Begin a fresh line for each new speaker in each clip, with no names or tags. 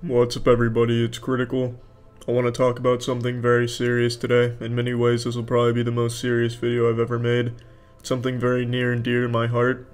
What's up everybody, it's Critical. I want to talk about something very serious today. In many ways this will probably be the most serious video I've ever made. It's something very near and dear to my heart.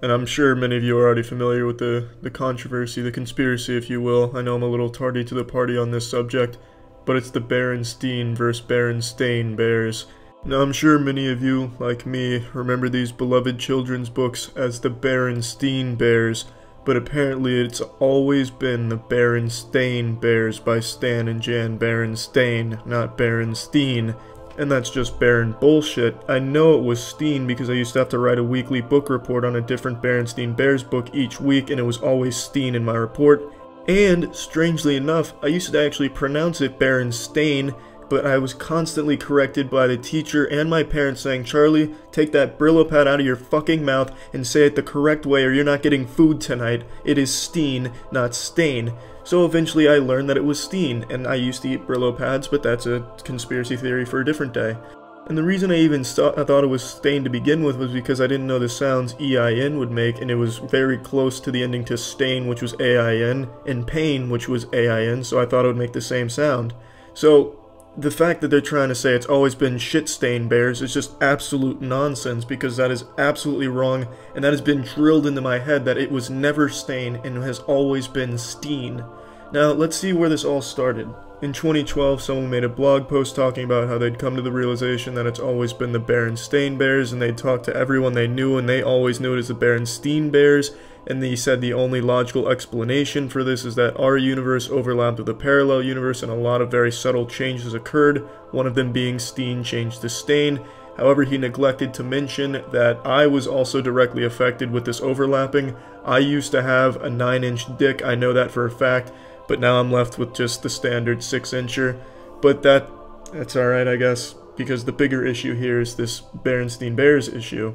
And I'm sure many of you are already familiar with the controversy, the conspiracy if you will. I know I'm a little tardy to the party on this subject, but it's the Berenstein vs. Berenstein Bears. Now I'm sure many of you, like me, remember these beloved children's books as the Berenstein Bears. But apparently it's always been the Berenstein Bears by Stan and Jan Berenstein, not Berenstein. And that's just barren bullshit. I know it was Steen because I used to have to write a weekly book report on a different Berenstein Bears book each week, and it was always Steen in my report. And, strangely enough, I used to actually pronounce it Berenstein, but I was constantly corrected by the teacher and my parents saying, "Charlie, take that Brillo pad out of your fucking mouth and say it the correct way or you're not getting food tonight. It is Steen, not Stain." So eventually I learned that it was Steen, and I used to eat Brillo pads, but that's a conspiracy theory for a different day. And the reason I even thought it was Stain to begin with was because I didn't know the sounds E-I-N would make, and it was very close to the ending to Stain, which was A-I-N, and Pain, which was A-I-N, so I thought it would make the same sound. So the fact that they're trying to say it's always been shit-stain bears is just absolute nonsense, because that is absolutely wrong, and that has been drilled into my head that it was never Stain and has always been Steen. Now, let's see where this all started. In 2012, someone made a blog post talking about how they'd come to the realization that it's always been the Berenstein Bears, and they'd talked to everyone they knew, and they always knew it as the Berenstein Bears. And he said the only logical explanation for this is that our universe overlapped with a parallel universe and a lot of very subtle changes occurred, one of them being Steen changed to Stain. However, he neglected to mention that I was also directly affected with this overlapping. I used to have a 9-inch dick, I know that for a fact, but now I'm left with just the standard 6-incher. But that's alright, I guess, because the bigger issue here is this Berenstein Bears issue.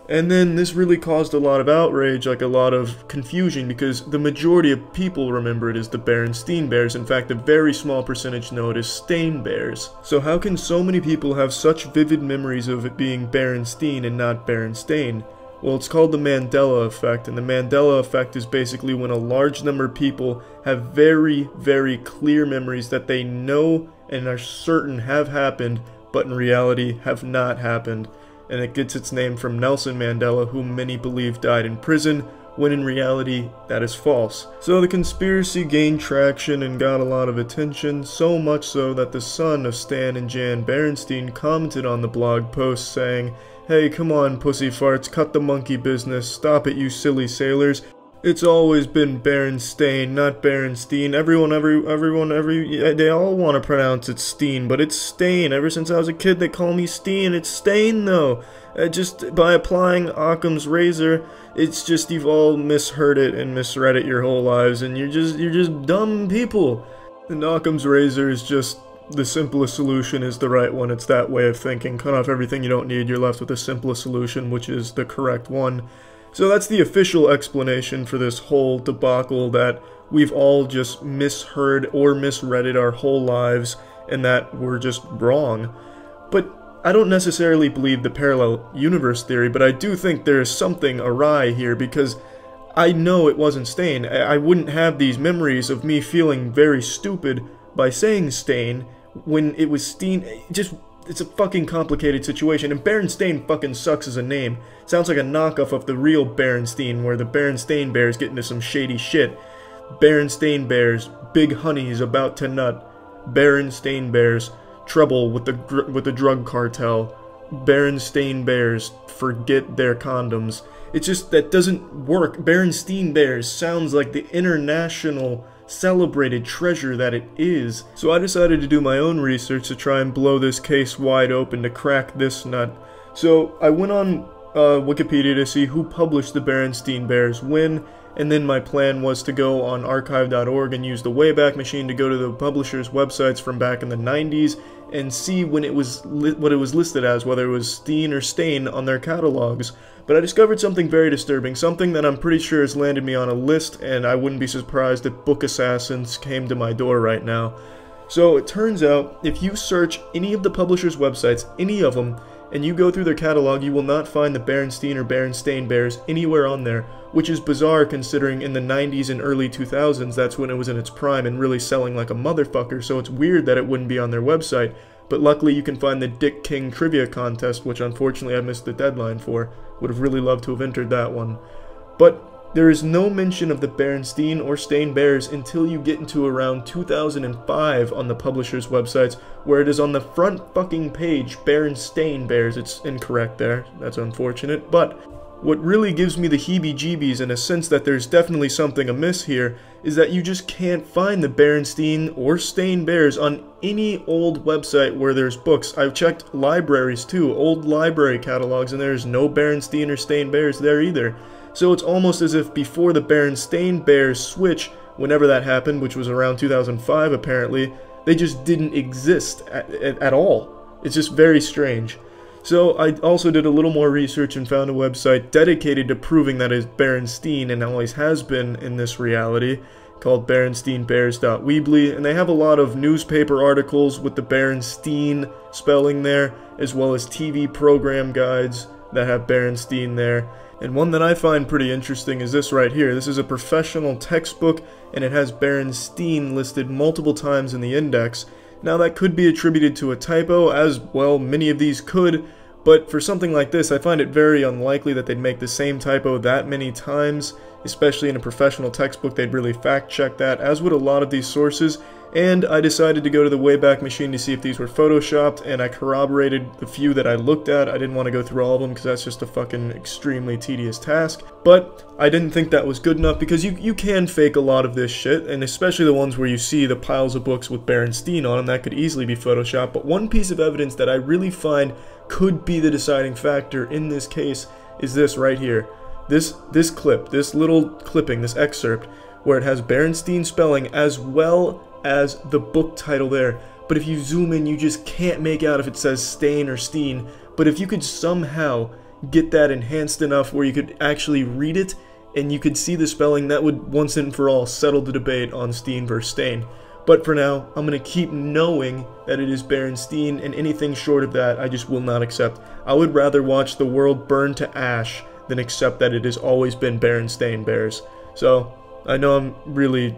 And then this really caused a lot of outrage, like a lot of confusion, because the majority of people remember it as the Berenstein Bears. In fact, a very small percentage know it as Stain Bears. So how can so many people have such vivid memories of it being Berenstein and not Berenstain? Well, it's called the Mandela effect, and the Mandela effect is basically when a large number of people have very, very clear memories that they know and are certain have happened, but in reality have not happened. And it gets its name from Nelson Mandela, whom many believe died in prison, when in reality, that is false. So the conspiracy gained traction and got a lot of attention, so much so that the son of Stan and Jan Berenstein commented on the blog post saying, "Hey, come on, pussy farts, cut the monkey business, stop it, you silly sailors. It's always been Berenstain, not Berenstein. They all want to pronounce it Steen, but it's Stain. Ever since I was a kid, they call me Steen. It's Stain, though. Just by applying Occam's razor, it's just you've all misheard it and misread it your whole lives, and you're just dumb people. And Occam's razor is just the simplest solution is the right one. It's that way of thinking. Cut off everything you don't need, you're left with the simplest solution, which is the correct one. So that's the official explanation for this whole debacle, that we've all just misheard or misread it our whole lives, and that we're just wrong. But I don't necessarily believe the parallel universe theory, but I do think there is something awry here, because I know it wasn't Stain. I wouldn't have these memories of me feeling very stupid by saying Stain when it was Steen. It's a fucking complicated situation, and Berenstain fucking sucks as a name. Sounds like a knockoff of the real Berenstein, where the Berenstein Bears get into some shady shit. Berenstein Bears, big honeys about to nut. Berenstein Bears, trouble with the drug cartel. Berenstein Bears, forget their condoms. It's just, that doesn't work. Berenstein Bears sounds like the international celebrated treasure that it is. So I decided to do my own research to try and blow this case wide open, to crack this nut. So I went on Wikipedia to see who published the Berenstein Bears when, and then my plan was to go on archive.org and use the Wayback Machine to go to the publishers' websites from back in the 90s and see when it was what it was listed as, whether it was Steen or Stain on their catalogs. But I discovered something very disturbing, something that I'm pretty sure has landed me on a list, and I wouldn't be surprised if book assassins came to my door right now. So it turns out, if you search any of the publishers' websites, any of them, and you go through their catalog, you will not find the Berenstein or Berenstein Bears anywhere on there, which is bizarre considering in the 90s and early 2000s, that's when it was in its prime and really selling like a motherfucker, so it's weird that it wouldn't be on their website. But luckily you can find the Dick King Trivia Contest, which unfortunately I missed the deadline for. Would have really loved to have entered that one. But there is no mention of the Berenstein or Stein Bears until you get into around 2005 on the publisher's websites, where it is on the front fucking page, Berenstein Bears. It's incorrect there. That's unfortunate. But what really gives me the heebie-jeebies in a sense that there's definitely something amiss here is that you just can't find the Berenstein or Stein Bears on any old website where there's books. I've checked libraries too, old library catalogs, and there's no Berenstein or Stein Bears there either. So it's almost as if before the Berenstein Bears switch, whenever that happened, which was around 2005 apparently, they just didn't exist at all. It's just very strange. So I also did a little more research and found a website dedicated to proving that it's Berenstein and always has been in this reality, called BerensteinBears.weebly, and they have a lot of newspaper articles with the Berenstein spelling there, as well as TV program guides that have Berenstein there. And one that I find pretty interesting is this right here. This is a professional textbook, and it has Berenstein listed multiple times in the index. Now that could be attributed to a typo, as well many of these could, but for something like this I find it very unlikely that they'd make the same typo that many times, especially in a professional textbook. They'd really fact check that, as would a lot of these sources. And I decided to go to the Wayback Machine to see if these were photoshopped, and I corroborated the few that I looked at. I didn't want to go through all of them because that's just a fucking extremely tedious task. But I didn't think that was good enough because you can fake a lot of this shit, and especially the ones where you see the piles of books with Berenstein on them, that could easily be photoshopped. But one piece of evidence that I really find could be the deciding factor in this case is this right here. This clip, this little clipping, this excerpt, where it has Berenstein spelling as well as the book title there. But if you zoom in, you just can't make out if it says Stein or Steen. But if you could somehow get that enhanced enough where you could actually read it and you could see the spelling, that would once and for all settle the debate on Steen versus Stein. But for now, I'm going to keep knowing that it is Berenstein, and anything short of that I just will not accept. I would rather watch the world burn to ash than accept that it has always been Berenstein Bears. So I know I'm really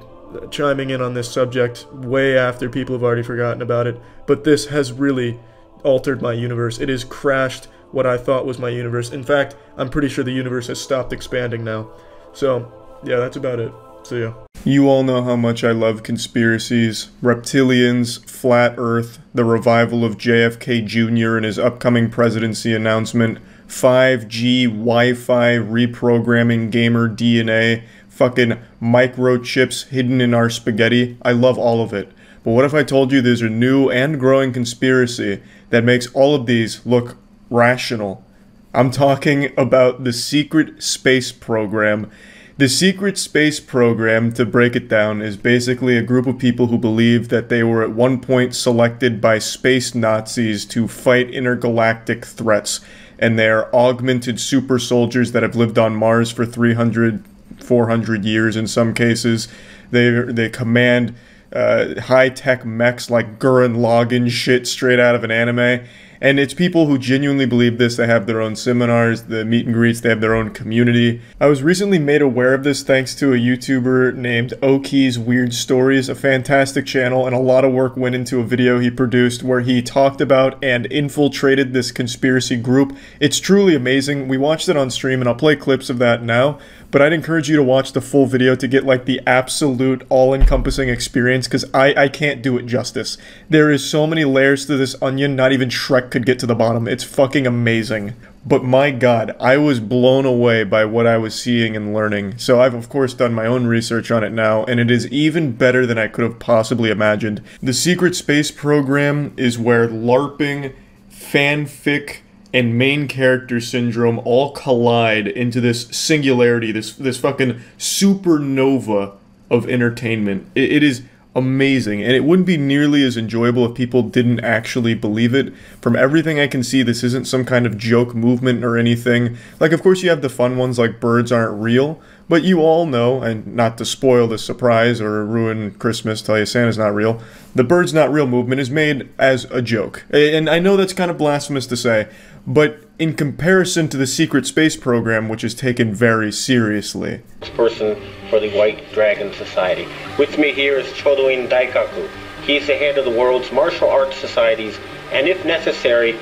chiming in on this subject way after people have already forgotten about it, but this has really altered my universe. It has crashed what I thought was my universe. In fact, I'm pretty sure the universe has stopped expanding now. So yeah, that's about it. See ya. You all know how much I love conspiracies, reptilians, flat earth, the revival of JFK Jr. and his upcoming presidency announcement, 5G, Wi-Fi, reprogramming gamer DNA, fucking microchips hidden in our spaghetti. I love all of it. But what if I told you there's a new and growing conspiracy that makes all of these look rational? I'm talking about the secret space program. The secret space program, to break it down, is basically a group of people who believe that they were at one point selected by space Nazis to fight intergalactic threats, and they are augmented super soldiers that have lived on Mars for 300, 400 years in some cases. They command high-tech mechs like Gurren Lagann shit straight out of an anime. And it's people who genuinely believe this. They have their own seminars, the meet and greets, they have their own community. I was recently made aware of this thanks to a YouTuber named Oki's Weird Stories, a fantastic channel, and a lot of work went into a video he produced where he talked about and infiltrated this conspiracy group. It's truly amazing. We watched it on stream, and I'll play clips of that now. But I'd encourage you to watch the full video to get like the absolute all-encompassing experience, because I can't do it justice. There is so many layers to this onion, not even Shrek could get to the bottom. It's fucking amazing. But my god, I was blown away by what I was seeing and learning. So I've of course done my own research on it now, and it is even better than I could have possibly imagined. The secret space program is where LARPing, fanfic, and main character syndrome all collide into this singularity, this fucking supernova of entertainment. It is amazing, and it wouldn't be nearly as enjoyable if people didn't actually believe it. From everything I can see, this isn't some kind of joke movement or anything. Like, of course you have the fun ones like birds aren't real, but you all know, and not to spoil the surprise or ruin Christmas, tell you Santa's not real, the birds not real movement is made as a joke. And I know that's kind of blasphemous to say, but in comparison to the secret space program, which is taken very seriously.
Person for the White Dragon Society. With me here is Chodoin Daikaku. He's the head of the world's martial arts societies, and if necessary,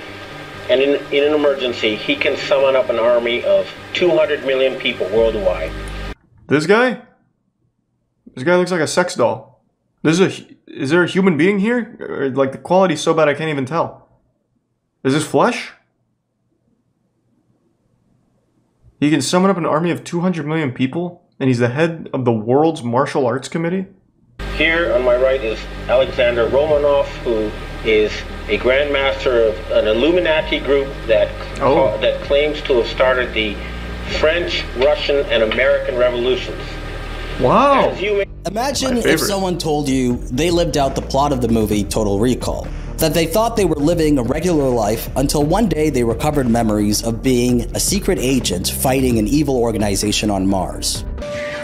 and in an emergency, he can summon up an army of 200 million people worldwide.
This guy? This guy looks like a sex doll. Is there a human being here? Or, like, the quality's so bad I can't even tell. Is this flesh? He can summon up an army of 200 million people, and he's the head of the world's martial arts committee?
Here on my right is Alexander Romanov, who is a grandmaster of an Illuminati group that claims to have started the French, Russian, and American revolutions.
Wow.
Imagine if someone told you they lived out the plot of the movie Total Recall. That they thought they were living a regular life until one day they recovered memories of being a secret agent fighting an evil organization on Mars.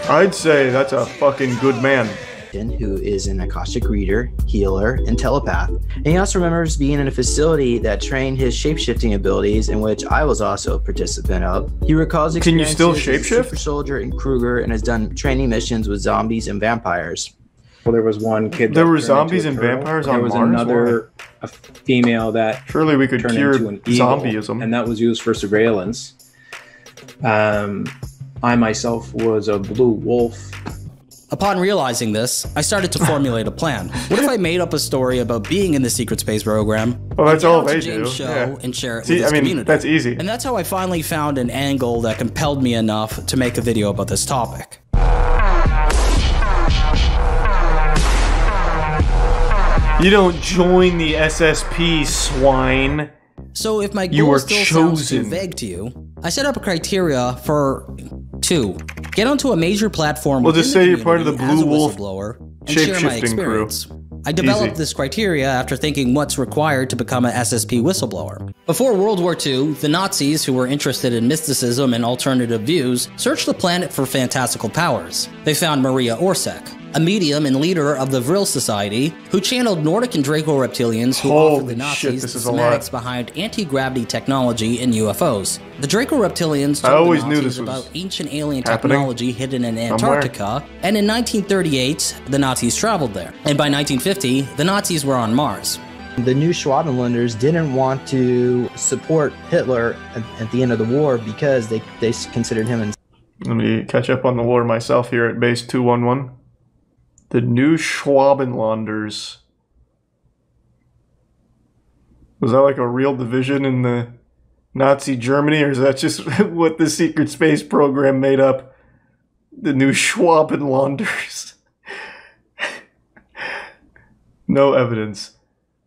I'd say that's a fucking good man.
Who is an Akashic reader, healer, and telepath. And he also remembers being in a facility that trained his shapeshifting abilities, in which I was also a participant of. He recalls experiences
Can you still
as a
shapeshift?
super soldier in Kruger, and has done training missions with zombies and vampires.
Well, there was one kid.
There were zombies and vampires on Mars?
There was another a female that
surely we could
turned
cure
into an evil,
zombieism,
and that was used for surveillance. I myself was a blue wolf.
Upon realizing this, I started to formulate a plan. What if I made up a story about being in the secret space program?
Well, that's all they
do.
Yeah.
And share it
See,
with his community.
That's easy.
And that's how I finally found an angle that compelled me enough to make a video about this topic.
You don't join the SSP, swine.
So if my goal still sounds too vague to you, I set up a criteria for 2. Get onto a major platform.
We'll just say you're part of the Blue Wolf
and share my experience.
Crew.
I developed this criteria after thinking what's required to become an SSP whistleblower. Before World War II, the Nazis, who were interested in mysticism and alternative views, searched the planet for fantastical powers. They found Maria Orsak, a medium and leader of the Vril Society, who channeled Nordic and Draco reptilians who offered the Nazis the schematics behind anti-gravity technology in UFOs. The Draco reptilians told the Nazis about ancient alien technology hidden in Antarctica, and in 1938, the Nazis traveled there. And by 1950, the Nazis were on Mars.
The new Schwabenlanders didn't want to support Hitler at the end of the war because they considered him.
Let me catch up on the lore myself here at base 211. The new Schwabenlanders. Was that like a real division in the Nazi Germany, or is that just what the secret space program made up? The new Schwabenlanders. No evidence.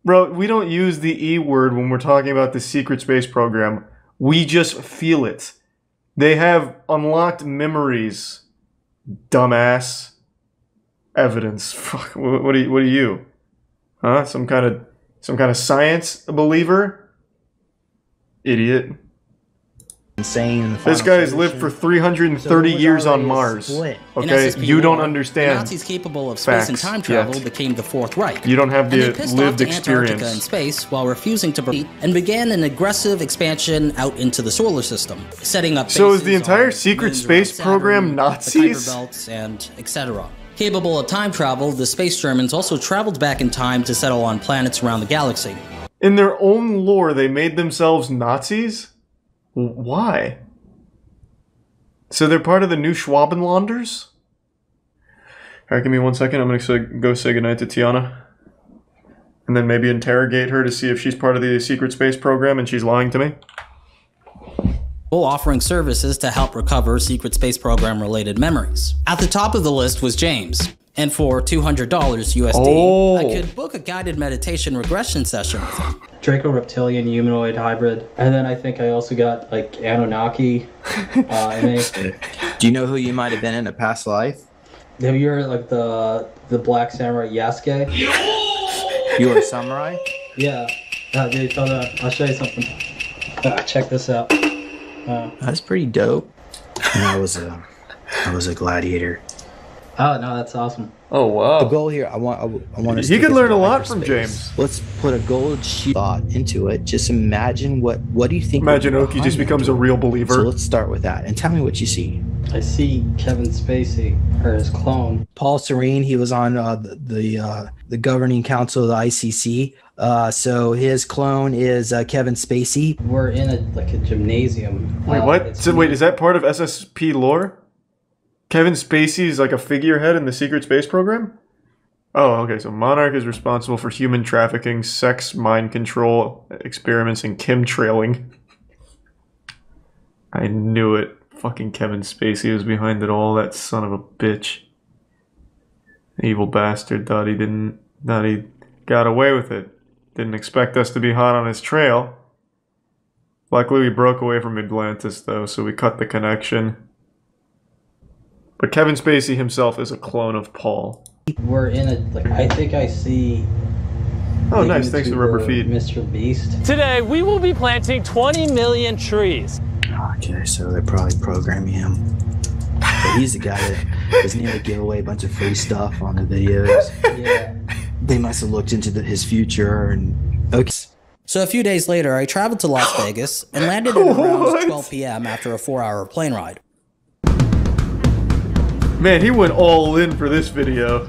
Bro, we don't use the E word when we're talking about the secret space program. We just feel it. They have unlocked memories, dumbass. Evidence. Fuck. What are you? Huh? Some kind of science believer? Idiot.
Insane.
This guy has lived for 330 years on Mars. Okay, you don't understand.
The Nazis capable of space and time travel became the Fourth Reich.
You don't have the lived experience.
Antarctica in space while refusing to proceed, and began an aggressive expansion out into the solar system, setting up.
So is the entire secret space program Nazis?
The Kuiper belts and etc. Capable of time travel, the space Germans also traveled back in time to settle on planets around the galaxy.
In their own lore, they made themselves Nazis? Why? So they're part of the new Schwabenlanders? Alright, give me 1 second. I'm gonna go say goodnight to Tiana. And then maybe interrogate her to see if she's part of the secret space program and she's lying to me.
Offering services to help recover secret space program related memories. At the top of the list was James, and for $200 USD, I could book a guided meditation regression session with him.
Draco reptilian humanoid hybrid, and then I think I also got like Anunnaki.
Do you know who you might have been in a past life?
Have you heard like the Black Samurai Yasuke?
You were a samurai?
Yeah. Dude, hold on. I'll show you something. Check this out.
That's pretty dope. And I was a gladiator.
Oh no, that's awesome.
Oh wow.
The goal here, I want us.
He
to
could learn a
take
lot
this
from
hyperspace.
James.
Let's put a gold sheet thought into it. Just imagine what do you think?
Imagine
would be
Oki just
behind
becomes
that
a
door?
real believer.
So let's start with that, and tell me what you see.
I see Kevin Spacey, or his clone.
Paul Serene, he was on the governing council of the ICC. So his clone is Kevin Spacey.
We're in a gymnasium.
Wait, what? So wait, is that part of SSP lore? Kevin Spacey is like a figurehead in the secret space program? Oh, okay, so Monarch is responsible for human trafficking, sex, mind control, experiments, and chemtrailing. I knew it. Fucking Kevin Spacey was behind it all, that son of a bitch. Evil bastard thought he got away with it. Didn't expect us to be hot on his trail. Luckily we broke away from Atlantis though, so we cut the connection. But Kevin Spacey himself is a clone of Paul.
We're in I think I see.
Oh, nice. Thanks for the rubber feed.
Mr. Beast.
Today, we will be planting 20 million trees.
Okay, so they're probably programming him. But he's the guy that doesn't even give away a bunch of free stuff on the videos.
Yeah.
They must have looked into his future and okay.
So a few days later, I traveled to Las Vegas and landed at around 12 p.m. after a 4-hour plane ride.
Man, he went all in for this video.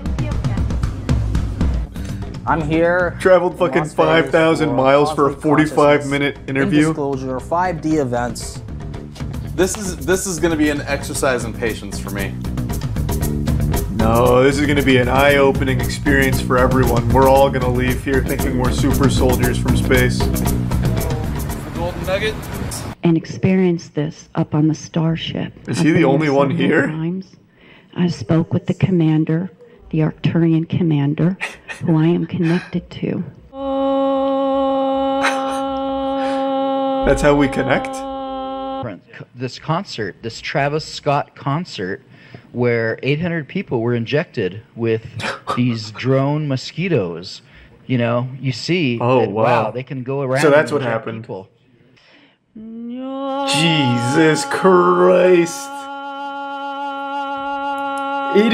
I'm here.
Traveled fucking 5,000 miles for a 45-minute interview.
Disclosure, 5D events.
This is going to be an exercise in patience for me.
No, this is going to be an eye-opening experience for everyone. We're all going to leave here thinking we're super soldiers from space.
The golden nugget.
And experience this up on the starship.
Is he the only one here?
Times. I spoke with the commander, the Arcturian commander, who I am connected to.
That's how we connect?
This concert, this Travis Scott concert, where 800 people were injected with these drone mosquitoes. You know, you see,
oh,
that, wow, they can go around.
So that's
and
what happened.
People.
Jesus Christ. It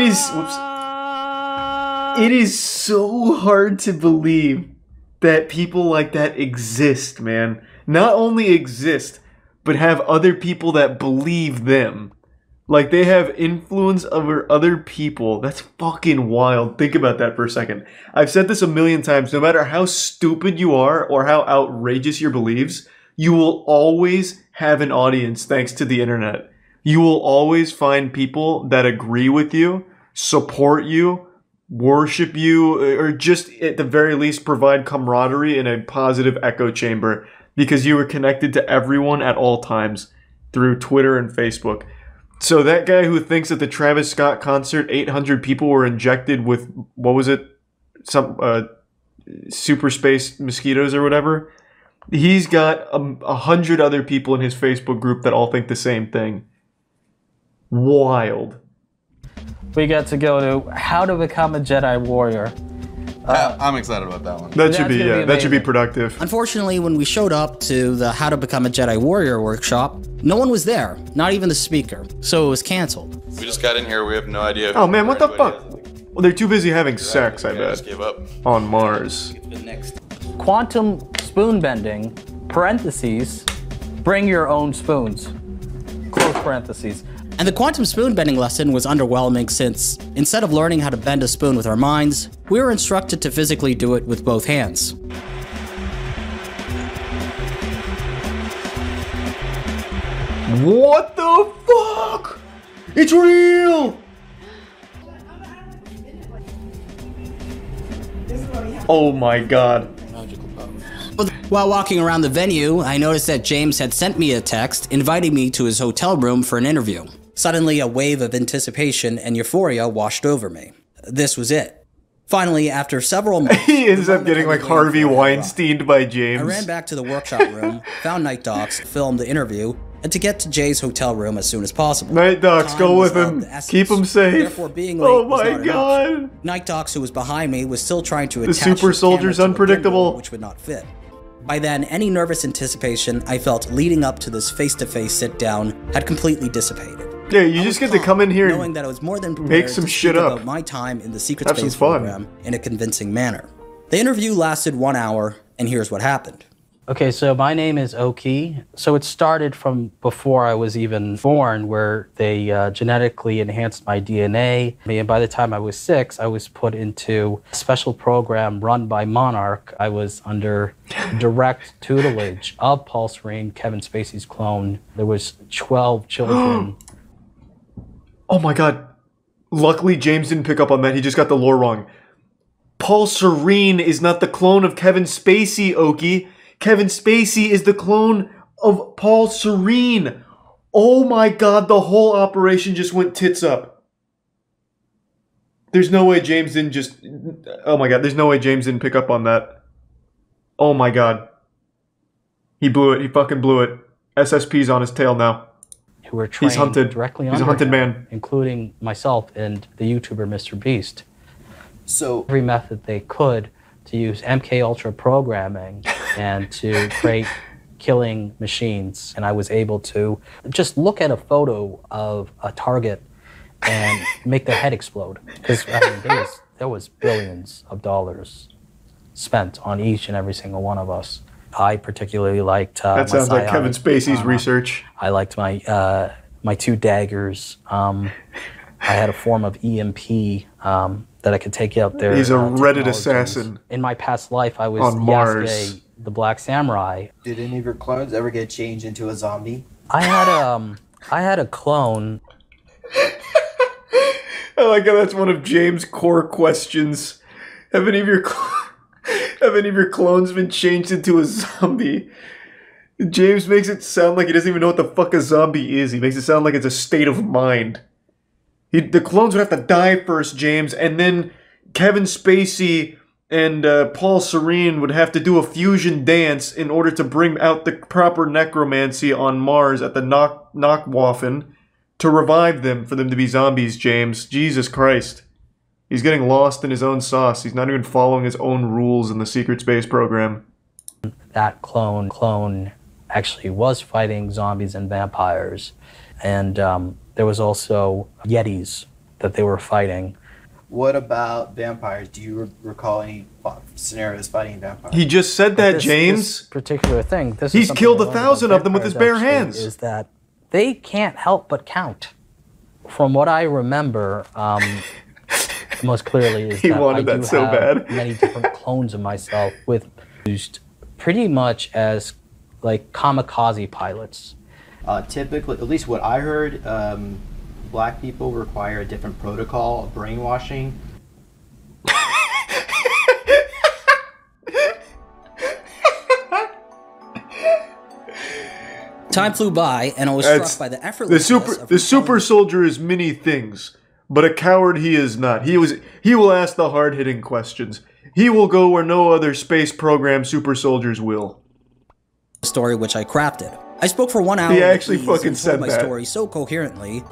is so hard to believe that people like that exist, man. Not only exist, but have other people that believe them. Like, they have influence over other people. That's fucking wild. Think about that for a second. I've said this a million times. No matter how stupid you are or how outrageous your beliefs, you will always have an audience thanks to the internet. You will always find people that agree with you, support you, worship you, or just at the very least provide camaraderie in a positive echo chamber because you are connected to everyone at all times through Twitter and Facebook. So that guy who thinks at the Travis Scott concert 800 people were injected with, what was it, some super space mosquitoes or whatever, he's got 100 other people in his Facebook group that all think the same thing. Wild.
We get to go to How to Become a Jedi Warrior.
I'm excited about that one.
That should be, yeah, that should be productive.
Unfortunately, when we showed up to the How to Become a Jedi Warrior workshop, no one was there, not even the speaker, so it was canceled.
We just got in here, we have no idea.
Oh man, what the fuck? Well, they're too busy having sex, I bet.
Just gave up.
On Mars.
Quantum spoon bending, parentheses, bring your own spoons, close parentheses.
And the quantum spoon bending lesson was underwhelming since, instead of learning how to bend a spoon with our minds, we were instructed to physically do it with both hands.
What the fuck? It's real! Oh my god.
While walking around the venue, I noticed that James had sent me a text inviting me to his hotel room for an interview. Suddenly, a wave of anticipation and euphoria washed over me. This was it. Finally, after several months,
he ends up getting like Harvey Weinsteined by James.
I ran back to the workshop room, found Night Docs, filmed the interview, and to get to Jay's hotel room as soon as possible.
Night Docs, go with him. Keep him safe.
Therefore, being late
oh
was
my
not
god.
enough. Night Docs, who was behind me, was still trying to attach
the super soldier's unpredictable,
which would not fit. By then, any nervous anticipation I felt leading up to this face-to-face sit-down had completely dissipated.
Yeah, you just get to come in here
knowing
and
that I was more than prepared
make some
to
shit
speak
up.
about my time in the secret
Have some
space
fun.
program in a convincing manner. The interview lasted 1 hour, and here's what happened.
Okay, so my name is Oki. So it started from before I was even born, where they genetically enhanced my DNA. And by the time I was 6, I was put into a special program run by Monarch. I was under direct tutelage of Paul Serene, Kevin Spacey's clone. There was 12 children.
Oh my god. Luckily, James didn't pick up on that. He just got the lore wrong. Paul Serene is not the clone of Kevin Spacey, Oki. Kevin Spacey is the clone of Paul Serene. Oh my god, the whole operation just went tits up. There's no way James didn't just... Oh my god, there's no way James didn't pick up on that. Oh my god. He blew it. He fucking blew it. SSP's on his tail now.
Who were trained
He's hunted.
directly
He's a
under
hunted
him,
man.
including myself and the YouTuber Mr. Beast.
So
every method they could to use MK Ultra programming and to create killing machines. And I was able to just look at a photo of a target and make their head explode. Because I mean, there was billions of dollars spent on each and every single one of us. I particularly liked
that sounds like Kevin Spacey's research.
I liked my my 2 daggers. I had a form of EMP that I could take out there.
He's a Reddit assassin.
In my past life, I was
on Mars.
Yasuke, the Black Samurai.
Did any of your clones ever get changed into a zombie?
I had a clone.
I like how that's one of James' core questions. Have any of your clones been changed into a zombie? James makes it sound like he doesn't even know what the fuck a zombie is. He makes it sound like it's a state of mind. The clones would have to die first, James, and then Kevin Spacey and Paul Serene would have to do a fusion dance in order to bring out the proper necromancy on Mars at the Knockwaffen to revive them, for them to be zombies, James. Jesus Christ. He's getting lost in his own sauce. He's not even following his own rules in the secret space program.
That clone actually was fighting zombies and vampires. And there was also Yetis that they were fighting.
What about vampires? Do you recall any scenarios fighting vampires?
He just said that, James.
This particular thing.
He's killed 1,000 of them with his bare hands.
Is that they can't help but count. From what I remember, most clearly is
he
that
wanted
I
that so bad.
Many different clones of myself with used pretty much as like kamikaze pilots.
Typically, at least what I heard, black people require a different protocol of brainwashing.
Time flew by, and I was struck by the effortlessness of
the super soldier is many things, but a coward he is not. He will ask the hard-hitting questions. He will go where no other space program super soldiers will.
Story which I crafted. I spoke for 1 hour.
He actually
with ease
fucking
and
said
told my
that.
story so coherently.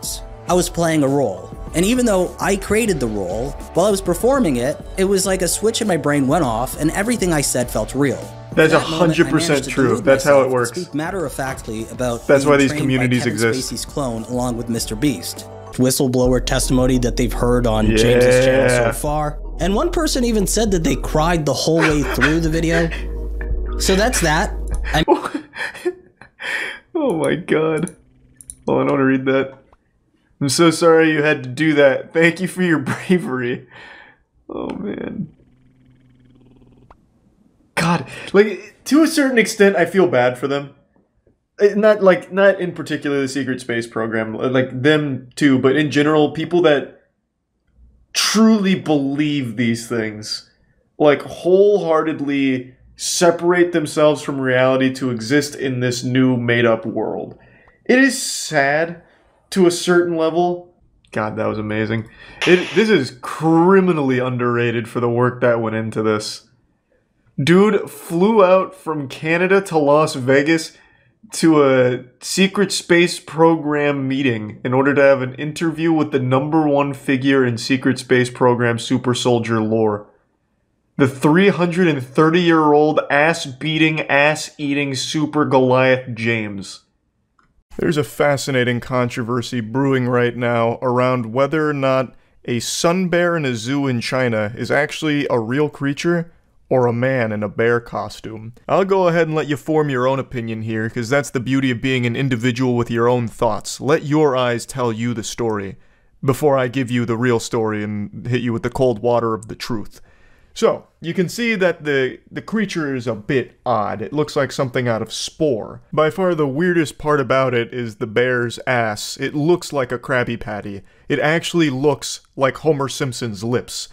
I was playing a role, and even though I created the role, while I was performing it, it was like a switch in my brain went off, and everything I said felt real.
That's 100% true. That's how it works.
Speak matter-of-factly about
That's why these
being trained
communities
by Kevin
exist.
Spacey's clone, along with Mr. Beast. Whistleblower testimony that they've heard on James's channel so far, and one person even said that they cried the whole way through the video. So that's that.
Oh my god. Hold on, I want to read that. I'm so sorry you had to do that. Thank you for your bravery. Oh man. God, like, to a certain extent, I feel bad for them. Not in particular the secret space program, like them too, but in general, people that truly believe these things, like wholeheartedly separate themselves from reality to exist in this new made-up world. It is sad to a certain level. God, that was amazing. This is criminally underrated for the work that went into this. Dude flew out from Canada to Las Vegas to a secret space program meeting in order to have an interview with the #1 figure in secret space program super soldier lore. The 330-year-old ass-beating, ass-eating super Goliath James. There's a fascinating controversy brewing right now around whether or not a sun bear in a zoo in China is actually a real creature or a man in a bear costume. I'll go ahead and let you form your own opinion here, because that's the beauty of being an individual with your own thoughts. Let your eyes tell you the story before I give you the real story and hit you with the cold water of the truth. So, you can see that the creature is a bit odd. It looks like something out of Spore. By far the weirdest part about it is the bear's ass. It looks like a Krabby Patty. It actually looks like Homer Simpson's lips.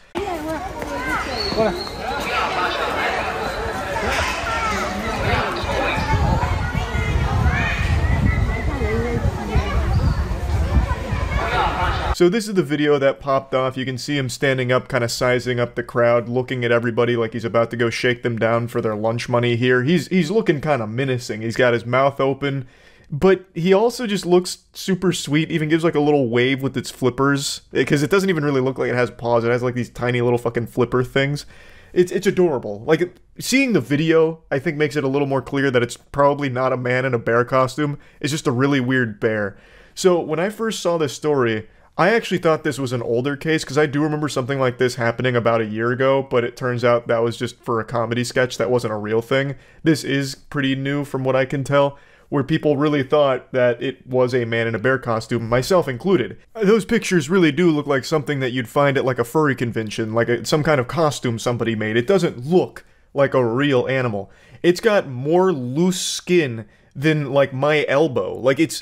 So this is the video that popped off. You can see him standing up, kind of sizing up the crowd, looking at everybody like he's about to go shake them down for their lunch money here. He's looking kind of menacing. He's got his mouth open, but he also just looks super sweet. Even gives like a little wave with its flippers, because it doesn't even really look like it has paws. It has like these tiny little fucking flipper things. It's adorable. Like, seeing the video, I think, makes it a little more clear that it's probably not a man in a bear costume. It's just a really weird bear. So when I first saw this story, I actually thought this was an older case, because I do remember something like this happening about a year ago, but it turns out that was just for a comedy sketch. That wasn't a real thing. This is pretty new from what I can tell, where people really thought that it was a man in a bear costume, myself included. Those pictures really do look like something that you'd find at like a furry convention, like some kind of costume somebody made. It doesn't look like a real animal. It's got more loose skin than like my elbow. Like it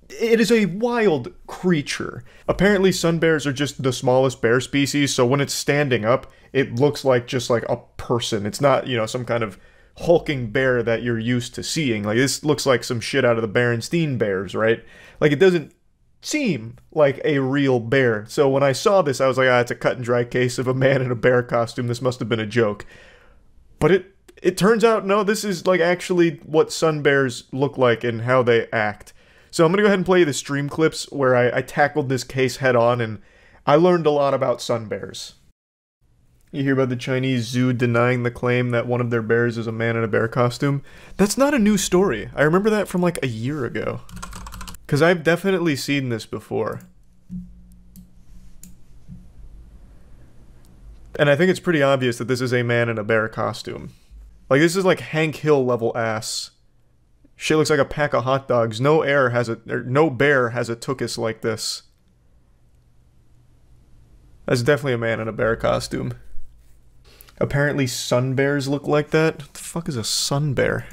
is a wild creature. Apparently sun bears are just the smallest bear species, so when it's standing up, it looks like just like a person. It's not, you know, some kind of hulking bear that you're used to seeing. Like, this looks like some shit out of the Berenstein Bears, right? Like, it doesn't seem like a real bear. So when I saw this, I was like, ah, it's a cut and dry case of a man in a bear costume. This must have been a joke. But it turns out, no, this is like actually what sun bears look like and how they act. So I'm going to go ahead and play you the stream clips where I tackled this case head on, and I learned a lot about sun bears. You hear about the Chinese zoo denying the claim that one of their bears is a man in a bear costume? That's not a new story. I remember that from like a year ago. Because I've definitely seen this before. And I think it's pretty obvious that this is a man in a bear costume. Like, this is like Hank Hill level ass. Shit looks like a pack of hot dogs. No bear has a tuchus like this. That's definitely a man in a bear costume. Apparently sun bears look like that. What the fuck is a sun bear?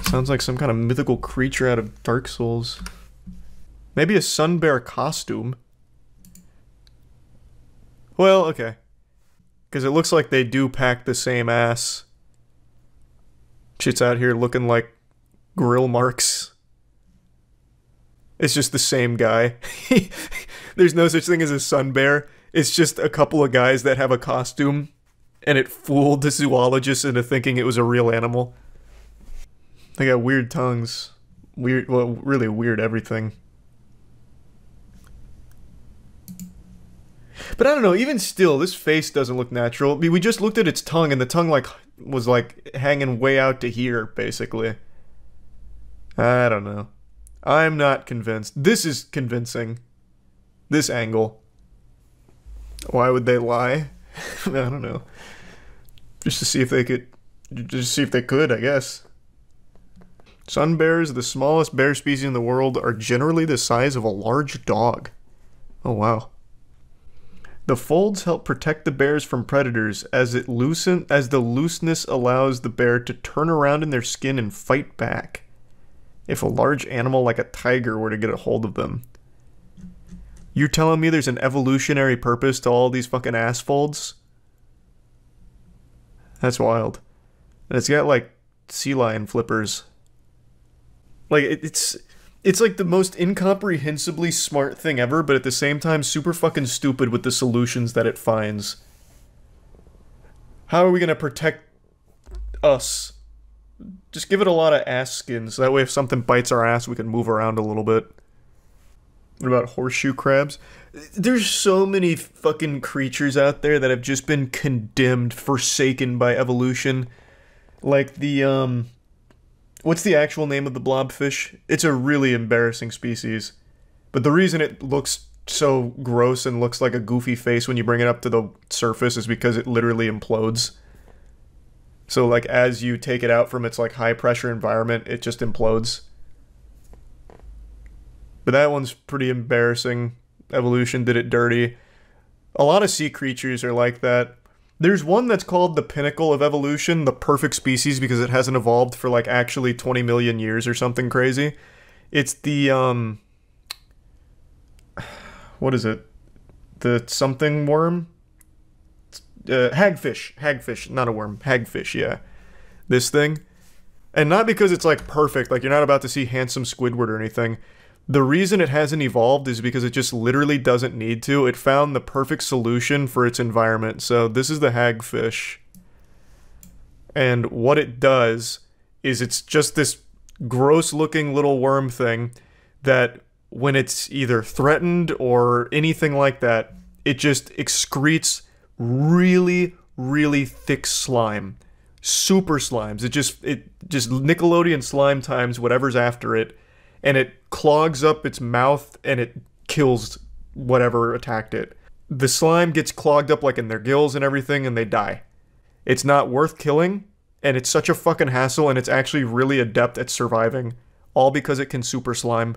Sounds like some kind of mythical creature out of Dark Souls. Maybe a sun bear costume. Well, okay. Because it looks like they do pack the same ass. Shit's out here looking like grill marks. It's just the same guy. There's no such thing as a sun bear. It's just a couple of guys that have a costume, and it fooled the zoologist into thinking it was a real animal. They got weird tongues. Weird, well, really weird everything. But I don't know, even still, this face doesn't look natural. I mean, we just looked at its tongue, and the tongue, like, was, like, hanging way out to here, basically. I don't know. I'm not convinced. This is convincing. This angle. Why would they lie? I don't know. Just to see if they could... Just see if they could, I guess. Sun bears, the smallest bear species in the world, are generally the size of a large dog. Oh, wow. The folds help protect the bears from predators as the looseness allows the bear to turn around in their skin and fight back if a large animal like a tiger were to get a hold of them. You're telling me there's an evolutionary purpose to all these fucking ass folds? That's wild. And it's got like sea lion flippers. Like, it's like the most incomprehensibly smart thing ever, but at the same time super fucking stupid with the solutions that it finds. How are we gonna protect us? Just give it a lot of ass skin, so that way if something bites our ass, we can move around a little bit. What about horseshoe crabs? There's so many fucking creatures out there that have just been condemned, forsaken by evolution. Like the, What's the actual name of the blobfish? It's a really embarrassing species. But the reason it looks so gross and looks like a goofy face when you bring it up to the surface is because it literally implodes. So like as you take it out from its like high pressure environment, it just implodes. But that one's pretty embarrassing. Evolution did it dirty. A lot of sea creatures are like that. There's one that's called the pinnacle of evolution, the perfect species, because it hasn't evolved for like actually 20 million years or something crazy. It's the, what is it? The something worm? Hagfish. Hagfish, not a worm. Hagfish, yeah. This thing. And not because it's like perfect, like you're not about to see handsome Squidward or anything. The reason it hasn't evolved is because it just literally doesn't need to. It found the perfect solution for its environment. So this is the hagfish. And what it does is it's just this gross looking little worm thing that when it's either threatened or anything like that, it just excretes really, really thick slime. Super slimes. It just Nickelodeon slime times whatever's after it. And it clogs up its mouth and it kills whatever attacked it. The slime gets clogged up like in their gills and everything and they die. It's not worth killing and it's such a fucking hassle and it's actually really adept at surviving. All because it can super slime.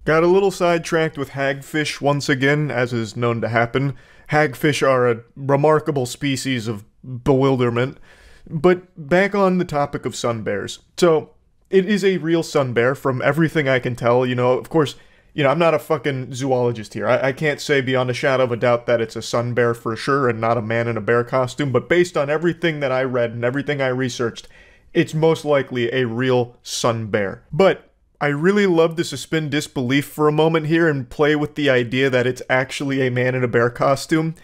Got a little sidetracked with hagfish once again, as is known to happen. Hagfish are a remarkable species of bewilderment. But back on the topic of sun bears. So, it is a real sun bear from everything I can tell. You know, of course, you know, I'm not a fucking zoologist here. I can't say beyond a shadow of a doubt that it's a sun bear for sure and not a man in a bear costume. But based on everything that I read and everything I researched, it's most likely a real sun bear. But I really love to suspend disbelief for a moment here and play with the idea that it's actually a man in a bear costume.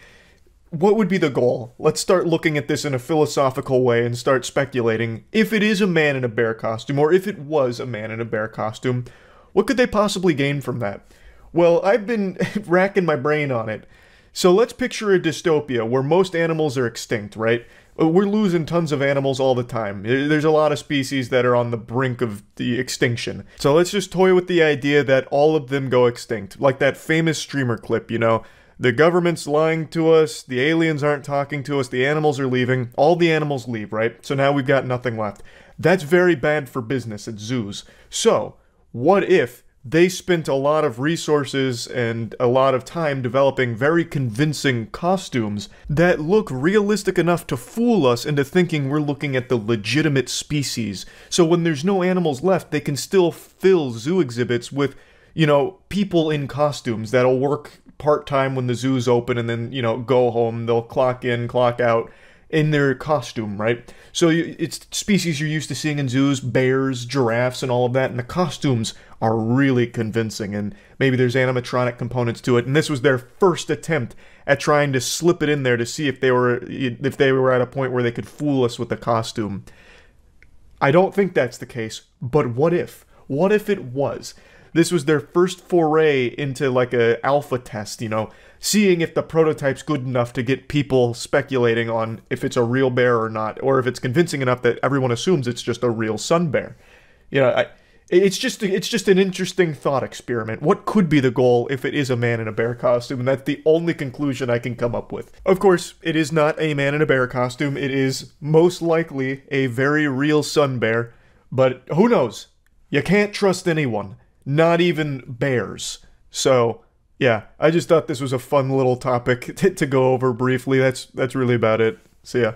What would be the goal? Let's start looking at this in a philosophical way and start speculating. If it is a man in a bear costume, or if it was a man in a bear costume, what could they possibly gain from that? Well, I've been racking my brain on it. So let's picture a dystopia where most animals are extinct, right? We're losing tons of animals all the time. There's a lot of species that are on the brink of the extinction. So let's just toy with the idea that all of them go extinct. Like that famous streamer clip, you know? The government's lying to us, the aliens aren't talking to us, the animals are leaving, all the animals leave, right? So now we've got nothing left. That's very bad for business at zoos. So, what if they spent a lot of resources and a lot of time developing very convincing costumes that look realistic enough to fool us into thinking we're looking at the legitimate species? So when there's no animals left, they can still fill zoo exhibits with, you know, people in costumes that'll work part-time when the zoo's open and then, you know, go home. They'll clock in, clock out in their costume, right? So it's species you're used to seeing in zoos, bears, giraffes, and all of that, and the costumes are really convincing, and maybe there's animatronic components to it, and this was their first attempt at trying to slip it in there to see if they were at a point where they could fool us with the costume. I don't think that's the case, but what if? What if it was? This was their first foray into like a alpha test, you know, seeing if the prototype's good enough to get people speculating on if it's a real bear or not, or if it's convincing enough that everyone assumes it's just a real sun bear. You know, it's just an interesting thought experiment. What could be the goal if it is a man in a bear costume? And that's the only conclusion I can come up with. Of course, it is not a man in a bear costume. It is most likely a very real sun bear, but who knows? You can't trust anyone. Not even bears. So, yeah, I just thought this was a fun little topic to go over briefly. That's really about it. See ya.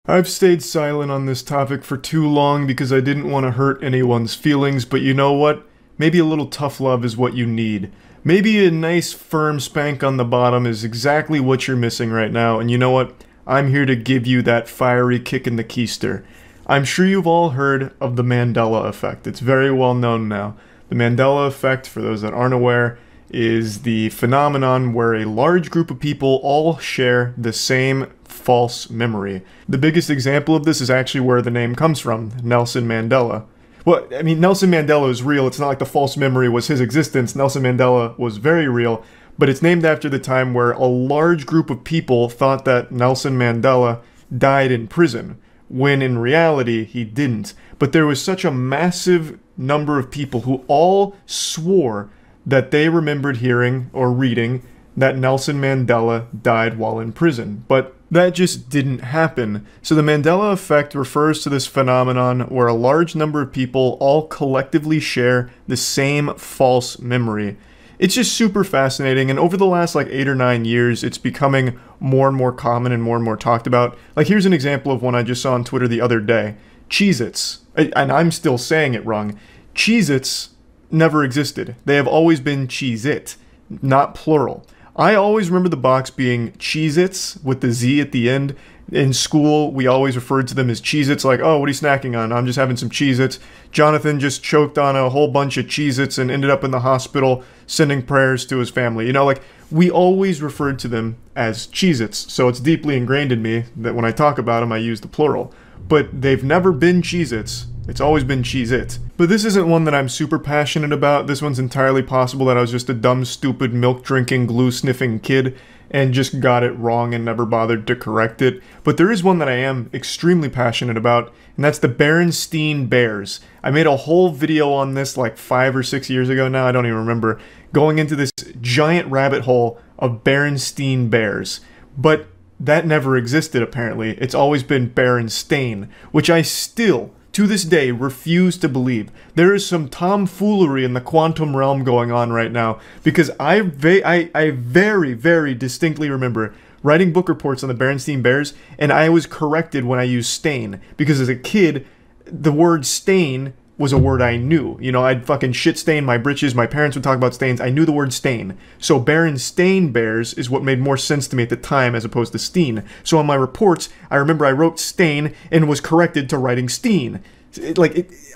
I've stayed silent on this topic for too long because I didn't want to hurt anyone's feelings, but you know what? Maybe a little tough love is what you need. Maybe a nice firm spank on the bottom is exactly what you're missing right now, and you know what? I'm here to give you that fiery kick in the keister. I'm sure you've all heard of the Mandela effect. It's very well known now. The Mandela effect, for those that aren't aware, is the phenomenon where a large group of people all share the same false memory. The biggest example of this is actually where the name comes from, Nelson Mandela. Well, I mean, Nelson Mandela is real. It's not like the false memory was his existence. Nelson Mandela was very real, but it's named after the time where a large group of people thought that Nelson Mandela died in prison, when in reality he didn't. But there was such a massive number of people who all swore that they remembered hearing or reading that Nelson Mandela died while in prison. But that just didn't happen. So the Mandela effect refers to this phenomenon where a large number of people all collectively share the same false memory. It's just super fascinating, and over the last like 8 or 9 years, it's becoming more and more common and more talked about. Like, here's an example of one I just saw on Twitter the other day. Cheez-Its, and I'm still saying it wrong. Cheez-Its never existed. They have always been Cheez-It, not plural. I always remember the box being Cheez-Its with the Z at the end. In school, we always referred to them as Cheez-Its, like, oh, what are you snacking on? I'm just having some Cheez-Its. Jonathan just choked on a whole bunch of Cheez-Its and ended up in the hospital sending prayers to his family. You know, like, we always referred to them as Cheez-Its, so it's deeply ingrained in me that when I talk about them, I use the plural. But they've never been Cheez-Its. It's always been Cheez-It. But this isn't one that I'm super passionate about. This one's entirely possible that I was just a dumb, stupid, milk-drinking, glue-sniffing kid and just got it wrong and never bothered to correct it. But there is one that I am extremely passionate about, and that's the Berenstein Bears. I made a whole video on this like 5 or 6 years ago now, I don't even remember, going into this giant rabbit hole of Berenstein Bears. But that never existed, apparently. It's always been Berenstain, which I still, to this day, refuse to believe. There is some tomfoolery in the quantum realm going on right now, because I very distinctly remember writing book reports on the Berenstein Bears, and I was corrected when I used stain, because as a kid, the word stain was a word I knew. You know, I'd fucking shit stain my britches, my parents would talk about stains, I knew the word stain. So Berenstein Bears is what made more sense to me at the time as opposed to steen. So on my reports, I remember I wrote stain and was corrected to writing steen.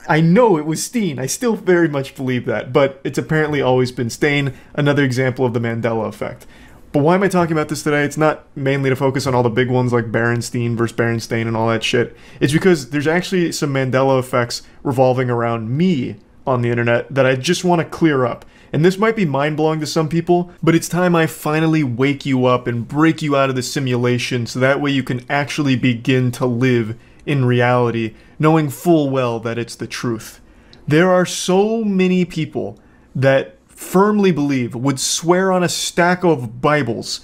I know it was steen, I still very much believe that, but it's apparently always been stain, another example of the Mandela effect. But why am I talking about this today? It's not mainly to focus on all the big ones like Berenstein versus Berenstain and all that shit. It's because there's actually some Mandela effects revolving around me on the internet that I just want to clear up. And this might be mind-blowing to some people, but it's time I finally wake you up and break you out of the simulation so that way you can actually begin to live in reality, knowing full well that it's the truth. There are so many people that firmly believe, would swear on a stack of Bibles,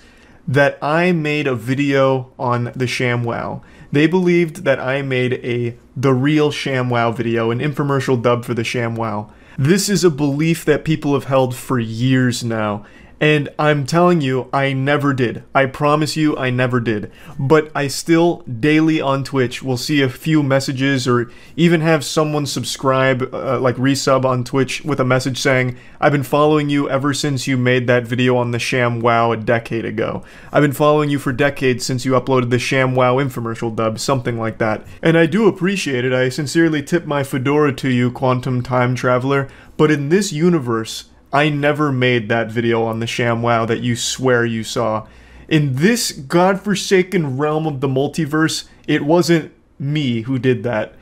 that I made a video on the ShamWow. They believed that I made the real ShamWow video, an infomercial dub for the ShamWow. This is a belief that people have held for years now, and I'm telling you, I never did. I promise you, I never did. But I still, daily on Twitch, will see a few messages or even have someone subscribe, like resub on Twitch with a message saying, I've been following you ever since you made that video on the ShamWow a decade ago. I've been following you for decades since you uploaded the ShamWow infomercial dub, something like that. And I do appreciate it. I sincerely tip my fedora to you, Quantum Time Traveler. But in this universe, I never made that video on the ShamWow that you swear you saw. In this godforsaken realm of the multiverse, it wasn't me who did that.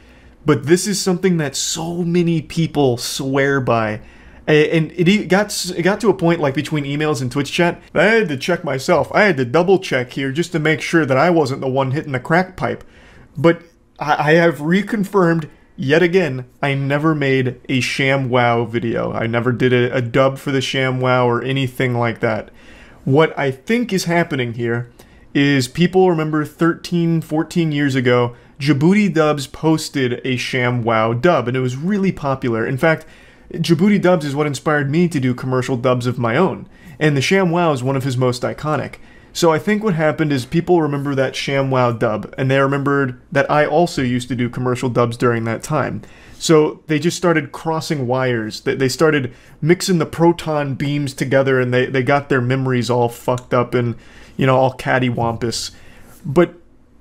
But this is something that so many people swear by. And it got to a point, like between emails and Twitch chat, I had to check myself. I had to double check here just to make sure that I wasn't the one hitting the crack pipe. But I have reconfirmed yet again, I never made a ShamWow video. I never did a dub for the ShamWow or anything like that. What I think is happening here is people remember 13, 14 years ago, Djibouti Dubs posted a ShamWow dub, and it was really popular. In fact, Djibouti Dubs is what inspired me to do commercial dubs of my own, and the ShamWow is one of his most iconic. So I think what happened is people remember that ShamWow dub, and they remembered that I also used to do commercial dubs during that time. So they just started crossing wires. They started mixing the proton beams together, and they got their memories all fucked up and, you know, all cattywampus. But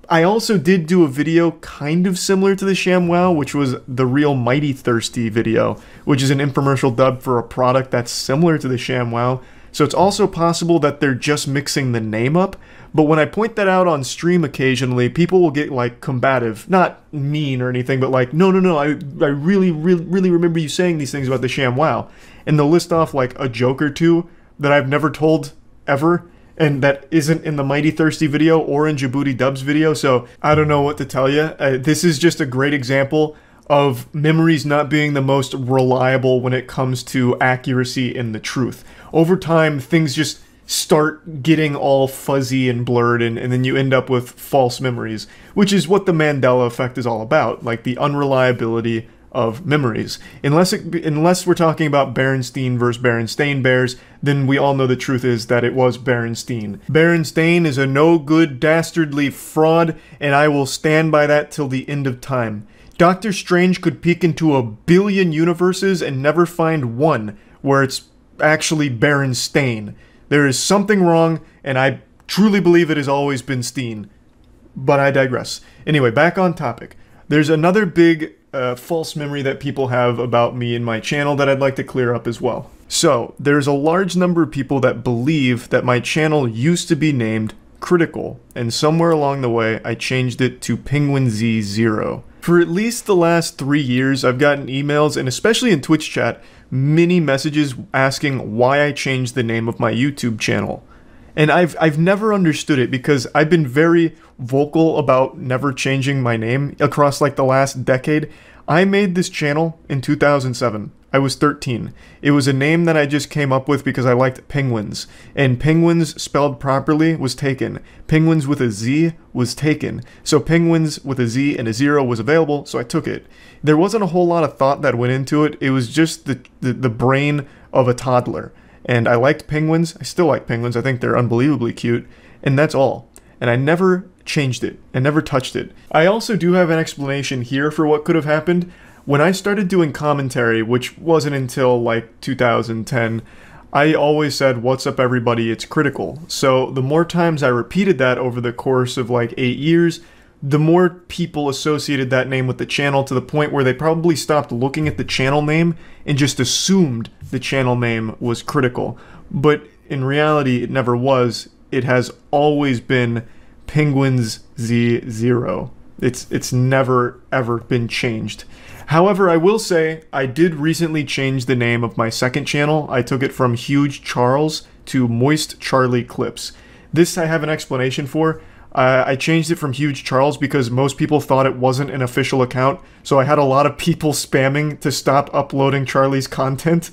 I also did do a video kind of similar to the ShamWow, which was the Real Mighty Thirsty video, which is an infomercial dub for a product that's similar to the ShamWow. So it's also possible that they're just mixing the name up, but when I point that out on stream occasionally, people will get like combative, not mean or anything, but like, no, I really remember you saying these things about the ShamWow, and they'll list off like a joke or two that I've never told ever, and that isn't in the Mighty Thirsty video or in Djibouti Dub's video, so I don't know what to tell you. This is just a great example of memories not being the most reliable when it comes to accuracy and the truth. Over time, things just start getting all fuzzy and blurred, and then you end up with false memories, which is what the Mandela effect is all about, like the unreliability of memories. Unless we're talking about Berenstein versus Berenstein Bears, then we all know the truth is that it was Berenstein. Berenstein is a no-good, dastardly fraud, and I will stand by that till the end of time. Doctor Strange could peek into 1 billion universes and never find one where it's actually Berenstain. There is something wrong, and I truly believe it has always been Steen. But I digress. Anyway, back on topic. There's another big false memory that people have about me and my channel that I'd like to clear up as well. So, there's a large number of people that believe that my channel used to be named Critical, and somewhere along the way I changed it to Penguinz0. For at least the last 3 years, I've gotten emails, and especially in Twitch chat, many messages asking why I changed the name of my YouTube channel. And I've never understood it, because I've been very vocal about never changing my name across like the last decade. I made this channel in 2007. I was 13. It was a name that I just came up with because I liked penguins. And penguins spelled properly was taken. Penguins with a Z was taken. So penguins with a Z and a 0 was available, so I took it. There wasn't a whole lot of thought that went into it. It was just the brain of a toddler. And I liked penguins. I still like penguins. I think they're unbelievably cute. And that's all. And I never changed it. I never touched it. I also do have an explanation here for what could have happened. When I started doing commentary, which wasn't until like 2010, I always said, "What's up everybody, it's Critical." So the more times I repeated that over the course of like 8 years, the more people associated that name with the channel, to the point where they probably stopped looking at the channel name and just assumed the channel name was Critical. But in reality, it never was. It has always been Penguinz0. It's never ever been changed. However, I will say I did recently change the name of my second channel. I took it from Huge Charles to Moist Charlie Eclipse. This I have an explanation for. I changed it from Huge Charles because most people thought it wasn't an official account, so I had a lot of people spamming to stop uploading Charlie's content,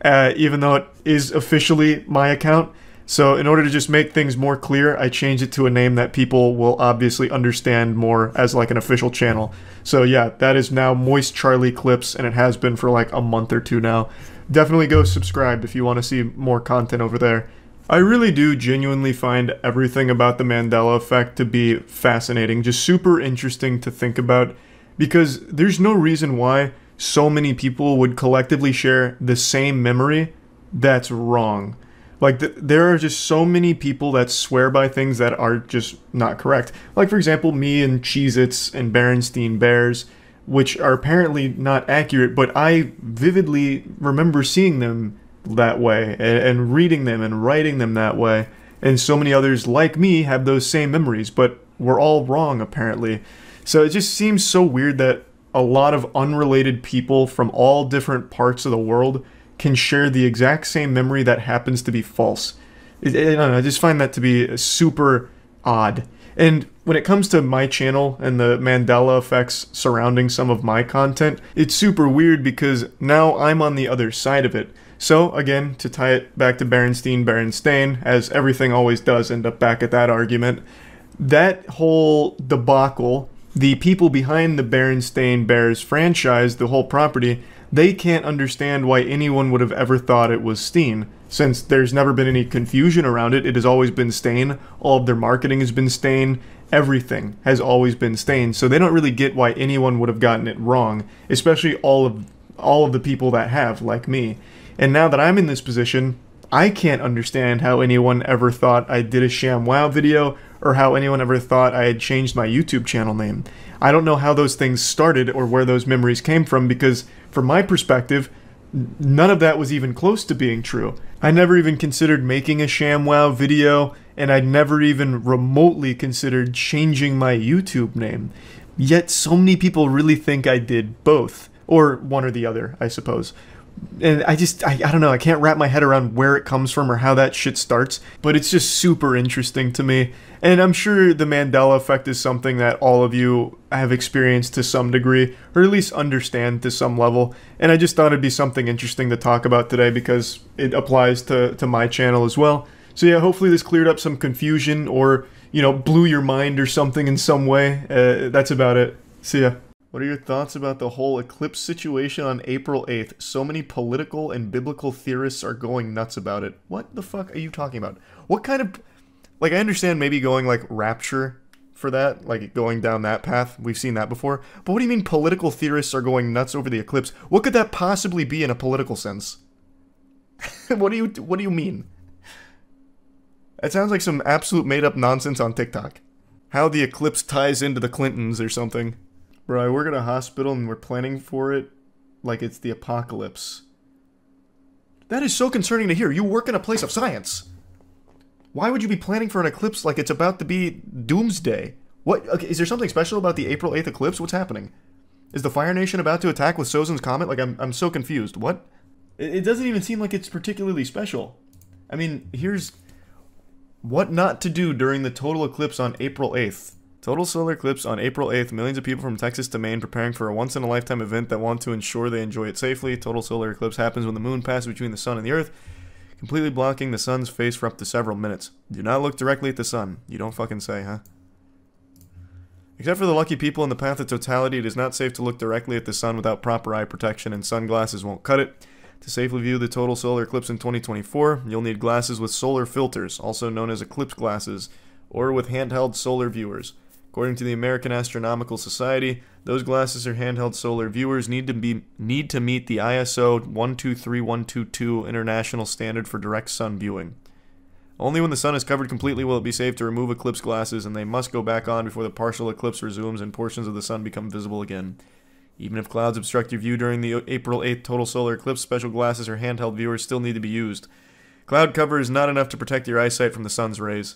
even though it is officially my account. So in order to just make things more clear, I changed it to a name that people will obviously understand more as like an official channel. So yeah, that is now Moist Charlie Eclipse, and it has been for like a month or two now. Definitely go subscribe if you want to see more content over there. I really do genuinely find everything about the Mandela effect to be fascinating, just super interesting to think about, because there's no reason why so many people would collectively share the same memory that's wrong. Like, there are just so many people that swear by things that are just not correct. Like, for example, me and Cheez-Its and Berenstein Bears, which are apparently not accurate, but I vividly remember seeing them that way, and reading them and writing them that way. And so many others like me have those same memories, but we're all wrong, apparently. So it just seems so weird that a lot of unrelated people from all different parts of the world can share the exact same memory that happens to be false. I don't know, I just find that to be super odd. And when it comes to my channel and the Mandela effects surrounding some of my content, it's super weird because now I'm on the other side of it. So again, to tie it back to Berenstein, as everything always does end up back at that argument, that whole debacle, the people behind the Berenstein Bears franchise, the whole property, they can't understand why anyone would have ever thought it was Steen. Since there's never been any confusion around it, it has always been Stain. All of their marketing has been Stain. Everything has always been Stain. So they don't really get why anyone would have gotten it wrong, especially all of the people that have, like me. And now that I'm in this position, I can't understand how anyone ever thought I did a ShamWow video, or how anyone ever thought I had changed my YouTube channel name. I don't know how those things started or where those memories came from, because from my perspective, none of that was even close to being true. I never even considered making a ShamWow video, and I never even remotely considered changing my YouTube name. Yet so many people really think I did both, or one or the other, I suppose. And I don't know, I can't wrap my head around where it comes from or how that shit starts, but it's just super interesting to me. And I'm sure the Mandela effect is something that all of you have experienced to some degree, or at least understand to some level. And I just thought it'd be something interesting to talk about today because it applies to my channel as well. So yeah, hopefully this cleared up some confusion or, you know, blew your mind or something in some way. That's about it. See ya. What are your thoughts about the whole Eclipse situation on April 8th? So many political and biblical theorists are going nuts about it. What the fuck are you talking about? What kind of... Like, I understand maybe going, like, rapture for that, like, going down that path. We've seen that before. But what do you mean political theorists are going nuts over the eclipse? What could that possibly be in a political sense? What do you mean? It sounds like some absolute made-up nonsense on TikTok. How the eclipse ties into the Clintons or something. Bro, I work at a hospital and we're planning for it like it's the apocalypse. That is so concerning to hear. You work in a place of science. Why would you be planning for an eclipse like it's about to be doomsday? What? Okay, is there something special about the April 8th eclipse? What's happening? Is the Fire Nation about to attack with Sozin's comet? Like, I'm so confused. What? It doesn't even seem like it's particularly special. I mean, here's what not to do during the total eclipse on April 8th. Total solar eclipse on April 8th. Millions of people from Texas to Maine preparing for a once-in-a-lifetime event that want to ensure they enjoy it safely. Total solar eclipse happens when the moon passes between the sun and the earth, completely blocking the sun's face for up to several minutes. Do not look directly at the sun. You don't fucking say, huh? Except for the lucky people in the path of totality, it is not safe to look directly at the sun without proper eye protection, and sunglasses won't cut it. To safely view the total solar eclipse in 2024, you'll need glasses with solar filters, also known as eclipse glasses, or with handheld solar viewers. According to the American Astronomical Society, those glasses or handheld solar viewers need to meet the ISO 123122 international standard for direct sun viewing. Only when the sun is covered completely will it be safe to remove eclipse glasses, and they must go back on before the partial eclipse resumes and portions of the sun become visible again. Even if clouds obstruct your view during the April 8th total solar eclipse, special glasses or handheld viewers still need to be used. Cloud cover is not enough to protect your eyesight from the sun's rays.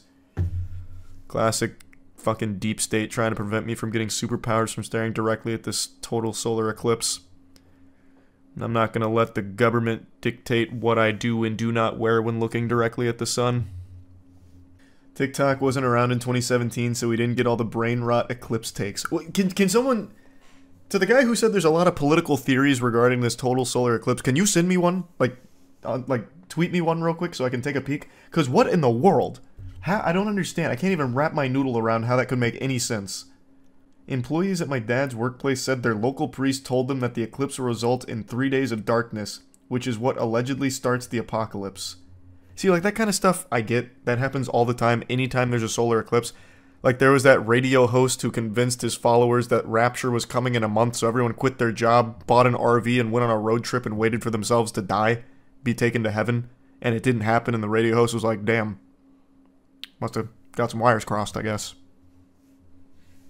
Classic fucking deep state trying to prevent me from getting superpowers from staring directly at this total solar eclipse. I'm not going to let the government dictate what I do and do not wear when looking directly at the sun. TikTok wasn't around in 2017, so we didn't get all the brain rot eclipse takes. Can someone... To the guy who said there's a lot of political theories regarding this total solar eclipse, can you send me one? Like tweet me one real quick so I can take a peek? Because what in the world? I don't understand. I can't even wrap my noodle around how that could make any sense. Employees at my dad's workplace said their local priest told them that the eclipse will result in 3 days of darkness, which is what allegedly starts the apocalypse. See, like, that kind of stuff I get. That happens all the time, anytime there's a solar eclipse. Like, there was that radio host who convinced his followers that rapture was coming in a month, so everyone quit their job, bought an RV, and went on a road trip and waited for themselves to die, be taken to heaven. And it didn't happen, and the radio host was like, damn. Must have got some wires crossed, I guess.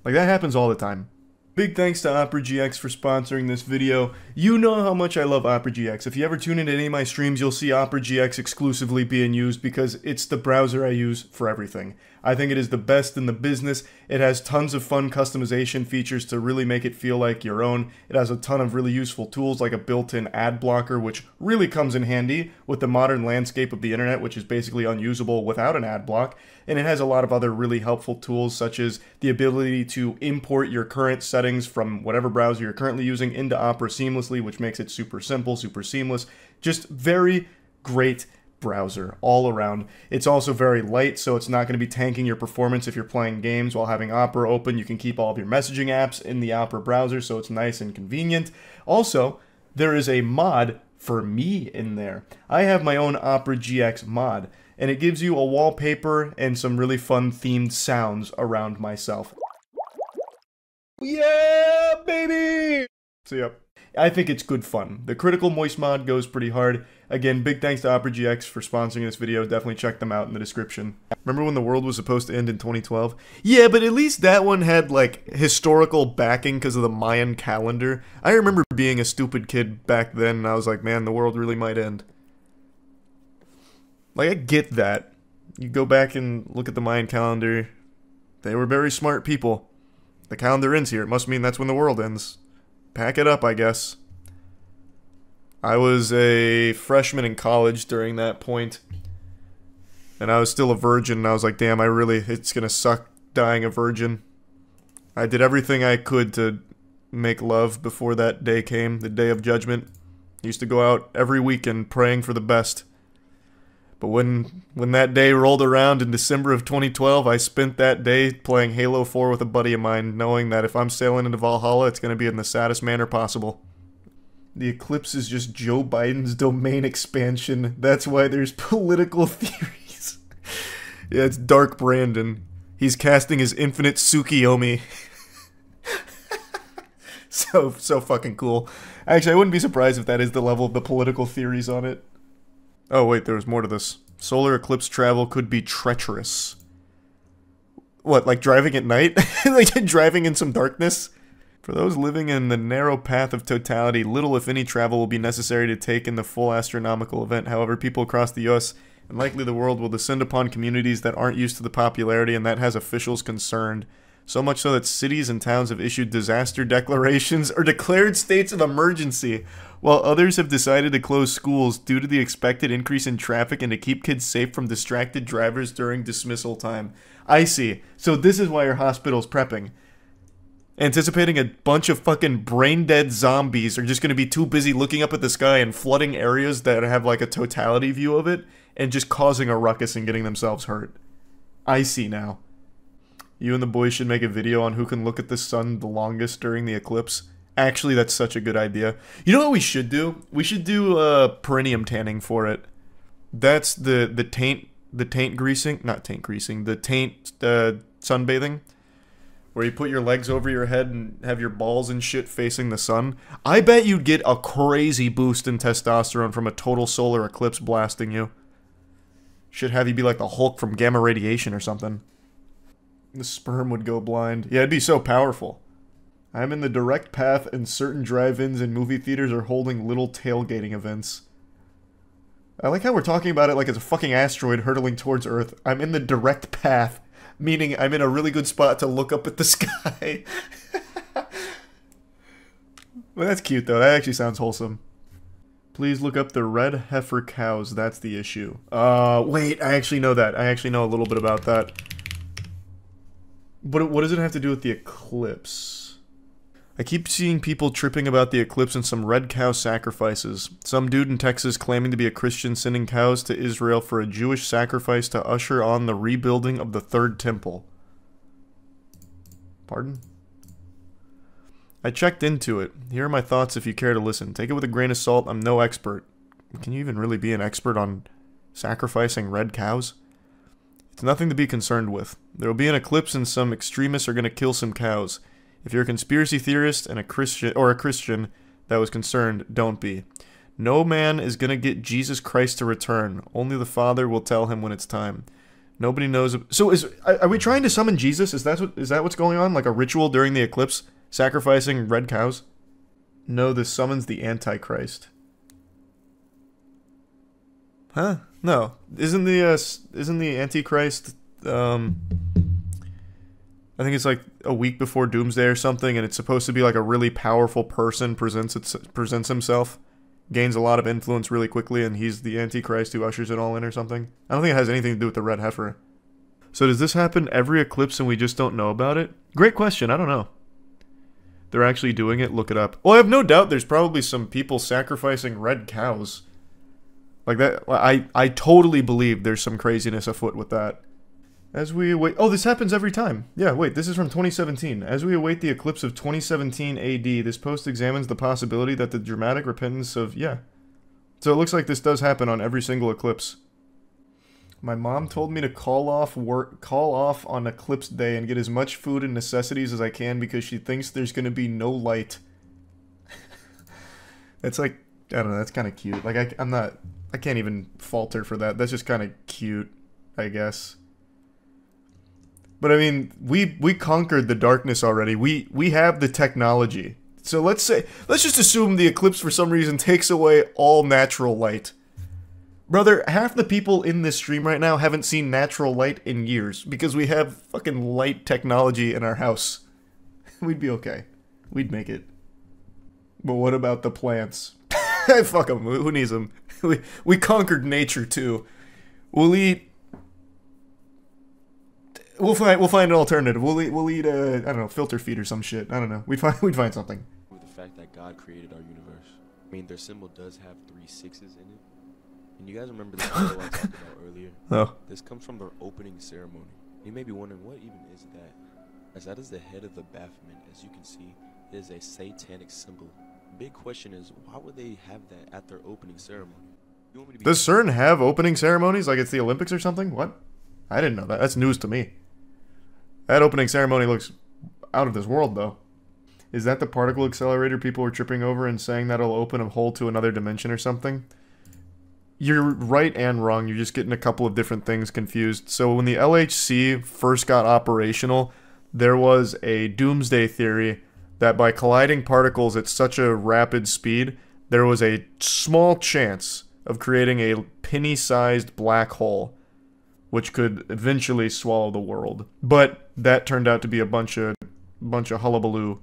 Like, that happens all the time. Big thanks to Opera GX for sponsoring this video. You know how much I love Opera GX. If you ever tune into any of my streams, you'll see Opera GX exclusively being used because it's the browser I use for everything. I think it is the best in the business. It has tons of fun customization features to really make it feel like your own. It has a ton of really useful tools like a built-in ad blocker, which really comes in handy with the modern landscape of the internet, which is basically unusable without an ad block. And it has a lot of other really helpful tools, such as the ability to import your current settings from whatever browser you're currently using into Opera seamlessly, which makes it super simple, super seamless. Just very great browser all around. It's also very light, so it's not going to be tanking your performance if you're playing games while having Opera open. You can keep all of your messaging apps in the Opera browser, so it's nice and convenient. Also, there is a mod for me in there. I have my own Opera GX mod, and it gives you a wallpaper and some really fun themed sounds around myself. Yeah, baby! So yep, I think it's good fun. The Critical Moist mod goes pretty hard. Again, big thanks to Opera GX for sponsoring this video. Definitely check them out in the description. Remember when the world was supposed to end in 2012? Yeah, but at least that one had, like, historical backing because of the Mayan calendar. I remember being a stupid kid back then, and I was like, man, the world really might end. Like, I get that. You go back and look at the Mayan calendar. They were very smart people. The calendar ends here. It must mean that's when the world ends. Pack it up, I guess. I was a freshman in college during that point, and I was still a virgin, and I was like, damn, it's gonna suck dying a virgin. I did everything I could to make love before that day came, the day of judgment. I used to go out every weekend praying for the best. But when that day rolled around in December of 2012, I spent that day playing Halo 4 with a buddy of mine, knowing that if I'm sailing into Valhalla, it's going to be in the saddest manner possible. The Eclipse is just Joe Biden's domain expansion. That's why there's political theories. Yeah, it's Dark Brandon. He's casting his infinite Tsukiyomi. So fucking cool. Actually, I wouldn't be surprised if that is the level of the political theories on it. Oh wait, there was more to this. Solar eclipse travel could be treacherous. What, like driving at night? Like driving in some darkness? For those living in the narrow path of totality, little if any travel will be necessary to take in the full astronomical event. However, people across the US and likely the world will descend upon communities that aren't used to the popularity, and that has officials concerned. So much so that cities and towns have issued disaster declarations or declared states of emergency, while others have decided to close schools due to the expected increase in traffic and to keep kids safe from distracted drivers during dismissal time. I see. So this is why your hospital's prepping. Anticipating a bunch of fucking brain-dead zombies are just going to be too busy looking up at the sky and flooding areas that have like a totality view of it and just causing a ruckus and getting themselves hurt. I see now. You and the boys should make a video on who can look at the sun the longest during the eclipse. Actually, that's such a good idea. You know what we should do? We should do perineum tanning for it. That's the taint greasing, not taint greasing, the taint sunbathing, where you put your legs over your head and have your balls and shit facing the sun. I bet you'd get a crazy boost in testosterone from a total solar eclipse blasting you. Should have you be like the Hulk from gamma radiation or something. The sperm would go blind. Yeah, it'd be so powerful. I'm in the direct path, and certain drive-ins and movie theaters are holding little tailgating events. I like how we're talking about it like it's a fucking asteroid hurtling towards Earth. I'm in the direct path, meaning I'm in a really good spot to look up at the sky. Well, that's cute, though. That actually sounds wholesome. Please look up the red heifer cows. That's the issue. Wait, I actually know that. I actually know a little bit about that. But what does it have to do with the eclipse? I keep seeing people tripping about the eclipse and some red cow sacrifices. Some dude in Texas claiming to be a Christian sending cows to Israel for a Jewish sacrifice to usher on the rebuilding of the Third Temple. Pardon? I checked into it. Here are my thoughts if you care to listen. Take it with a grain of salt. I'm no expert. Can you even really be an expert on sacrificing red cows? It's nothing to be concerned with. There will be an eclipse and some extremists are going to kill some cows. If you're a conspiracy theorist and a Christian that was concerned, don't be. No man is going to get Jesus Christ to return. Only the Father will tell him when it's time. Nobody knows. So are we trying to summon Jesus? Is that what's going on? Like a ritual during the eclipse? Sacrificing red cows? No, this summons the Antichrist. Huh? No. Isn't the Antichrist, I think it's like a week before Doomsday or something, and it's supposed to be like a really powerful person presents himself, gains a lot of influence really quickly, and he's the Antichrist who ushers it all in or something. I don't think it has anything to do with the red heifer. So does this happen every eclipse and we just don't know about it? Great question, I don't know. They're actually doing it, look it up. Well, I have no doubt there's probably some people sacrificing red cows. Like that, I totally believe there's some craziness afoot with that. As we await... Oh, this happens every time. Yeah, wait, this is from 2017. As we await the eclipse of 2017 AD, this post examines the possibility that the dramatic repentance of... Yeah. So it looks like this does happen on every single eclipse. My mom told me to call off on eclipse day and get as much food and necessities as I can because she thinks there's going to be no light. It's like... I don't know, that's kind of cute. Like, I can't even falter for that. That's just kind of cute, I guess. But I mean, we conquered the darkness already. We have the technology. So let's just assume the eclipse for some reason takes away all natural light. Brother, half the people in this stream right now haven't seen natural light in years because we have fucking light technology in our house. We'd be okay. We'd make it. But what about the plants? Fuck them. Who needs them? We conquered nature too. We'll eat. We'll find an alternative. We'll eat I don't know, filter feed or some shit. I don't know. We'd find something.
With the fact that God created our universe, I mean their symbol does have 3 6s in it. And you guys remember the symbol I talked about earlier?
Oh.
This comes from their opening ceremony. You may be wondering, what even is that? As that is the head of the Baphomet. As you can see, it is a satanic symbol. Big question is, why would they have that at their opening ceremony? You want me to be
Does CERN have opening ceremonies like it's the Olympics or something? What? I didn't know that. That's news to me. That opening ceremony looks out of this world, though. Is that the particle accelerator people were tripping over and saying that'll open a hole to another dimension or something? You're right and wrong. You're just getting a couple of different things confused. So when the LHC first got operational, there was a doomsday theory that by colliding particles at such a rapid speed, there was a small chance of creating a penny-sized black hole, which could eventually swallow the world. But that turned out to be a bunch of hullabaloo.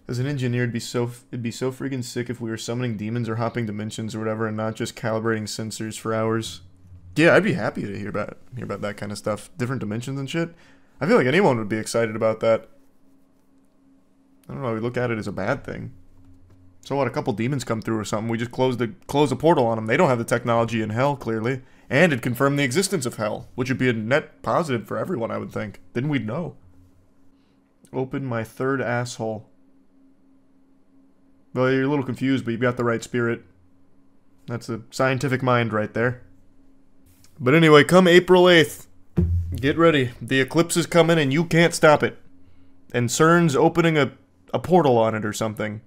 As an engineer, it'd be so freaking sick if we were summoning demons or hopping dimensions or whatever, and not just calibrating sensors for hours. Yeah, I'd be happy to hear about that kind of stuff, different dimensions and shit. I feel like anyone would be excited about that. I don't know. We look at it as a bad thing. So what? A couple demons come through or something. We just close a portal on them. They don't have the technology in hell, clearly, and it confirmed the existence of hell, which would be a net positive for everyone, I would think. Then we'd know. Open my third asshole. Well, you're a little confused, but you've got the right spirit. That's a scientific mind right there. But anyway, come April 8th, get ready. The eclipse is coming and you can't stop it. And CERN's opening a portal on it or something.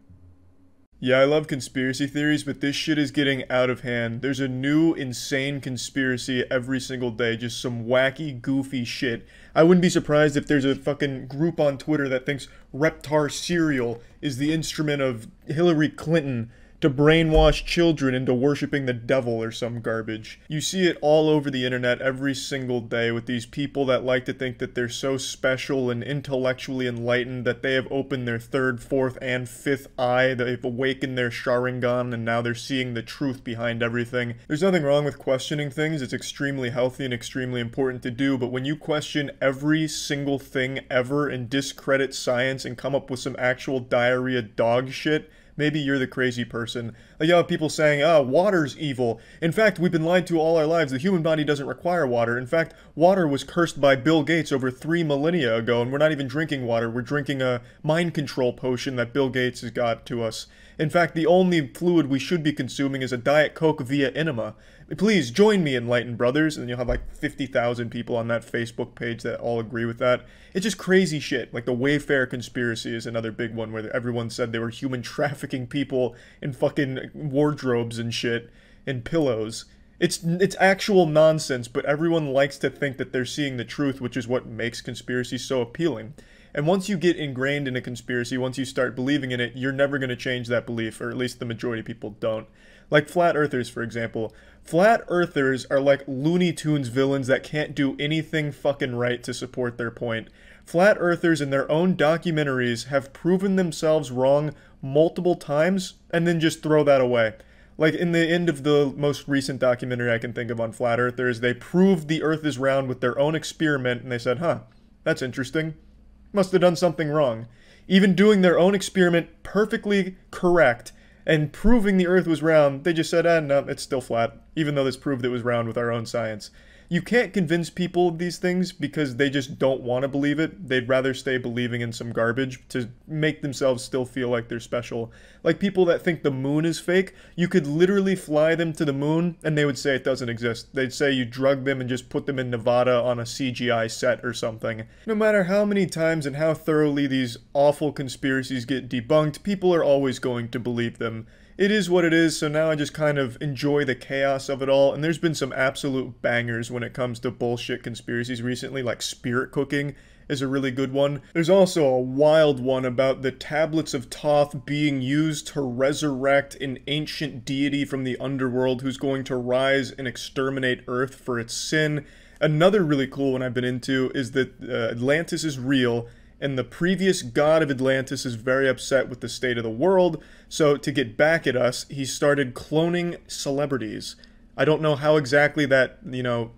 Yeah, I love conspiracy theories, but this shit is getting out of hand. There's a new, insane conspiracy every single day. Just some wacky, goofy shit. I wouldn't be surprised if there's a fucking group on Twitter that thinks Reptar cereal is the instrument of Hillary Clinton to brainwash children into worshiping the devil or some garbage. You see it all over the internet every single day with these people that like to think that they're so special and intellectually enlightened that they have opened their third, fourth, and fifth eye, they've awakened their Sharingan, and now they're seeing the truth behind everything. There's nothing wrong with questioning things, it's extremely healthy and extremely important to do, but when you question every single thing ever and discredit science and come up with some actual diarrhea dog shit, maybe you're the crazy person. Like, you have people saying, water's evil. In fact, we've been lied to all our lives. The human body doesn't require water. In fact, water was cursed by Bill Gates over 3 millennia ago, and we're not even drinking water. We're drinking a mind control potion that Bill Gates has got to us. In fact, the only fluid we should be consuming is a Diet Coke via enema. Please, join me, enlightened brothers, and you'll have like 50,000 people on that Facebook page that all agree with that. It's just crazy shit. Like the Wayfair conspiracy is another big one where everyone said they were human trafficking people in fucking wardrobes and shit, and pillows. It's actual nonsense, but everyone likes to think that they're seeing the truth, which is what makes conspiracies so appealing. And once you get ingrained in a conspiracy, once you start believing in it, you're never going to change that belief, or at least the majority of people don't. Like flat earthers, for example. Flat earthers are like Looney Tunes villains that can't do anything fucking right to support their point. Flat earthers in their own documentaries have proven themselves wrong multiple times, and then just throw that away. Like in the end of the most recent documentary I can think of on flat earthers, they proved the earth is round with their own experiment, and they said, huh, that's interesting. Must have done something wrong. Even doing their own experiment perfectly correct and proving the earth was round, they just said, no, it's still flat, even though this proved it was round with our own science. You can't convince people of these things because they just don't want to believe it. They'd rather stay believing in some garbage to make themselves still feel like they're special. Like people that think the moon is fake, you could literally fly them to the moon and they would say it doesn't exist. They'd say you drug them and just put them in Nevada on a CGI set or something. No matter how many times and how thoroughly these awful conspiracies get debunked, people are always going to believe them. It is what it is, so now I just kind of enjoy the chaos of it all, and there's been some absolute bangers when it comes to bullshit conspiracies recently, like spirit cooking is a really good one. There's also a wild one about the tablets of Thoth being used to resurrect an ancient deity from the underworld who's going to rise and exterminate Earth for its sin. Another really cool one I've been into is that Atlantis is real, and the previous god of Atlantis is very upset with the state of the world, so to get back at us, he started cloning celebrities. I don't know how exactly that,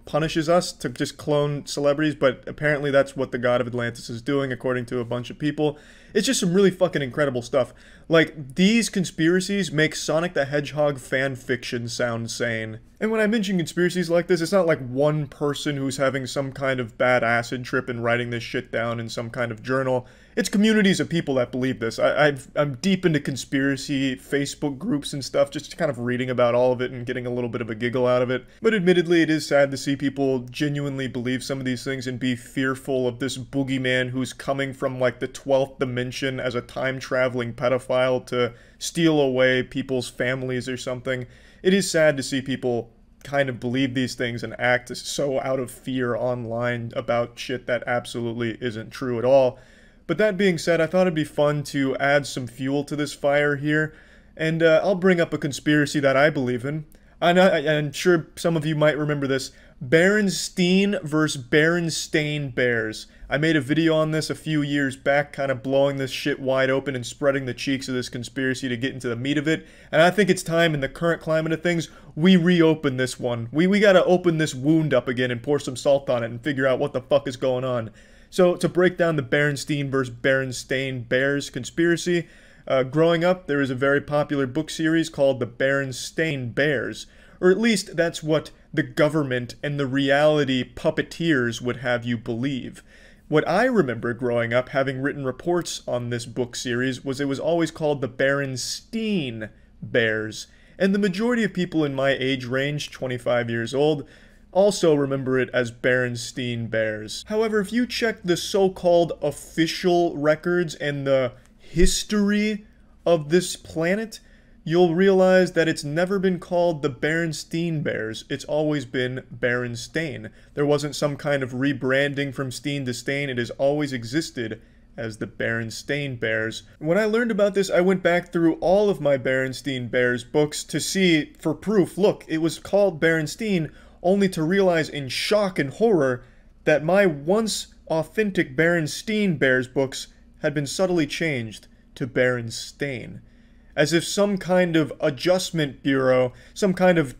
punishes us to just clone celebrities, but apparently that's what the god of Atlantis is doing, according to a bunch of people. It's just some really fucking incredible stuff. Like, these conspiracies make Sonic the Hedgehog fan fiction sound sane. And when I mention conspiracies like this, it's not like one person who's having some kind of bad acid trip and writing this shit down in some kind of journal. It's communities of people that believe this. I'm deep into conspiracy Facebook groups and stuff, just kind of reading about all of it and getting a little bit of a giggle out of it. But admittedly, it is sad to see people genuinely believe some of these things and be fearful of this boogeyman who's coming from like the 12th dimension as a time-traveling pedophile to steal away people's families or something. It is sad to see people kind of believe these things and act so out of fear online about shit that absolutely isn't true at all. But that being said, I thought it'd be fun to add some fuel to this fire here, and I'll bring up a conspiracy that I believe in. I'm sure some of you might remember this. Berenstein versus Berenstein Bears. I made a video on this a few years back, kind of blowing this shit wide open and spreading the cheeks of this conspiracy to get into the meat of it. And I think it's time, in the current climate of things, we reopen this one. We gotta open this wound up again and pour some salt on it and figure out what the fuck is going on. So, to break down the Berenstein versus Berenstein Bears conspiracy, growing up, there was a very popular book series called the Berenstein Bears. Or at least that's what the government and the reality puppeteers would have you believe. What I remember growing up, having written reports on this book series, was it was always called the Berenstein Bears. And the majority of people in my age range, 25 years old, also remember it as Berenstein Bears. However, if you check the so-called official records and the history of this planet, you'll realize that it's never been called the Berenstein Bears. It's always been Berenstain. There wasn't some kind of rebranding from Steen to Stain. It has always existed as the Berenstein Bears. When I learned about this, I went back through all of my Berenstein Bears books to see, for proof, look, it was called Berenstein, only to realize in shock and horror that my once authentic Berenstein Bears books had been subtly changed to Berenstain. As if some kind of adjustment bureau, some kind of,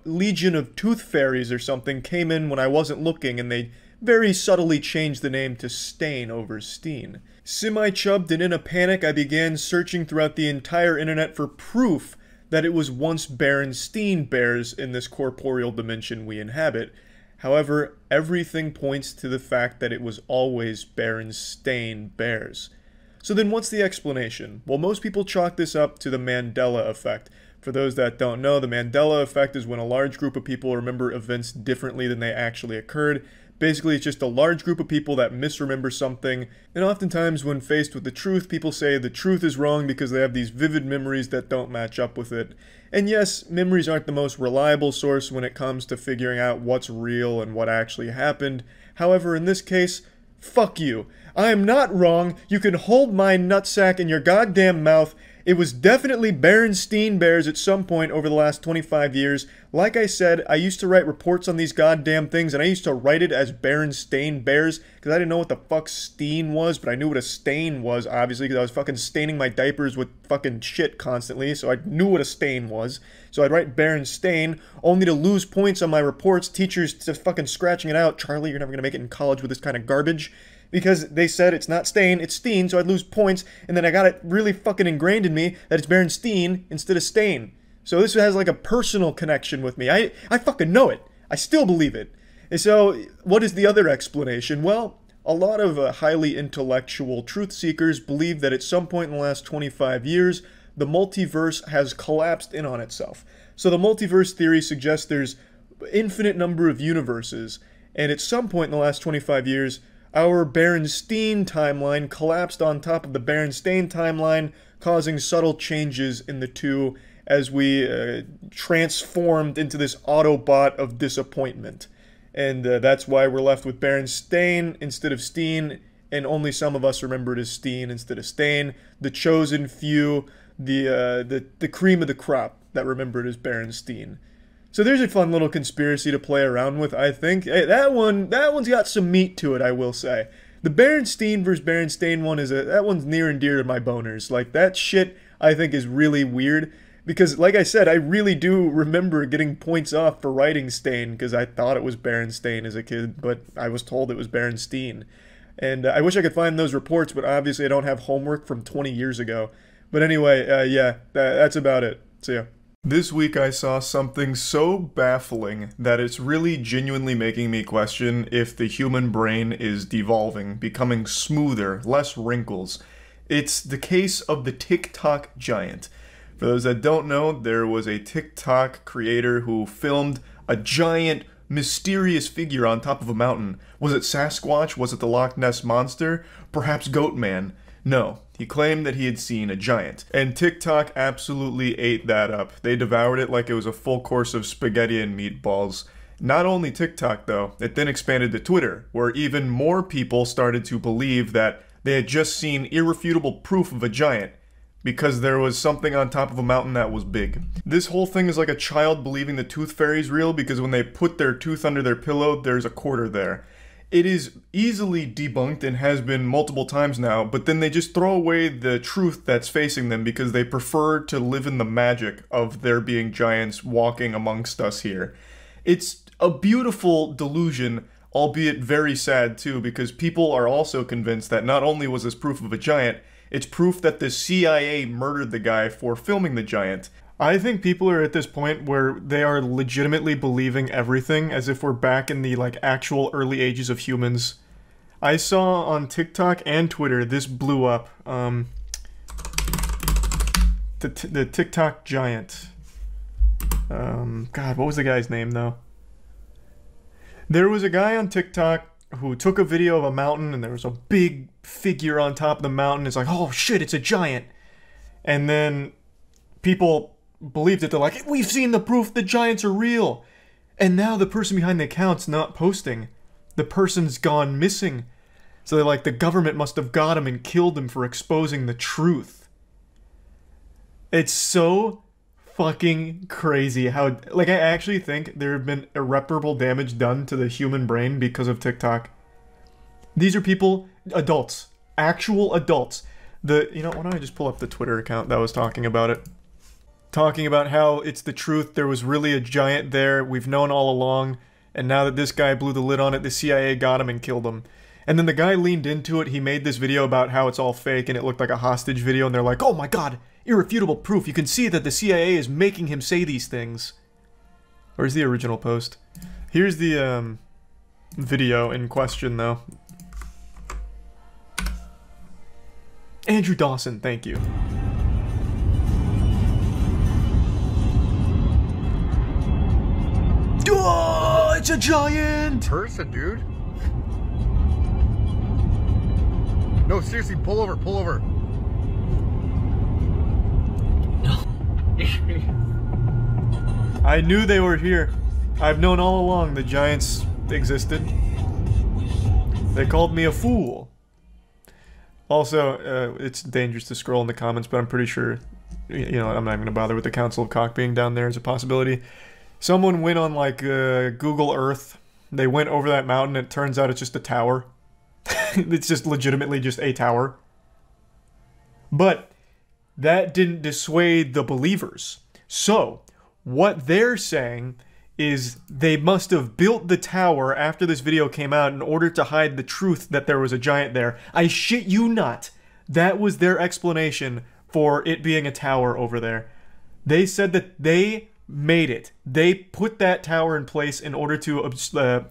legion of tooth fairies or something came in when I wasn't looking and they very subtly changed the name to Stain over Steen. Semi-chubbed and in a panic, I began searching throughout the entire internet for proof that it was once Berenstein Bears in this corporeal dimension we inhabit. However, everything points to the fact that it was always Berenstain Bears. So then what's the explanation? Well, most people chalk this up to the Mandela effect. For those that don't know, the Mandela effect is when a large group of people remember events differently than they actually occurred. Basically, it's just a large group of people that misremember something, and oftentimes when faced with the truth, people say the truth is wrong because they have these vivid memories that don't match up with it. And yes, memories aren't the most reliable source when it comes to figuring out what's real and what actually happened. However, in this case, fuck you. I am not wrong. You can hold my nutsack in your goddamn mouth. It was definitely Berenstein Bears at some point over the last 25 years. Like I said, I used to write reports on these goddamn things, and I used to write it as Berenstein Bears, because I didn't know what the fuck steen was, but I knew what a stain was, obviously, because I was fucking staining my diapers with fucking shit constantly, so I knew what a stain was. So I'd write Berenstain, only to lose points on my reports, teachers just fucking scratching it out. Charlie, you're never gonna make it in college with this kind of garbage. Because they said it's not Stain, it's Steen, so I'd lose points, and then I got it really fucking ingrained in me that it's Berenstein instead of Stain. So this has like a personal connection with me. I fucking know it. I still believe it. And so, what is the other explanation? Well, a lot of highly intellectual truth seekers believe that at some point in the last 25 years, the multiverse has collapsed in on itself. So the multiverse theory suggests there's infinite number of universes, and at some point in the last 25 years, our Berenstein timeline collapsed on top of the Berenstain timeline, causing subtle changes in the two as we transformed into this Autobot of disappointment. And that's why we're left with Berenstain instead of Steen, and only some of us remember it as Steen instead of Stain. The chosen few, the cream of the crop that remember it as Berenstein. So there's a fun little conspiracy to play around with, I think. Hey, that one's got some meat to it, I will say. The Berenstein versus Berenstein one that one's near and dear to my boners. Like, that shit I think is really weird. Because, like I said, I really do remember getting points off for writing Stain, because I thought it was Berenstain as a kid, but I was told it was Berenstein. And I wish I could find those reports, but obviously I don't have homework from 20 years ago. But anyway, yeah, that's about it. See ya. This week I saw something so baffling that it's really genuinely making me question if the human brain is devolving, becoming smoother, less wrinkles. It's the case of the TikTok giant. For those that don't know, there was a TikTok creator who filmed a giant, mysterious figure on top of a mountain. Was it Sasquatch? Was it the Loch Ness Monster? Perhaps Goatman? No, he claimed that he had seen a giant. And TikTok absolutely ate that up. They devoured it like it was a full course of spaghetti and meatballs. Not only TikTok though, it then expanded to Twitter, where even more people started to believe that they had just seen irrefutable proof of a giant, because there was something on top of a mountain that was big. This whole thing is like a child believing the tooth fairy's real because when they put their tooth under their pillow, there's a quarter there. It is easily debunked and has been multiple times now, but then they just throw away the truth that's facing them because they prefer to live in the magic of there being giants walking amongst us here. It's a beautiful delusion, albeit very sad too, because people are also convinced that not only was this proof of a giant, it's proof that the CIA murdered the guy for filming the giant. I think people are at this point where they are legitimately believing everything as if we're back in the like actual early ages of humans. I saw on TikTok and Twitter, this blew up. The TikTok giant. God, what was the guy's name though? There was a guy on TikTok who took a video of a mountain and there was a big figure on top of the mountain. It's like, oh shit, it's a giant. And then people believed it. They're like, we've seen the proof, the giants are real. And now the person behind the account's not posting. The person's gone missing. So they're like, the government must have got him and killed him for exposing the truth. It's so fucking crazy how, like, I actually think there have been irreparable damage done to the human brain because of TikTok. These are people, adults, actual adults. You know, why don't I just pull up the Twitter account that was talking about it? Talking about how it's the truth, there was really a giant there, we've known all along, and now that this guy blew the lid on it, the CIA got him and killed him. And then the guy leaned into it, he made this video about how it's all fake and it looked like a hostage video, and they're like, oh my god, irrefutable proof, you can see that the CIA is making him say these things. Where's the original post? Here's the video in question though. Andrew Dawson, thank you. Oh, it's a giant
person, dude. No, seriously, pull over, pull over.
I knew they were here. I've known all along the giants existed. They called me a fool. Also, it's dangerous to scroll in the comments, but I'm pretty sure, you know, I'm not even gonna bother with the Council of Cock being down there as a possibility. Someone went on like Google Earth. They went over that mountain and it turns out it's just a tower. It's just legitimately just a tower. But that didn't dissuade the believers. So, what they're saying is they must have built the tower after this video came out in order to hide the truth that there was a giant there. I shit you not. That was their explanation for it being a tower over there. They said that they made it. They put that tower in place in order to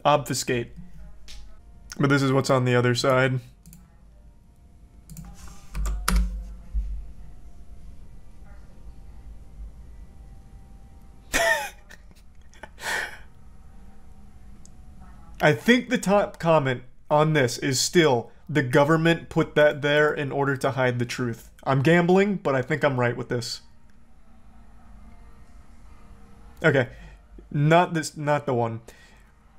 obfuscate. But this is what's on the other side. I think the top comment on this is still, the government put that there in order to hide the truth. I'm gambling, but I think I'm right with this. Okay, not the one.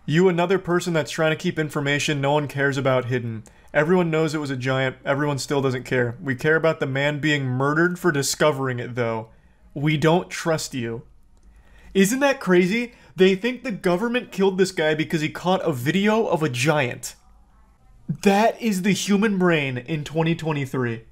You, another person that's trying to keep information no one cares about hidden. Everyone knows it was a giant, everyone still doesn't care. We care about the man being murdered for discovering it, though. We don't trust you. Isn't that crazy? They think the government killed this guy because he caught a video of a giant. That is the human brain in 2023.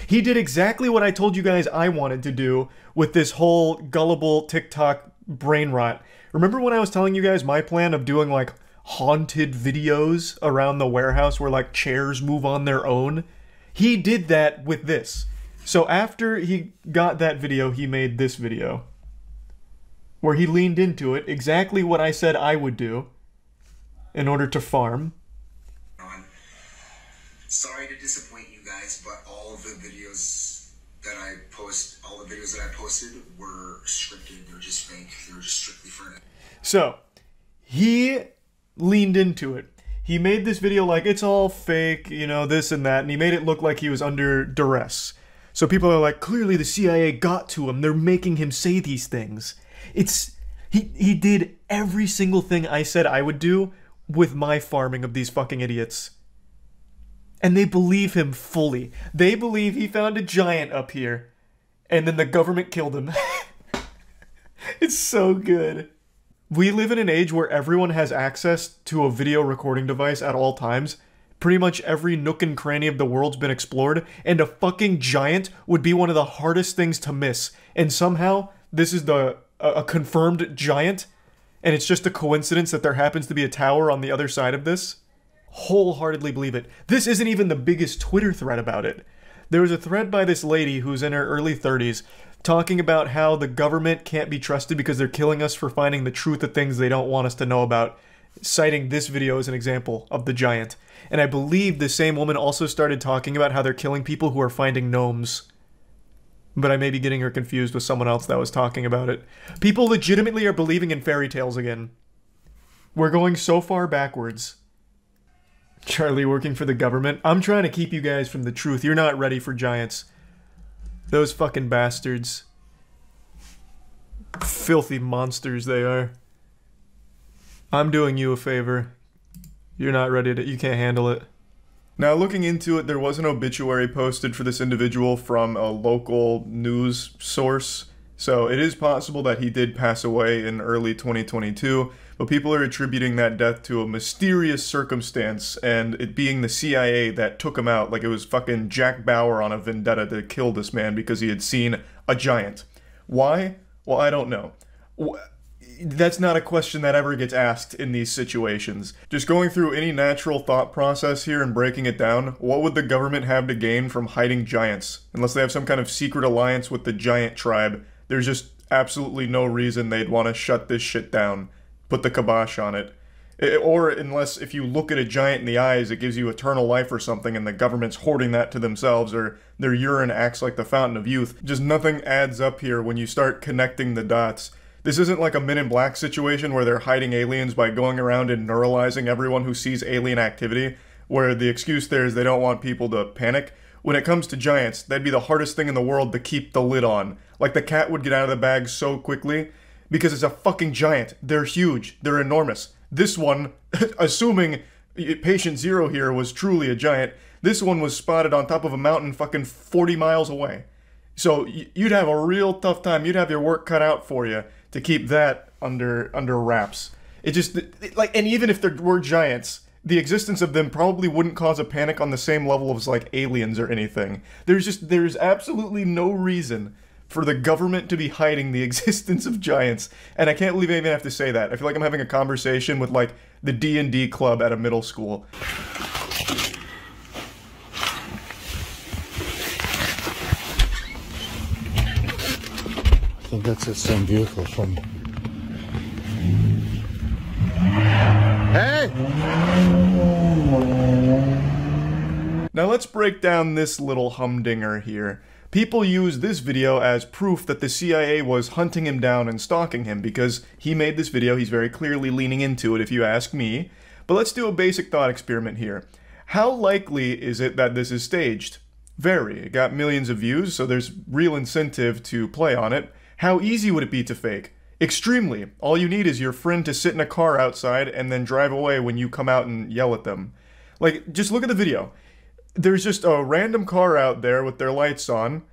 He did exactly what I told you guys I wanted to do with this whole gullible TikTok brain rot. Remember when I was telling you guys my plan of doing like haunted videos around the warehouse where like chairs move on their own? He did that with this. So after he got that video, he made this video where he leaned into it, exactly what I said I would do in order to farm.
Sorry to disappoint you guys, but all of the videos that I posted were scripted. They were just fake. They were just strictly for it.
So, he leaned into it. He made this video like, it's all fake, you know, this and that, and he made it look like he was under duress. So people are like, clearly the CIA got to him. They're making him say these things. He did every single thing I said I would do with my farming of these fucking idiots. And they believe him fully. They believe he found a giant up here, and then the government killed him. It's so good. We live in an age where everyone has access to a video recording device at all times. Pretty much every nook and cranny of the world's been explored, and a fucking giant would be one of the hardest things to miss. And somehow, this is a confirmed giant, and it's just a coincidence that there happens to be a tower on the other side of this. Wholeheartedly believe it. This isn't even the biggest Twitter thread about it. There was a thread by this lady who's in her early 30s talking about how the government can't be trusted because they're killing us for finding the truth of things they don't want us to know about, citing this video as an example of the giant. And I believe the same woman also started talking about how they're killing people who are finding gnomes. But I may be getting her confused with someone else that was talking about it. People legitimately are believing in fairy tales again. We're going so far backwards. Charlie working for the government. I'm trying to keep you guys from the truth. You're not ready for giants. Those fucking bastards. Filthy monsters they are. I'm doing you a favor. You're not ready to... You can't handle it. Now, looking into it, there was an obituary posted for this individual from a local news source. So it is possible that he did pass away in early 2022, but people are attributing that death to a mysterious circumstance, and it being the CIA that took him out, like it was fucking Jack Bauer on a vendetta to kill this man because he had seen a giant. Why? Well, I don't know. That's not a question that ever gets asked in these situations. Just going through any natural thought process here and breaking it down, what would the government have to gain from hiding giants? Unless they have some kind of secret alliance with the giant tribe, there's just absolutely no reason they'd want to shut this shit down, put the kibosh on it. Or unless if you look at a giant in the eyes, it gives you eternal life or something, and the government's hoarding that to themselves, or their urine acts like the fountain of youth. Just nothing adds up here when you start connecting the dots. This isn't like a Men in Black situation where they're hiding aliens by going around and neuralizing everyone who sees alien activity, where the excuse there is they don't want people to panic. When it comes to giants, that'd be the hardest thing in the world to keep the lid on. Like, the cat would get out of the bag so quickly, because it's a fucking giant. They're huge. They're enormous. This one, assuming patient zero here was truly a giant, this one was spotted on top of a mountain fucking 40 miles away. So you'd have a real tough time. You'd have your work cut out for you to keep that under wraps. It just, like, and even if there were giants, the existence of them probably wouldn't cause a panic on the same level as, like, aliens or anything. There's absolutely no reason for the government to be hiding the existence of giants. And I can't believe I even have to say that. I feel like I'm having a conversation with, like, the D&D club at a middle school.
I think that's the same vehicle from...
Hey! Now let's break down this little humdinger here. People use this video as proof that the CIA was hunting him down and stalking him because he made this video. He's very clearly leaning into it, if you ask me. But let's do a basic thought experiment here. How likely is it that this is staged? Very. It got millions of views, so there's real incentive to play on it. How easy would it be to fake? Extremely. All you need is your friend to sit in a car outside and then drive away when you come out and yell at them. Like, just look at the video. There's just a random car out there with their lights on.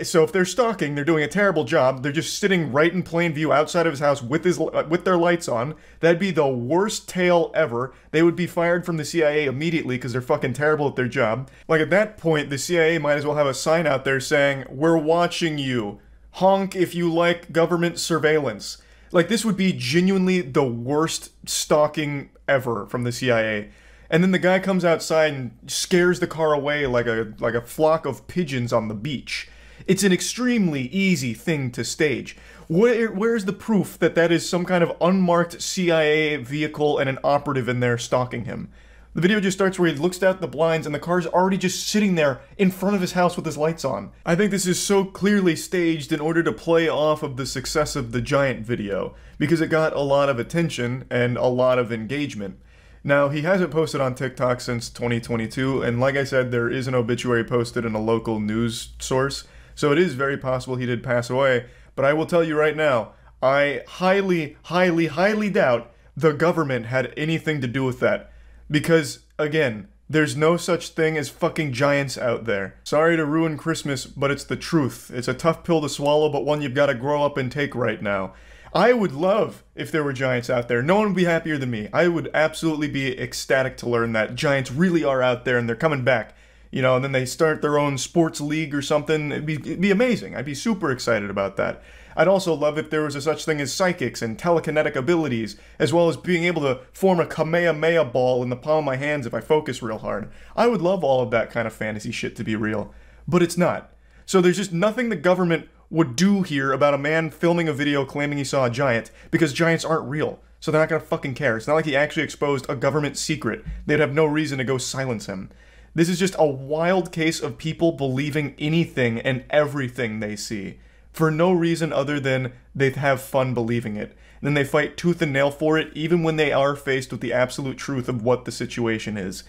So if they're stalking, they're doing a terrible job. They're just sitting right in plain view outside of his house with their lights on. That'd be the worst tale ever. They would be fired from the CIA immediately because they're fucking terrible at their job. Like, at that point, the CIA might as well have a sign out there saying, "We're watching you. Honk if you like government surveillance." Like, this would be genuinely the worst stalking ever from the CIA. And then the guy comes outside and scares the car away like a flock of pigeons on the beach. It's an extremely easy thing to stage. Where's the proof that that is some kind of unmarked CIA vehicle and an operative in there stalking him? The video just starts where he looks out the blinds and the car's already just sitting there in front of his house with his lights on. I think this is so clearly staged in order to play off of the success of the Giant video, because it got a lot of attention and a lot of engagement. Now, he hasn't posted on TikTok since 2022, and like I said, there is an obituary posted in a local news source, so it is very possible he did pass away, but I will tell you right now, I highly, highly, highly doubt the government had anything to do with that. Because, again, there's no such thing as fucking giants out there. Sorry to ruin Christmas, but it's the truth. It's a tough pill to swallow, but one you've got to grow up and take right now. I would love if there were giants out there. No one would be happier than me. I would absolutely be ecstatic to learn that giants really are out there and they're coming back. You know, and then they start their own sports league or something. It'd be amazing. I'd be super excited about that. I'd also love if there was a such thing as psychics and telekinetic abilities, as well as being able to form a Kamehameha ball in the palm of my hands if I focus real hard. I would love all of that kind of fantasy shit to be real. But it's not. So there's just nothing the government would do here about a man filming a video claiming he saw a giant, because giants aren't real. So they're not gonna fucking care. It's not like he actually exposed a government secret. They'd have no reason to go silence him. This is just a wild case of people believing anything and everything they see, for no reason other than they have fun believing it. And then they fight tooth and nail for it, even when they are faced with the absolute truth of what the situation is.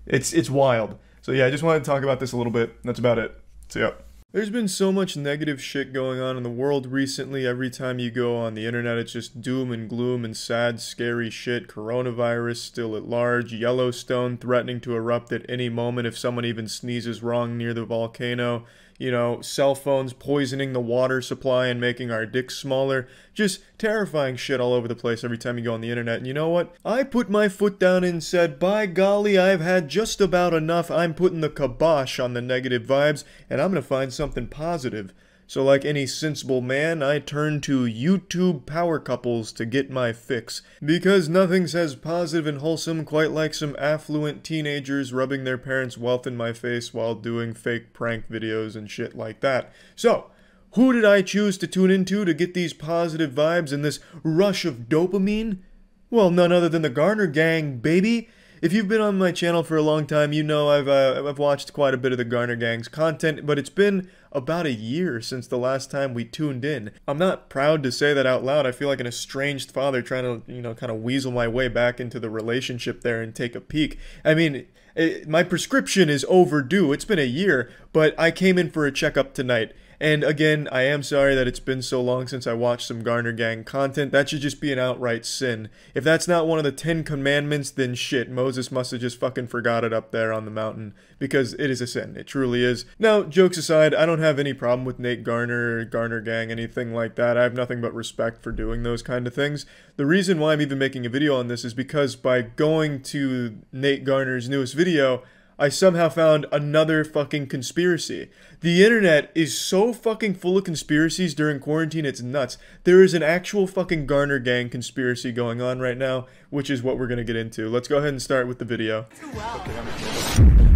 It's wild. So yeah, I just wanted to talk about this a little bit. That's about it. So yeah. There's been so much negative shit going on in the world recently. Every time you go on the internet, it's just doom and gloom and sad, scary shit. Coronavirus still at large. Yellowstone threatening to erupt at any moment if someone even sneezes wrong near the volcano. You know, cell phones poisoning the water supply and making our dicks smaller. Just terrifying shit all over the place every time you go on the internet. And you know what? I put my foot down and said, by golly, I've had just about enough. I'm putting the kibosh on the negative vibes, and I'm gonna find something positive. So like any sensible man, I turn to YouTube power couples to get my fix. Because nothing says positive and wholesome quite like some affluent teenagers rubbing their parents' wealth in my face while doing fake prank videos and shit like that. So, who did I choose to tune into to get these positive vibes and this rush of dopamine? Well, none other than the Garner Gang, baby! If you've been on my channel for a long time, you know I've watched quite a bit of the Garner Gang's content, but it's been about a year since the last time we tuned in. I'm not proud to say that out loud. I feel like an estranged father trying to, you know, kind of weasel my way back into the relationship there and take a peek. I mean, my prescription is overdue. It's been a year, but I came in for a checkup tonight. And again, I am sorry that it's been so long since I watched some Garner Gang content. That should just be an outright sin. If that's not one of the 10 commandments, then shit, Moses must have just fucking forgot it up there on the mountain. Because it is a sin. It truly is. Now, jokes aside, I don't have any problem with Nate Garner or Garner Gang, anything like that. I have nothing but respect for doing those kind of things. The reason why I'm even making a video on this is because by going to Nate Garner's newest video, I somehow found another fucking conspiracy. The internet is so fucking full of conspiracies during quarantine, it's nuts. There is an actual fucking Garner Gang conspiracy going on right now, which is what we're gonna get into. Let's go ahead and start with the video.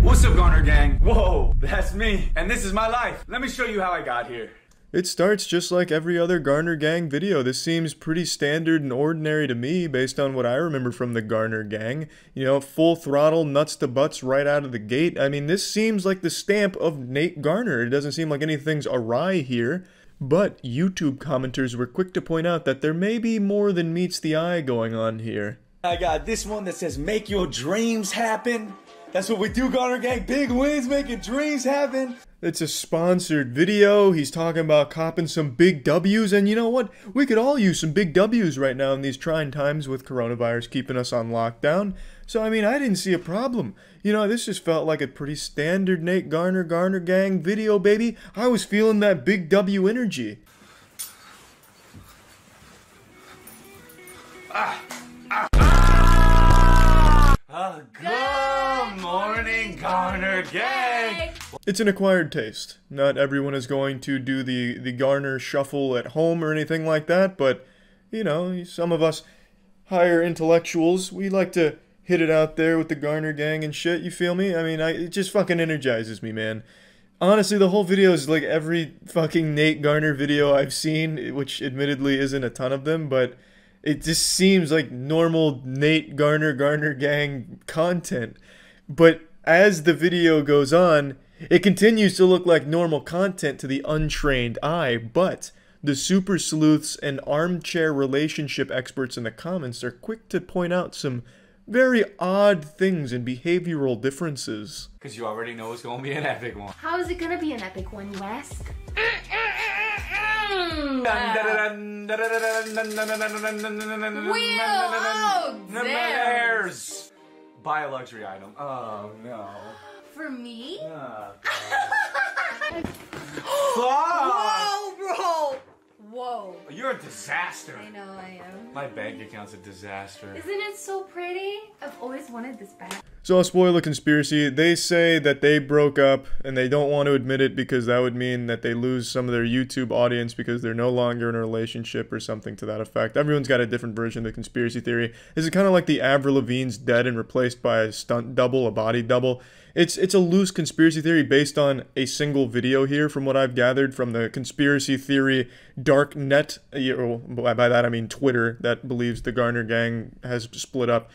What's up, Garner Gang? Whoa, that's me, and this is my life. Let me show you how I got here.
It starts just like every other Garner Gang video. This seems pretty standard and ordinary to me based on what I remember from the Garner Gang. You know, full throttle, nuts to butts right out of the gate. I mean, this seems like the stamp of Nate Garner. It doesn't seem like anything's awry here. But YouTube commenters were quick to point out that there may be more than meets the eye going on here.
I got this one that says, make your dreams happen. That's what we do, Garner Gang. Big wins, making dreams happen.
It's a sponsored video. He's talking about copping some big W's, and you know what? We could all use some big W's right now in these trying times with coronavirus keeping us on lockdown. So, I mean, I didn't see a problem. You know, this just felt like a pretty standard Nate Garner Gang video, baby. I was feeling that big W energy.
Good morning, Garner Gang!
It's an acquired taste. Not everyone is going to do the Garner shuffle at home or anything like that, but, you know, some of us higher intellectuals, we like to hit it out there with the Garner Gang and shit, you feel me? I mean, it just fucking energizes me, man. Honestly, the whole video is like every fucking Nate Garner video I've seen, which admittedly isn't a ton of them, but it just seems like normal Nate Garner Gang content. But as the video goes on, it continues to look like normal content to the untrained eye, but the super sleuths and armchair relationship experts in the comments are quick to point out some very odd things and behavioral differences.
Because you already know it's going to be an epic one.
How is it going to be an epic one, you ask?
Bears! Buy a luxury item. Oh, no.
For me?
Whoa,
bro! Whoa.
You're a disaster.
I know I am.
My bank account's a disaster.
Isn't it so pretty? I've always wanted this back.
So I'll spoil the conspiracy. They say that they broke up and they don't want to admit it because that would mean that they lose some of their YouTube audience because they're no longer in a relationship or something to that effect. Everyone's got a different version of the conspiracy theory. Is it kind of like the Avril Lavigne's dead and replaced by a stunt double, a body double? It's a loose conspiracy theory based on a single video here from what I've gathered from the conspiracy theory dark net, by that I mean Twitter, that believes the Garner Gang has split up.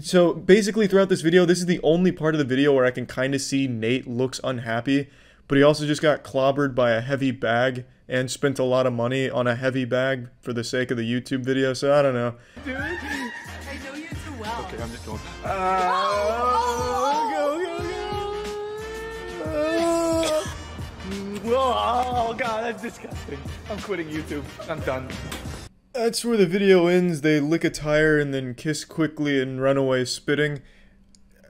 So basically throughout this video, this is the only part of the video where I can kind of see Nate looks unhappy, but he also just got clobbered by a heavy bag and spent a lot of money on a heavy bag for the sake of the YouTube video, so I don't know.
Dude, I know you too well.
Okay, I'm just going. Oh god, that's disgusting. I'm quitting YouTube. I'm done.
That's where the video ends. They lick a tire and then kiss quickly and run away spitting.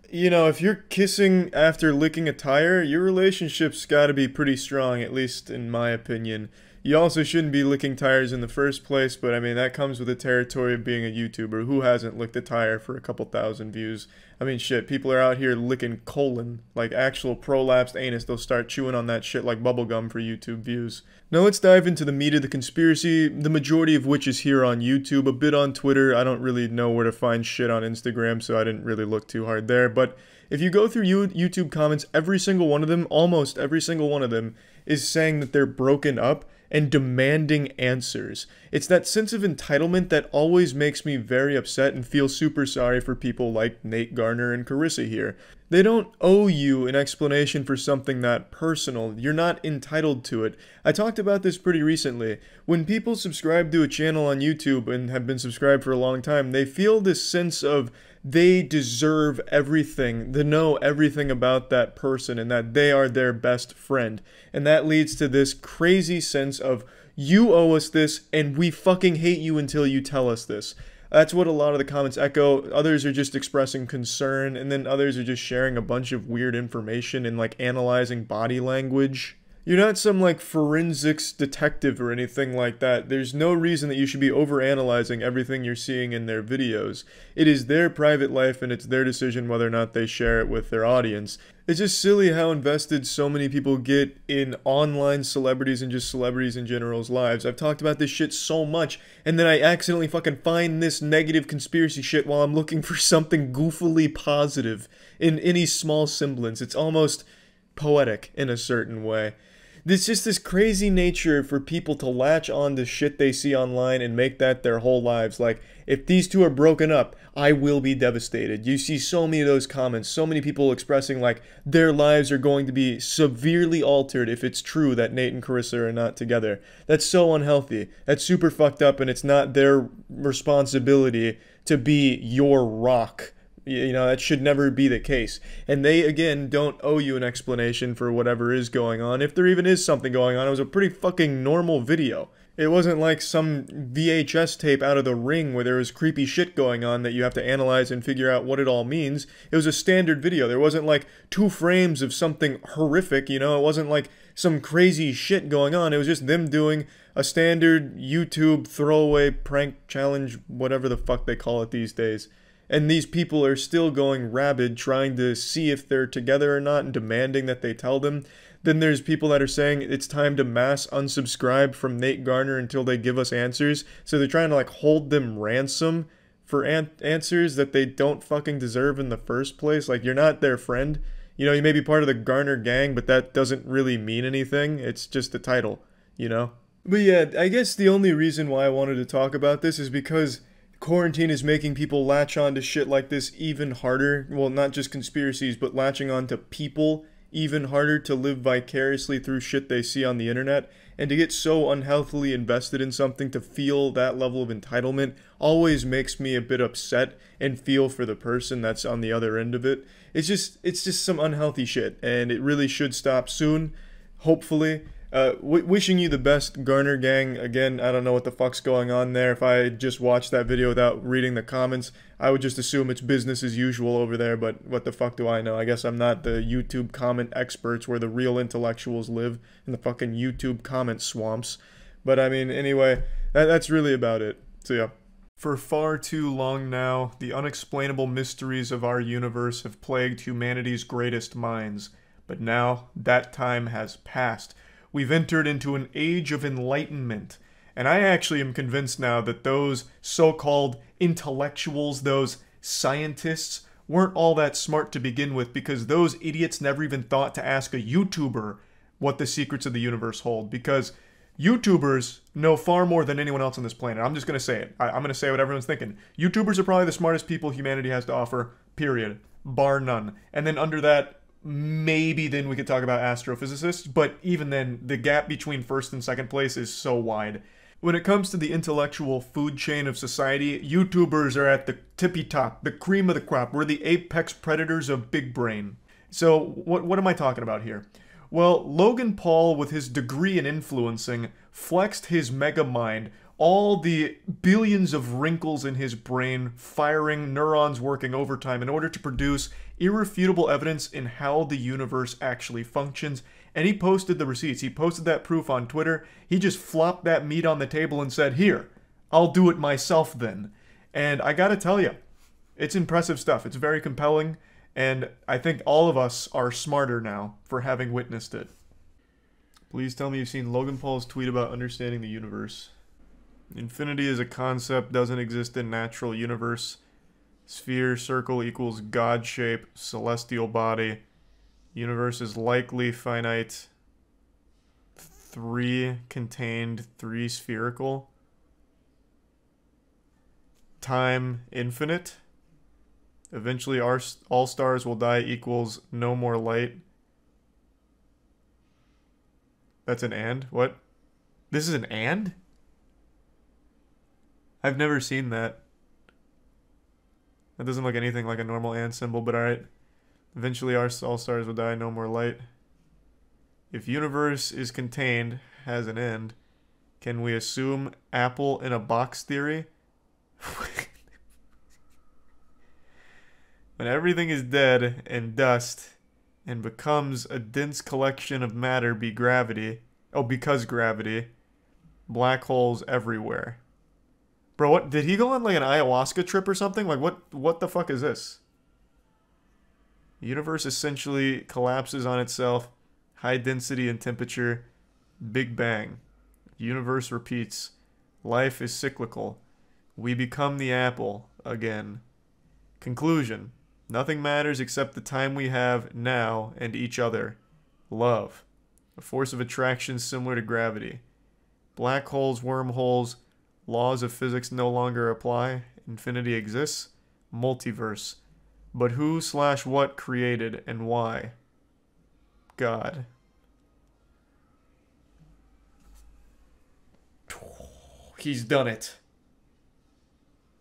You know, if you're kissing after licking a tire, your relationship's gotta be pretty strong, at least in my opinion. You also shouldn't be licking tires in the first place, but I mean, that comes with the territory of being a YouTuber. Who hasn't licked a tire for a couple thousand views? I mean, shit, people are out here licking colon, like actual prolapsed anus. They'll start chewing on that shit like bubblegum for YouTube views. Now let's dive into the meat of the conspiracy, the majority of which is here on YouTube, a bit on Twitter. I don't really know where to find shit on Instagram, so I didn't really look too hard there. But if you go through YouTube comments, every single one of them, almost every single one of them, is saying that they're broken up and demanding answers. It's that sense of entitlement that always makes me very upset and feel super sorry for people like Nate Garner and Carissa here. They don't owe you an explanation for something that personal. You're not entitled to it. I talked about this pretty recently. When people subscribe to a channel on YouTube and have been subscribed for a long time, they feel this sense of they deserve everything, to know everything about that person and that they are their best friend. And that leads to this crazy sense of, you owe us this and we fucking hate you until you tell us this. That's what a lot of the comments echo. Others are just expressing concern, and then others are just sharing a bunch of weird information and like analyzing body language. You're not some like forensics detective or anything like that. There's no reason that you should be overanalyzing everything you're seeing in their videos. It is their private life and it's their decision whether or not they share it with their audience. It's just silly how invested so many people get in online celebrities and just celebrities in general's lives. I've talked about this shit so much, and then I accidentally fucking find this negative conspiracy shit while I'm looking for something goofily positive in any small semblance. It's almost poetic in a certain way. There's just this crazy nature for people to latch on to shit they see online and make that their whole lives. Like, if these two are broken up, I will be devastated. You see so many of those comments, so many people expressing like their lives are going to be severely altered if it's true that Nate and Carissa are not together. That's so unhealthy. That's super fucked up, and it's not their responsibility to be your rock. You know, that should never be the case. And they, again, don't owe you an explanation for whatever is going on. If there even is something going on, it was a pretty fucking normal video. It wasn't like some VHS tape out of the Ring where there was creepy shit going on that you have to analyze and figure out what it all means. It was a standard video. There wasn't like 2 frames of something horrific, you know? It wasn't like some crazy shit going on. It was just them doing a standard YouTube throwaway prank challenge, whatever the fuck they call it these days. And these people are still going rabid trying to see if they're together or not and demanding that they tell them. Then there's people that are saying it's time to mass unsubscribe from Nate Garner until they give us answers. So they're trying to like hold them ransom for answers that they don't fucking deserve in the first place. Like, you're not their friend. You know, you may be part of the Garner gang, but that doesn't really mean anything. It's just a title, you know? But yeah, I guess the only reason why I wanted to talk about this is because quarantine is making people latch on to shit like this even harder. Well, not just conspiracies, but latching on to people even harder to live vicariously through shit they see on the internet. And to get so unhealthily invested in something, to feel that level of entitlement, always makes me a bit upset and feel for the person that's on the other end of it. It's just some unhealthy shit, and it really should stop soon, hopefully. Wishing you the best, Garner gang. Again, I don't know what the fuck's going on there. If I just watched that video without reading the comments, I would just assume it's business as usual over there, but what the fuck do I know? I guess I'm not the YouTube comment experts where the real intellectuals live, in the fucking YouTube comment swamps. But I mean, anyway, that's really about it. So yeah. For far too long now, the unexplainable mysteries of our universe have plagued humanity's greatest minds. But now, that time has passed. We've entered into an age of enlightenment, and I actually am convinced now that those so-called intellectuals, those scientists, weren't all that smart to begin with, because those idiots never even thought to ask a YouTuber what the secrets of the universe hold, because YouTubers know far more than anyone else on this planet. I'm just going to say it. I'm going to say what everyone's thinking. YouTubers are probably the smartest people humanity has to offer, period. Bar none. And then under that, maybe then we could talk about astrophysicists, but even then, the gap between first and second place is so wide. When it comes to the intellectual food chain of society, YouTubers are at the tippy top, the cream of the crop. We're the apex predators of big brain. So what am I talking about here? Well, Logan Paul, with his degree in influencing, flexed his mega mind, all the billions of wrinkles in his brain, firing neurons working overtime in order to produce irrefutable evidence in how the universe actually functions. And he posted the receipts. He posted that proof on Twitter. He just flopped that meat on the table and said, "Here, I'll do it myself then." And I gotta tell you, it's impressive stuff. It's very compelling. And I think all of us are smarter now for having witnessed it. Please tell me you've seen Logan Paul's tweet about understanding the universe. Infinity as a concept doesn't exist in natural universe. Sphere, circle equals God shape, celestial body. Universe is likely finite. 3 contained, 3 spherical. Time infinite. Eventually all stars will die equals no more light. That's an and? What? This is an and? I've never seen that. That doesn't look anything like a normal and symbol, but alright. Eventually all stars will die, no more light. If universe is contained, has an end, can we assume apple in a box theory? When everything is dead and dust and becomes a dense collection of matter because gravity, black holes everywhere. Bro, what did he go on like an ayahuasca trip or something? Like what the fuck is this? The universe essentially collapses on itself, high density and temperature, Big Bang. Universe repeats. Life is cyclical. We become the apple again. Conclusion. Nothing matters except the time we have now and each other. Love. A force of attraction similar to gravity. Black holes, wormholes, laws of physics no longer apply. Infinity exists. Multiverse. But who/what created and why? God. He's done it.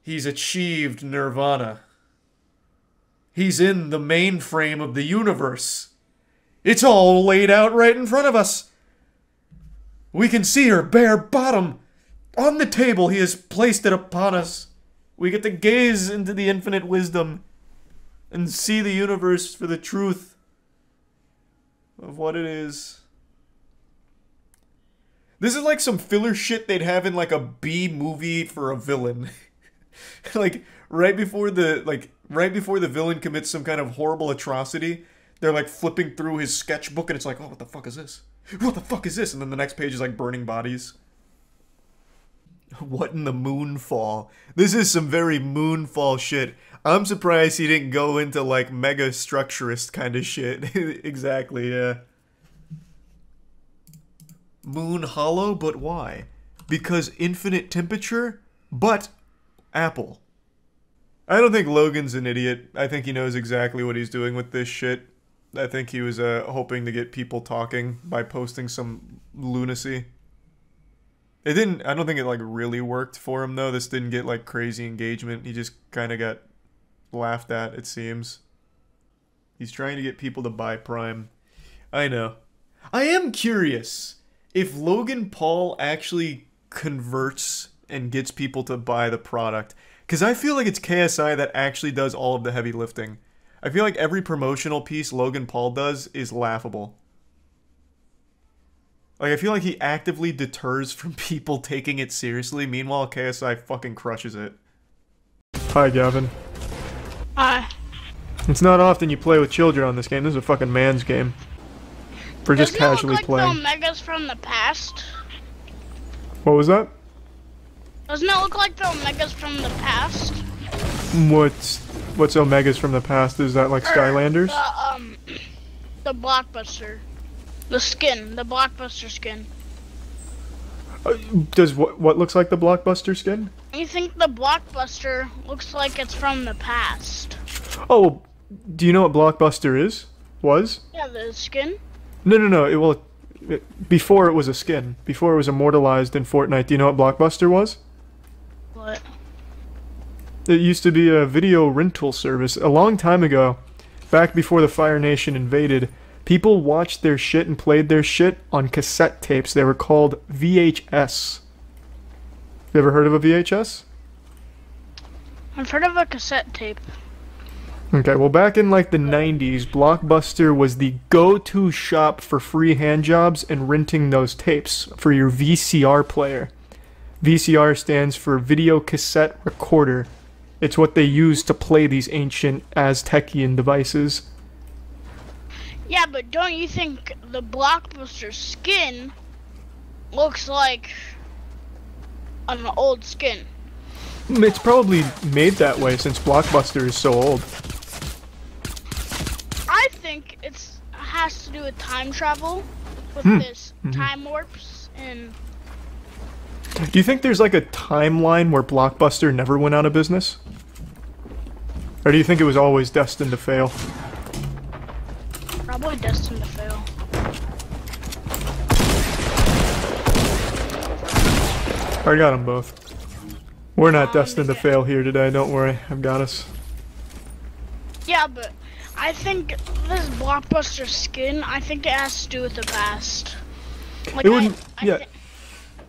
He's achieved nirvana. He's in the mainframe of the universe. It's all laid out right in front of us. We can see her bare bottom. On the table, he has placed it upon us. We get to gaze into the infinite wisdom and see the universe for the truth of what it is. This is like some filler shit they'd have in like a B movie for a villain. Like right before the villain commits some kind of horrible atrocity, they're like flipping through his sketchbook and it's like, oh, what the fuck is this? What the fuck is this? And then the next page is like burning bodies. What in the Moonfall? This is some very Moonfall shit. I'm surprised he didn't go into like mega structurist kind of shit. Exactly, yeah. Moon Hollow, but why? Because infinite temperature, but Apple. I don't think Logan's an idiot. I think he knows exactly what he's doing with this shit. I think he was hoping to get people talking by posting some lunacy. It didn't, I don't think it like really worked for him though. This didn't get like crazy engagement. He just kind of got laughed at, it seems. He's trying to get people to buy Prime. I know. I am curious if Logan Paul actually converts and gets people to buy the product. Because I feel like it's KSI that actually does all of the heavy lifting. I feel like every promotional piece Logan Paul does is laughable. Like, I feel like he actively deters from people taking it seriously. Meanwhile, KSI fucking crushes it. Hi, Gavin.
Hi.
It's not often you play with children on this game. This is a fucking man's game. For just casually playing.
Doesn't it look like the Omegas from the past?
What was that?
Doesn't it look like the Omegas from the past?
What's Omegas from the past? Is that like Skylanders?
The Blockbuster. The skin. The Blockbuster skin.
Does what looks like the Blockbuster skin?
You think the Blockbuster looks like it's from the past?
Oh, do you know what Blockbuster is? Was?
Yeah, the skin.
No. Before it was a skin. Before it was immortalized in Fortnite. Do you know what Blockbuster was?
What?
It used to be a video rental service. A long time ago, back before the Fire Nation invaded, people watched their shit and played their shit on cassette tapes. They were called VHS. You ever heard of a VHS?
I've heard of a cassette tape.
Okay, well back in like the 90s, Blockbuster was the go-to shop for free handjobs and renting those tapes for your VCR player. VCR stands for Video Cassette Recorder. It's what they use to play these ancient Aztecian devices.
Yeah, but don't you think the Blockbuster skin looks like an old skin?
It's probably made that way since Blockbuster is so old.
I think it has to do with time travel, with this time warps and...
Do you think there's like a timeline where Blockbuster never went out of business? Or do you think it was always destined to fail?
Probably destined to fail.
I got them both. We're not destined to fail here today, don't worry. I've got us.
Yeah, but I think this Blockbuster skin, I think it has to do with the past. Like
it wouldn't, yeah.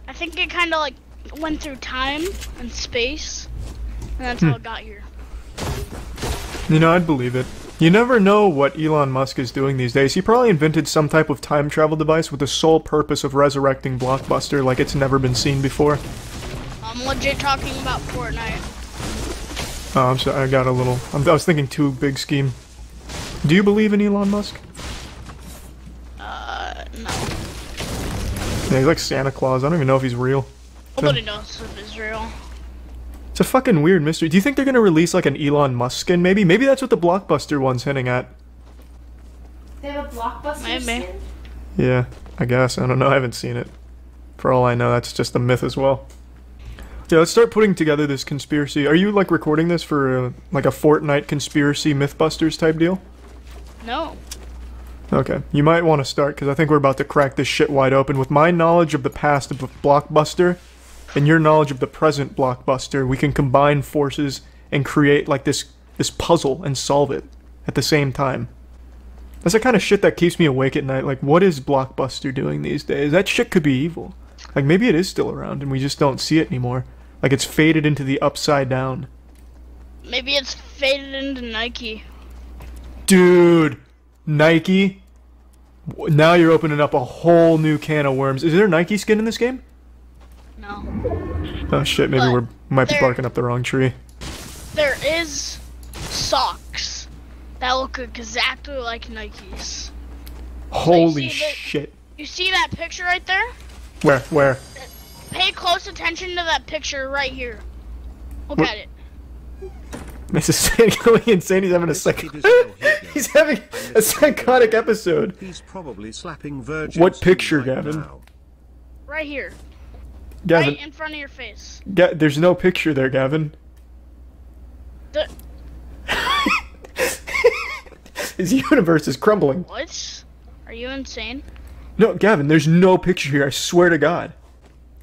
I think it kind of like went through time and space, and that's how it got here.
You know, I'd believe it. You never know what Elon Musk is doing these days. He probably invented some type of time travel device with the sole purpose of resurrecting Blockbuster like it's never been seen before.
I'm legit talking about Fortnite.
Oh, I'm sorry, I got a little... I was thinking too big scheme. Do you believe in Elon Musk?
No.
Yeah, he's like Santa Claus. I don't even know if he's real.
Nobody knows if it's real.
It's a fucking weird mystery. Do you think they're gonna release like an Elon Musk skin, maybe? Maybe that's what the Blockbuster one's hinting at.
They have a Blockbuster skin?
Yeah, I guess. I don't know. I haven't seen it. For all I know, that's just a myth as well. Yeah, let's start putting together this conspiracy. Are you like recording this for like a Fortnite conspiracy Mythbusters type deal?
No.
Okay, you might want to start because I think we're about to crack this shit wide open. With my knowledge of the past of Blockbuster and your knowledge of the present Blockbuster, we can combine forces and create like this puzzle and solve it. at the same time. That's the kind of shit that keeps me awake at night. Like, what is Blockbuster doing these days? That shit could be evil. Like, maybe it is still around and we just don't see it anymore. Like, it's faded into the upside down.
Maybe it's faded into Nike.
Dude, Nike? Now you're opening up a whole new can of worms. Is there a Nike skin in this game?
No.
Oh shit, maybe we might be barking up the wrong tree.
There is socks that look exactly like Nikes.
Holy shit.
You see that picture right there?
Where?
Pay close attention to that picture right here. Look at it.
Mrs. Stan going insane. He's having he's having a psychotic episode.
He's probably slapping virgins.
What picture, Gavin?
Right here.
Gavin.
Right in front of your face.
There's no picture there, Gavin. His universe is crumbling.
What? Are you insane?
No, Gavin, there's no picture here. I swear to God.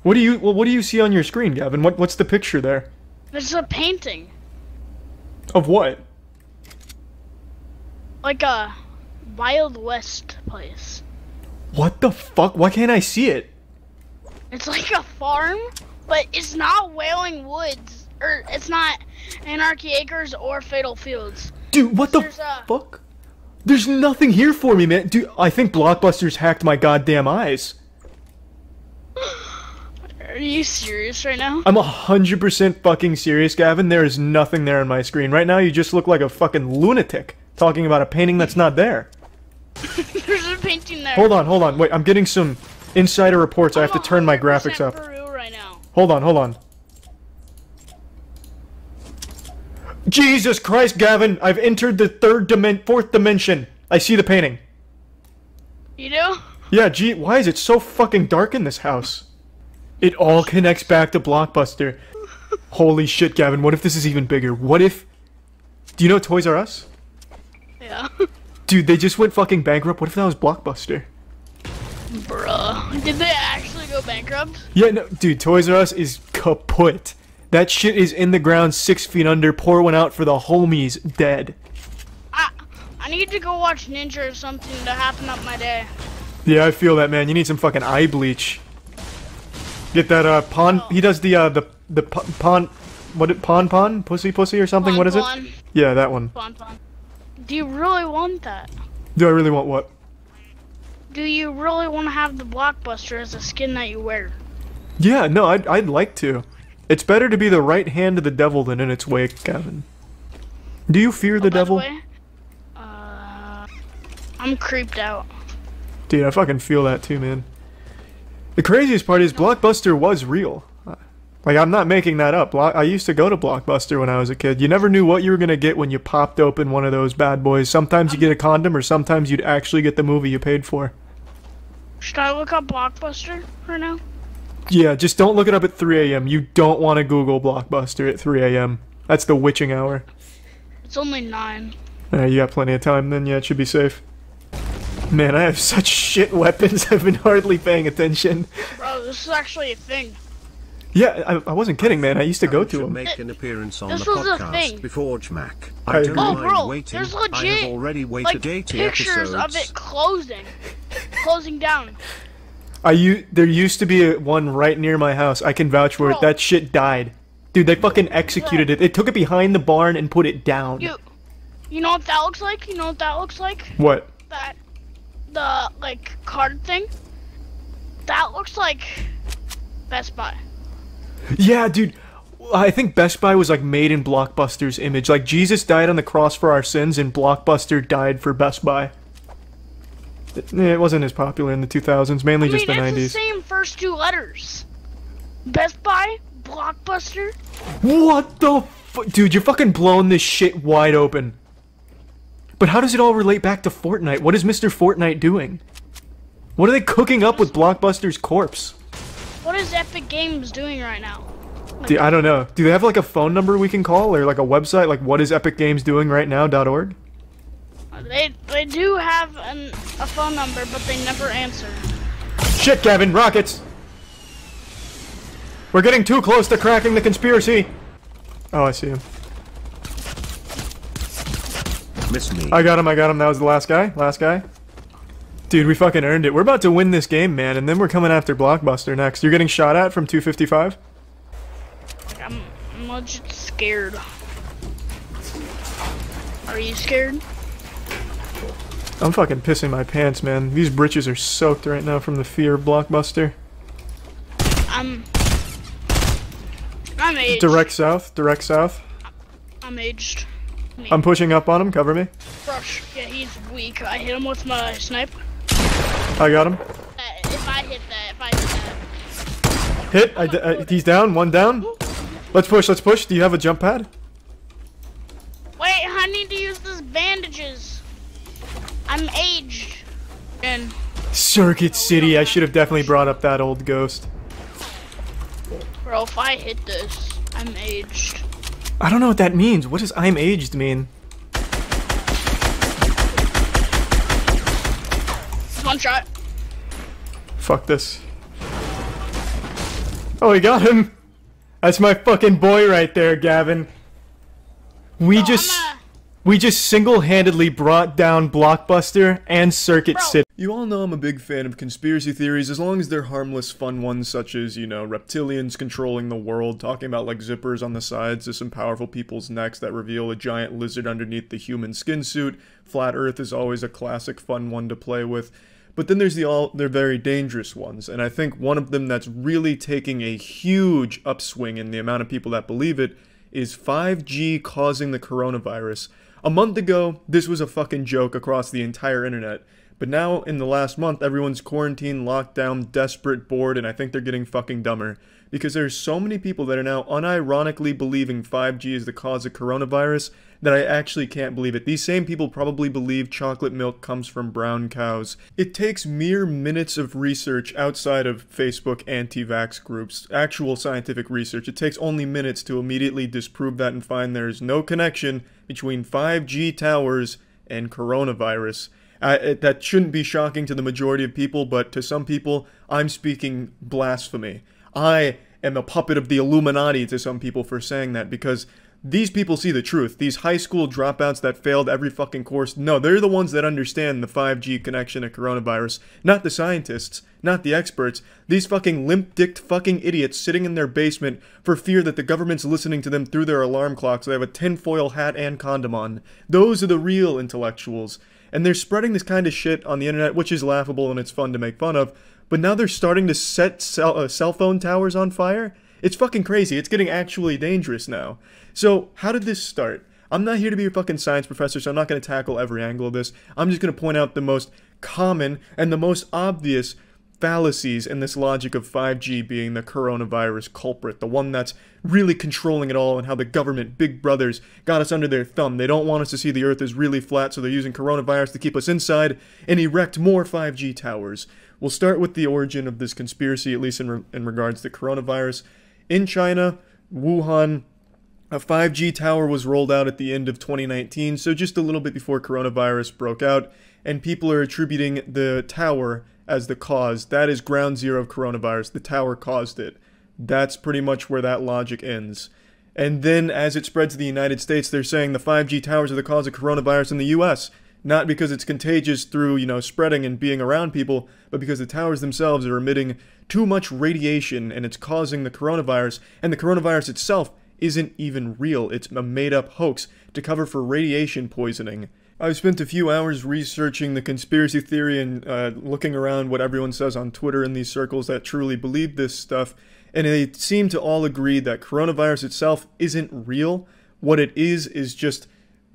What do you see on your screen, Gavin? What's the picture there?
There's a painting.
Of what?
Like a Wild West place.
What the fuck? Why can't I see it?
It's like a farm, but it's not Wailing Woods, or it's not Anarchy Acres or Fatal Fields.
Dude, what the fuck? There's nothing here for me, man. Dude, I think Blockbuster's hacked my goddamn eyes.
Are you serious right now?
I'm 100% fucking serious, Gavin. There is nothing there on my screen. Right now, you just look like a fucking lunatic talking about a painting that's not there.
There's a painting there.
Hold on. Wait, I'm getting some insider reports. I have to turn my graphics up.
Right now.
Hold on. Jesus Christ, Gavin! I've entered the fourth dimension. I see the painting.
You do?
Yeah, gee, why is it so fucking dark in this house? It all connects back to Blockbuster. Holy shit, Gavin, what if this is even bigger? What if... Do you know Toys R Us?
Yeah.
Dude, they just went fucking bankrupt. What if that was Blockbuster?
Bruh. Did they actually go bankrupt?
Yeah, no, dude, Toys R Us is kaput. That shit is in the ground 6 feet under. Pour one out for the homies. Dead.
I need to go watch Ninja or something to happen up my day.
Yeah, I feel that, man. You need some fucking eye bleach. Get that, pawn... He does the pawn... Pawn? Pussy or something?
Pawn,
what is it?
pawn.
Yeah, that one.
Pawn. Do you really want that?
Do I really want what?
Do you really want to have the Blockbuster as a skin that you wear?
Yeah, no, I'd like to. It's better to be the right hand of the devil than in its wake, Gavin. Do you fear the devil?
By the way, I'm creeped out.
Dude, I fucking feel that too, man. The craziest part is Blockbuster was real. Like, I'm not making that up. I used to go to Blockbuster when I was a kid. You never knew what you were gonna get when you popped open one of those bad boys. Sometimes you get a condom, or sometimes you'd actually get the movie you paid for.
Should I look up Blockbuster right now?
Yeah, just don't look it up at 3 a.m. You don't want to Google Blockbuster at 3 a.m. That's the witching hour.
It's only 9.
You got plenty of time then. Yeah, it should be safe. Man, I have such shit weapons. I've been hardly paying attention.
Bro, this is actually a thing.
Yeah, I wasn't kidding, man. I used to go to them.
Make an appearance on
This
the
was a
podcast
thing.
before Jmac.
I
I don't
agree.
Oh,
mind
bro,
waiting.
there's
I
legit
have already waited
like
80
pictures
episodes.
of it closing down.
There used to be one right near my house. I can vouch for it. That shit died. Dude, they fucking executed it. They took it behind the barn and put it down.
You know what that looks like? You know what that looks like?
What?
The like card thing. That looks like Best Buy.
Yeah, dude. I think Best Buy was like made in Blockbuster's image. Like Jesus died on the cross for our sins, and Blockbuster died for Best Buy. It wasn't as popular in the 2000s, mainly just the 90s.
It's the same first 2 letters. Best Buy, Blockbuster.
What the fuck? Dude, you're fucking blowing this shit wide open. But how does it all relate back to Fortnite? What is Mr. Fortnite doing? What are they cooking up with Blockbuster's corpse?
What is Epic Games doing right now?
Dude, I don't know. Do they have like a phone number we can call, or like a website, like what is Epic Games doing right now.org?
They do have a phone number, but they never answer.
Shit, Gavin, rockets! We're getting too close to cracking the conspiracy. Oh, I see him.
miss me.
I got him. That was the last guy. Last guy. Dude, we fucking earned it. We're about to win this game, man, and then we're coming after Blockbuster next. You're getting shot at from 255?
I'm legit scared. Are you scared?
I'm fucking pissing my pants, man. These britches are soaked right now from the fear of Blockbuster.
I'm aged.
Direct south.
I'm aged.
I'm pushing up on him, cover me.
Rush. Yeah, he's weak. I hit him with my snipe.
I got him.
If I hit that.
Hit, he's down, one down. Let's push. Do you have a jump pad?
Wait, I need to use these bandages. I'm aged. And
Circuit City, I should have definitely brought up that old ghost.
bro, if I hit this, I'm aged.
I don't know what that means. What does I'm aged mean?
One shot.
Fuck this. Oh, we got him. That's my fucking boy right there, Gavin. We just single-handedly brought down Blockbuster and Circuit City. You all know I'm a big fan of conspiracy theories as long as they're harmless, fun ones such as, you know, reptilians controlling the world, talking about like zippers on the sides of some powerful people's necks that reveal a giant lizard underneath the human skin suit. Flat Earth is always a classic fun one to play with. But then there's they're very dangerous ones, and I think one of them that's really taking a huge upswing in the amount of people that believe it is 5G causing the coronavirus. A month ago, this was a fucking joke across the entire internet, but now in the last month, everyone's quarantined, locked down, desperate, bored, and I think they're getting fucking dumber. Because there's so many people that are now unironically believing 5G is the cause of coronavirus that I actually can't believe it. These same people probably believe chocolate milk comes from brown cows. It takes mere minutes of research outside of Facebook anti-vax groups, actual scientific research. It takes only minutes to immediately disprove that and find there is no connection between 5G towers and coronavirus. That shouldn't be shocking to the majority of people, but to some people, I'm speaking blasphemy. I am a puppet of the Illuminati to some people for saying that, because these people see the truth. These high school dropouts that failed every fucking course, no, they're the ones that understand the 5G connection to coronavirus. Not the scientists, not the experts. These fucking limp-dicked fucking idiots sitting in their basement for fear that the government's listening to them through their alarm clock so they have a tinfoil hat and condom on. Those are the real intellectuals. And they're spreading this kind of shit on the internet, which is laughable and it's fun to make fun of. But now they're starting to set cell phone towers on fire? It's fucking crazy. It's getting actually dangerous now. So, how did this start? I'm not here to be a fucking science professor, so I'm not going to tackle every angle of this. I'm just going to point out the most common and the most obvious fallacies in this logic of 5G being the coronavirus culprit, the one that's really controlling it all, and how the government, big brothers, got us under their thumb. They don't want us to see the earth is really flat, so they're using coronavirus to keep us inside and erect more 5G towers. We'll start with the origin of this conspiracy, at least in regards to coronavirus. In China, Wuhan, a 5G tower was rolled out at the end of 2019, so just a little bit before coronavirus broke out, and people are attributing the tower as the cause. That is ground zero of coronavirus. The tower caused it. That's pretty much where that logic ends. And then as it spreads to the United States, they're saying the 5G towers are the cause of coronavirus in the US. Not because it's contagious through, you know, spreading and being around people, but because the towers themselves are emitting too much radiation and it's causing the coronavirus, and the coronavirus itself isn't even real. It's a made-up hoax to cover for radiation poisoning. I've spent a few hours researching the conspiracy theory and looking around what everyone says on Twitter in these circles that truly believe this stuff, and they seem to all agree that coronavirus itself isn't real. What it is just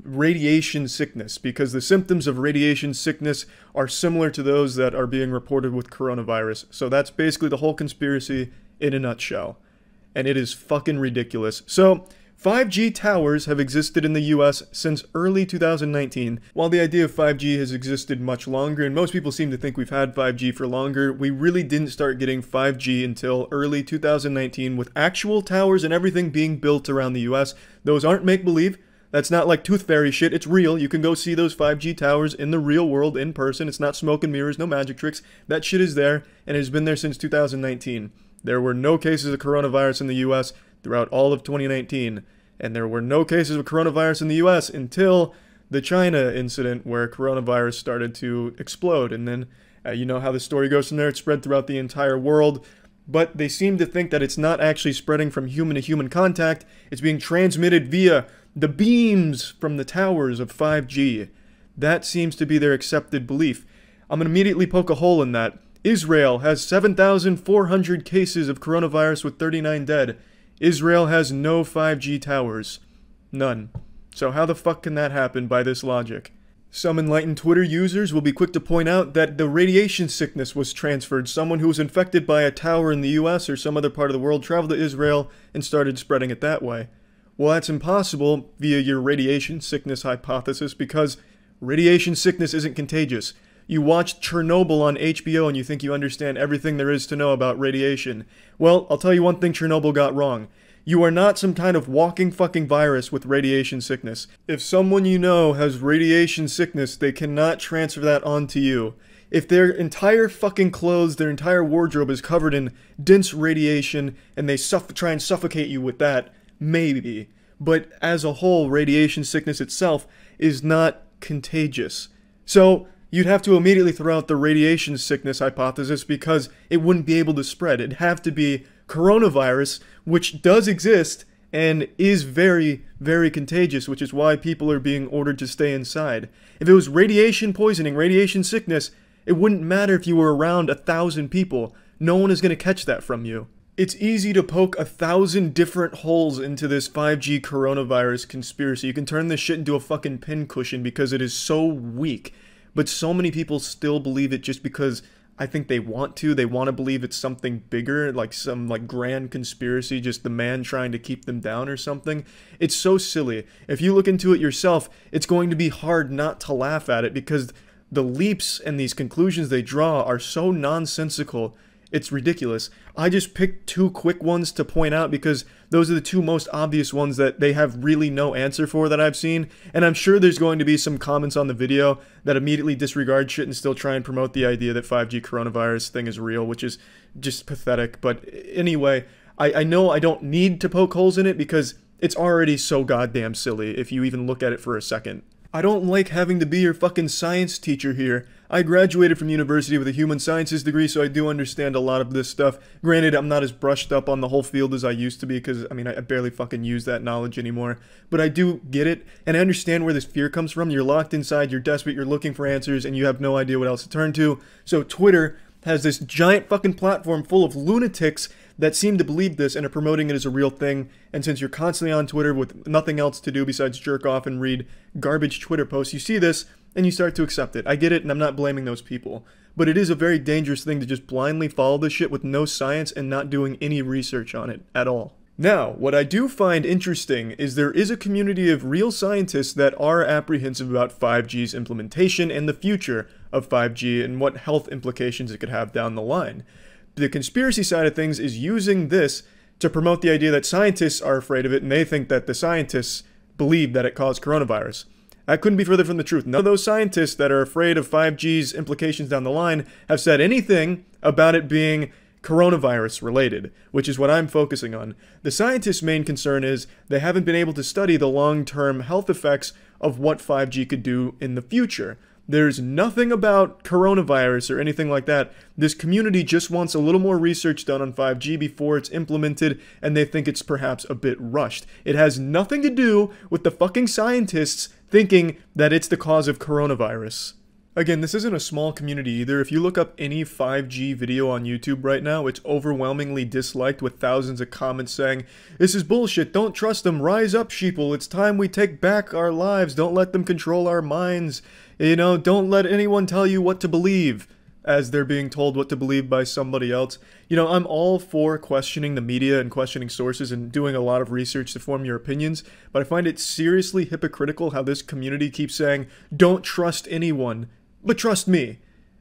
radiation sickness, because the symptoms of radiation sickness are similar to those that are being reported with coronavirus. So that's basically the whole conspiracy in a nutshell. And it is fucking ridiculous. So 5G towers have existed in the US since early 2019. While the idea of 5G has existed much longer, and most people seem to think we've had 5G for longer, we really didn't start getting 5G until early 2019 with actual towers and everything being built around the US. Those aren't make-believe. That's not like Tooth Fairy shit. It's real. You can go see those 5G towers in the real world in person. It's not smoke and mirrors, no magic tricks. That shit is there, and it has been there since 2019. There were no cases of coronavirus in the US throughout all of 2019, and there were no cases of coronavirus in the US until the China incident where coronavirus started to explode, and then you know how the story goes from there. It spread throughout the entire world, but they seem to think that it's not actually spreading from human to human contact. It's being transmitted via the beams from the towers of 5G. That seems to be their accepted belief. I'm going to immediately poke a hole in that. Israel has 7,400 cases of coronavirus with 39 dead. Israel has no 5G towers. None. So how the fuck can that happen by this logic? Some enlightened Twitter users will be quick to point out that the radiation sickness was transferred. Someone who was infected by a tower in the US or some other part of the world traveled to Israel and started spreading it that way. Well, that's impossible via your radiation sickness hypothesis, because radiation sickness isn't contagious. You watched Chernobyl on HBO and you think you understand everything there is to know about radiation. Well, I'll tell you one thing Chernobyl got wrong. You are not some kind of walking fucking virus with radiation sickness. If someone you know has radiation sickness, they cannot transfer that onto you. If their entire fucking clothes, their entire wardrobe is covered in dense radiation and they try and suffocate you with that, maybe. But as a whole, radiation sickness itself is not contagious. So you'd have to immediately throw out the radiation sickness hypothesis because it wouldn't be able to spread. It'd have to be coronavirus, which does exist and is very, very contagious, which is why people are being ordered to stay inside. If it was radiation poisoning, radiation sickness, it wouldn't matter if you were around 1,000 people. No one is going to catch that from you. It's easy to poke 1,000 different holes into this 5G coronavirus conspiracy. You can turn this shit into a fucking pincushion because it is so weak. But so many people still believe it just because I think they want to. They want to believe it's something bigger, like some like grand conspiracy, just the man trying to keep them down or something. It's so silly. If you look into it yourself, it's going to be hard not to laugh at it because the leaps and these conclusions they draw are so nonsensical. It's ridiculous. I just picked two quick ones to point out because those are the two most obvious ones that they have really no answer for that I've seen. And I'm sure there's going to be some comments on the video that immediately disregard shit and still try and promote the idea that 5G coronavirus thing is real, which is just pathetic. But anyway, I know I don't need to poke holes in it because it's already so goddamn silly if you even look at it for a second. I don't like having to be your fucking science teacher here. I graduated from university with a human sciences degree, so I do understand a lot of this stuff. Granted, I'm not as brushed up on the whole field as I used to be, because, I mean, I barely fucking use that knowledge anymore. But I do get it, and I understand where this fear comes from. You're locked inside, you're desperate, you're looking for answers, and you have no idea what else to turn to. So Twitter has this giant fucking platform full of lunatics that seem to believe this and are promoting it as a real thing. And since you're constantly on Twitter with nothing else to do besides jerk off and read garbage Twitter posts, you see this and you start to accept it. I get it, and I'm not blaming those people. But it is a very dangerous thing to just blindly follow this shit with no science and not doing any research on it at all. Now, what I do find interesting is there is a community of real scientists that are apprehensive about 5G's implementation and the future of 5G and what health implications it could have down the line. The conspiracy side of things is using this to promote the idea that scientists are afraid of it and they think that the scientists believe that it caused coronavirus. That couldn't be further from the truth. None of those scientists that are afraid of 5G's implications down the line have said anything about it being coronavirus related, which is what I'm focusing on. The scientists' main concern is they haven't been able to study the long-term health effects of what 5G could do in the future. There's nothing about coronavirus or anything like that. This community just wants a little more research done on 5G before it's implemented, and they think it's perhaps a bit rushed. It has nothing to do with the fucking scientists thinking that it's the cause of coronavirus. Again, this isn't a small community either. If you look up any 5G video on YouTube right now, it's overwhelmingly disliked with thousands of comments saying, "This is bullshit, don't trust them, rise up sheeple, it's time we take back our lives, don't let them control our minds, you know, don't let anyone tell you what to believe," as they're being told what to believe by somebody else. You know, I'm all for questioning the media and questioning sources and doing a lot of research to form your opinions, but I find it seriously hypocritical how this community keeps saying, "Don't trust anyone, but trust me."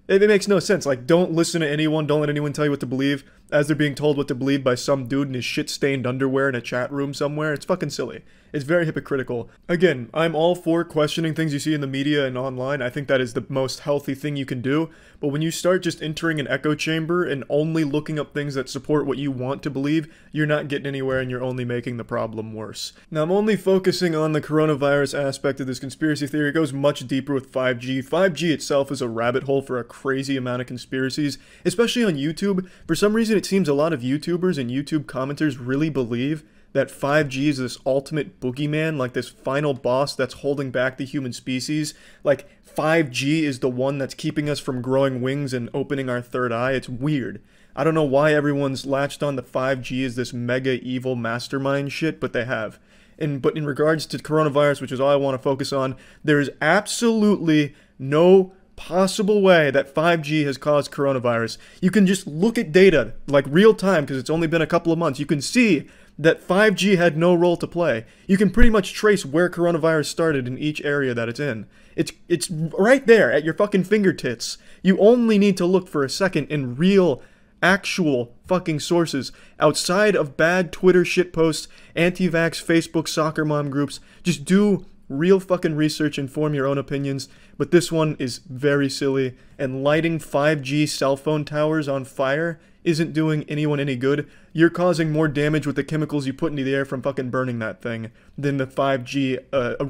It makes no sense. Like, don't listen to anyone, don't let anyone tell you what to believe. as they're being told what to believe by some dude in his shit-stained underwear in a chat room somewhere. It's fucking silly. It's very hypocritical. Again, I'm all for questioning things you see in the media and online. I think that is the most healthy thing you can do. But when you start just entering an echo chamber and only looking up things that support what you want to believe, you're not getting anywhere and you're only making the problem worse. Now, I'm only focusing on the coronavirus aspect of this conspiracy theory. It goes much deeper with 5G. 5G itself is a rabbit hole for a crazy amount of conspiracies, especially on YouTube. For some reason, it seems a lot of YouTubers and YouTube commenters really believe that 5G is this ultimate boogeyman, like this final boss that's holding back the human species. Like, 5G is the one that's keeping us from growing wings and opening our third eye. It's weird. I don't know why everyone's latched on to 5G as this mega evil mastermind shit, but they have. But in regards to coronavirus, which is all I want to focus on, there is absolutely no possible way that 5G has caused coronavirus. You can just look at data, like real time, because it's only been a couple of months. You can see that 5G had no role to play. You can pretty much trace where coronavirus started in each area that it's in. It's right there at your fucking fingertips. You only need to look for a second in real, actual fucking sources outside of bad Twitter shitposts, anti-vax Facebook soccer mom groups. Just do real fucking research and form your own opinions. But this one is very silly, and lighting 5G cell phone towers on fire isn't doing anyone any good. You're causing more damage with the chemicals you put into the air from fucking burning that thing than the 5G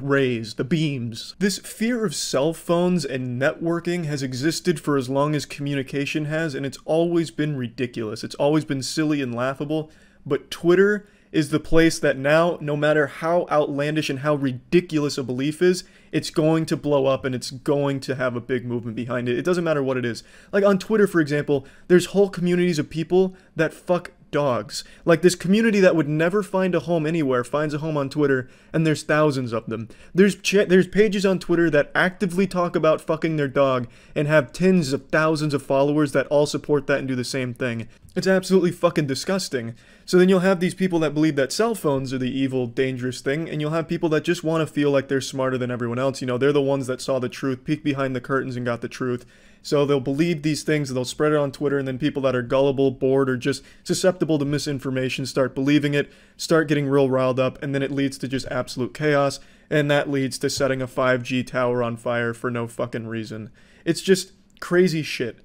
rays, the beams. This fear of cell phones and networking has existed for as long as communication has, and it's always been ridiculous. It's always been silly and laughable, but Twitter is the place that now, no matter how outlandish and how ridiculous a belief is, it's going to blow up and it's going to have a big movement behind it. It doesn't matter what it is. Like on Twitter, for example, there's whole communities of people that fuck dogs. Like this community that would never find a home anywhere finds a home on Twitter, and there's thousands of them. There's pages on Twitter that actively talk about fucking their dog and have tens of thousands of followers that all support that and do the same thing. It's absolutely fucking disgusting. So then you'll have these people that believe that cell phones are the evil, dangerous thing, and you'll have people that just want to feel like they're smarter than everyone else. You know, they're the ones that saw the truth, peeked behind the curtains and got the truth. So they'll believe these things, and they'll spread it on Twitter, and then people that are gullible, bored, or just susceptible to misinformation start believing it, start getting real riled up, and then it leads to just absolute chaos, and that leads to setting a 5G tower on fire for no fucking reason. It's just crazy shit.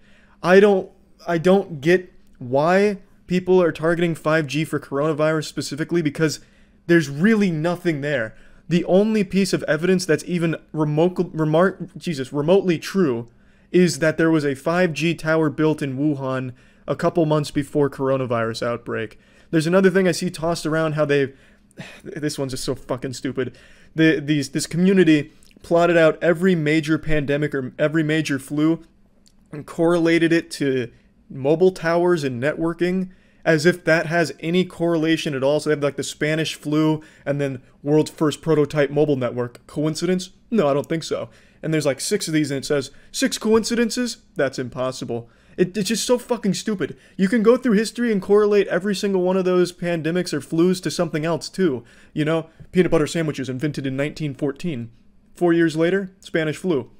I don't get why people are targeting 5G for coronavirus specifically, because there's really nothing there. The only piece of evidence that's even remotely true is that there was a 5G tower built in Wuhan a couple months before coronavirus outbreak. There's another thing I see tossed around how this one's just so fucking stupid. This community plotted out every major pandemic or every major flu and correlated it to mobile towers and networking, as if that has any correlation at all. So they have like the Spanish flu and then world's first prototype mobile network. Coincidence? No, I don't think so. And there's like 6 of these and it says 6 coincidences? That's impossible. It's just so fucking stupid. You can go through history and correlate every single one of those pandemics or flus to something else too. You know, peanut butter sandwiches invented in 1914. 4 years later, Spanish flu.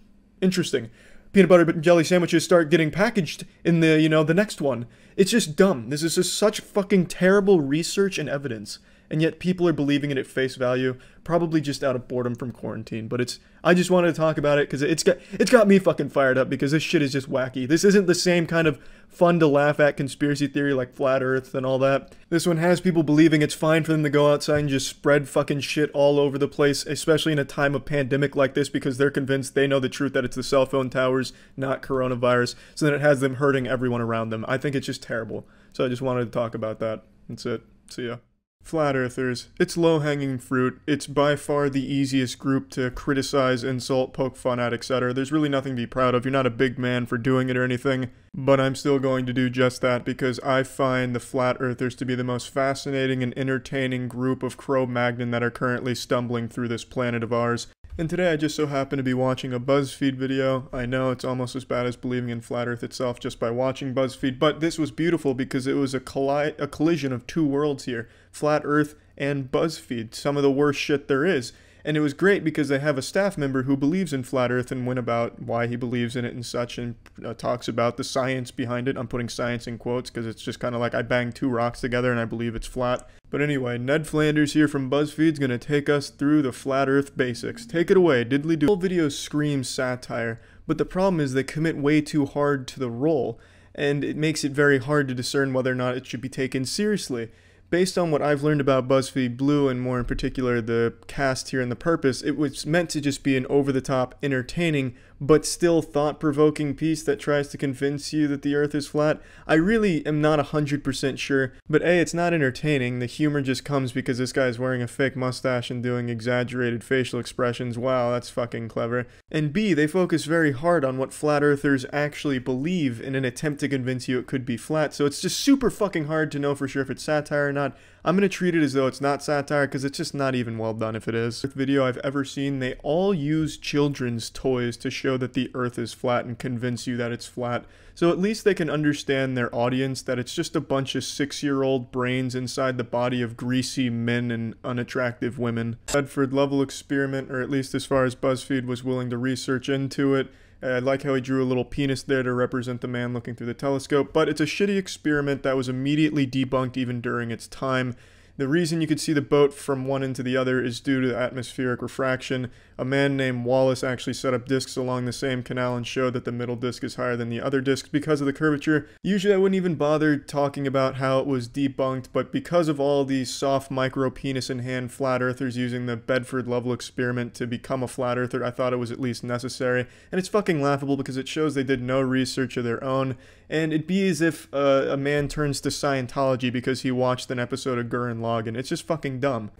Interesting. Peanut butter and jelly sandwiches start getting packaged in the, the next one. It's just dumb. This is just such fucking terrible research and evidence. And yet people are believing it at face value, probably just out of boredom from quarantine. But I just wanted to talk about it because it's got me fucking fired up, because this shit is just wacky. This isn't the same kind of fun to laugh at conspiracy theory like flat earth and all that. This one has people believing it's fine for them to go outside and just spread fucking shit all over the place, especially in a time of pandemic like this, because they're convinced they know the truth that it's the cell phone towers, not coronavirus. So then it has them hurting everyone around them. I think it's just terrible. So I just wanted to talk about that. That's it. See ya. Flat Earthers. It's low-hanging fruit. It's by far the easiest group to criticize, insult, poke fun at, etc. There's really nothing to be proud of. You're not a big man for doing it or anything, but I'm still going to do just that because I find the Flat Earthers to be the most fascinating and entertaining group of Cro-Magnon that are currently stumbling through this planet of ours. And today I just so happen to be watching a Buzzfeed video. I know it's almost as bad as believing in Flat Earth itself just by watching Buzzfeed, but this was beautiful because it was a collision of two worlds here. Flat Earth and Buzzfeed, some of the worst shit there is. And it was great because they have a staff member who believes in Flat Earth and went about why he believes in it and such, and talks about the science behind it. I'm putting science in quotes because it's just kind of like I bang two rocks together and I believe it's flat. But anyway, Ned Flanders here from Buzzfeed is going to take us through the Flat Earth basics. Take it away, diddly do. The whole video screams satire, but the problem is they commit way too hard to the role, and it makes it very hard to discern whether or not it should be taken seriously. Based on what I've learned about Buzzfeed Blue, and more in particular the cast here and the purpose, it was meant to just be an over-the-top, entertaining, but still thought-provoking piece that tries to convince you that the Earth is flat. I really am not 100% sure, but A, it's not entertaining. The humor just comes because this guy's wearing a fake mustache and doing exaggerated facial expressions. Wow, that's fucking clever. And B, they focus very hard on what flat earthers actually believe in an attempt to convince you it could be flat, so it's just super fucking hard to know for sure if it's satire or not. I'm going to treat it as though it's not satire because it's just not even well done if it is. The video I've ever seen, they all use children's toys to show that the Earth is flat and convince you that it's flat. So at least they can understand their audience, that it's just a bunch of 6-year-old brains inside the body of greasy men and unattractive women. Bedford level experiment, or at least as far as Buzzfeed was willing to research into it. I like how he drew a little penis there to represent the man looking through the telescope, but it's a shitty experiment that was immediately debunked even during its time. The reason you could see the boat from one end to the other is due to atmospheric refraction. A man named Wallace actually set up discs along the same canal and showed that the middle disc is higher than the other discs because of the curvature. Usually I wouldn't even bother talking about how it was debunked, but because of all these soft micro penis in hand flat earthers using the Bedford level experiment to become a flat earther, I thought it was at least necessary. And it's fucking laughable because it shows they did no research of their own. And it'd be as if a man turns to Scientology because he watched an episode of Gurren Lagann. It's just fucking dumb.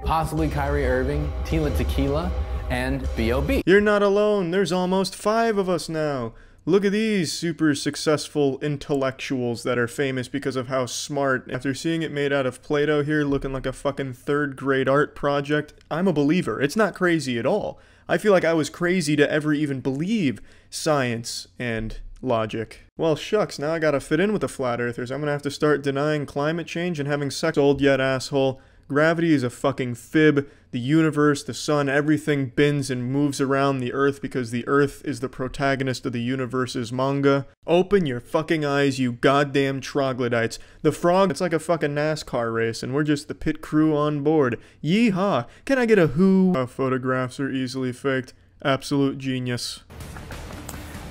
Possibly Kyrie Irving, Tila Tequila, and B.O.B.
You're not alone. There's almost 5 of us now. Look at these super successful intellectuals that are famous because of how smart. After seeing it made out of Play-Doh here looking like a fucking 3rd grade art project, I'm a believer. It's not crazy at all. I feel like I was crazy to ever even believe science and logic. Well, shucks, now I gotta fit in with the flat earthers. I'm gonna have to start denying climate change and having sex. Old yet asshole. Gravity is a fucking fib. The universe, the sun, everything bends and moves around the earth because the earth is the protagonist of the universe's manga. Open your fucking eyes, you goddamn troglodytes. The frog, it's like a fucking NASCAR race and we're just the pit crew on board. Yeehaw! Can I get a who? Photographs are easily faked. Absolute genius.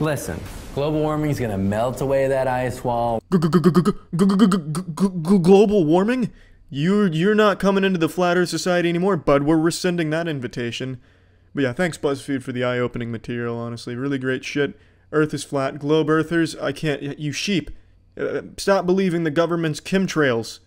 Listen, global warming is gonna melt away that ice wall.
Global warming? You're not coming into the Flat Earth Society anymore, bud. We're rescinding that invitation. But yeah, thanks Buzzfeed for the eye-opening material, honestly. Really great shit. Earth is flat. Globe Earthers, I can't... You sheep. Stop believing the government's chemtrails.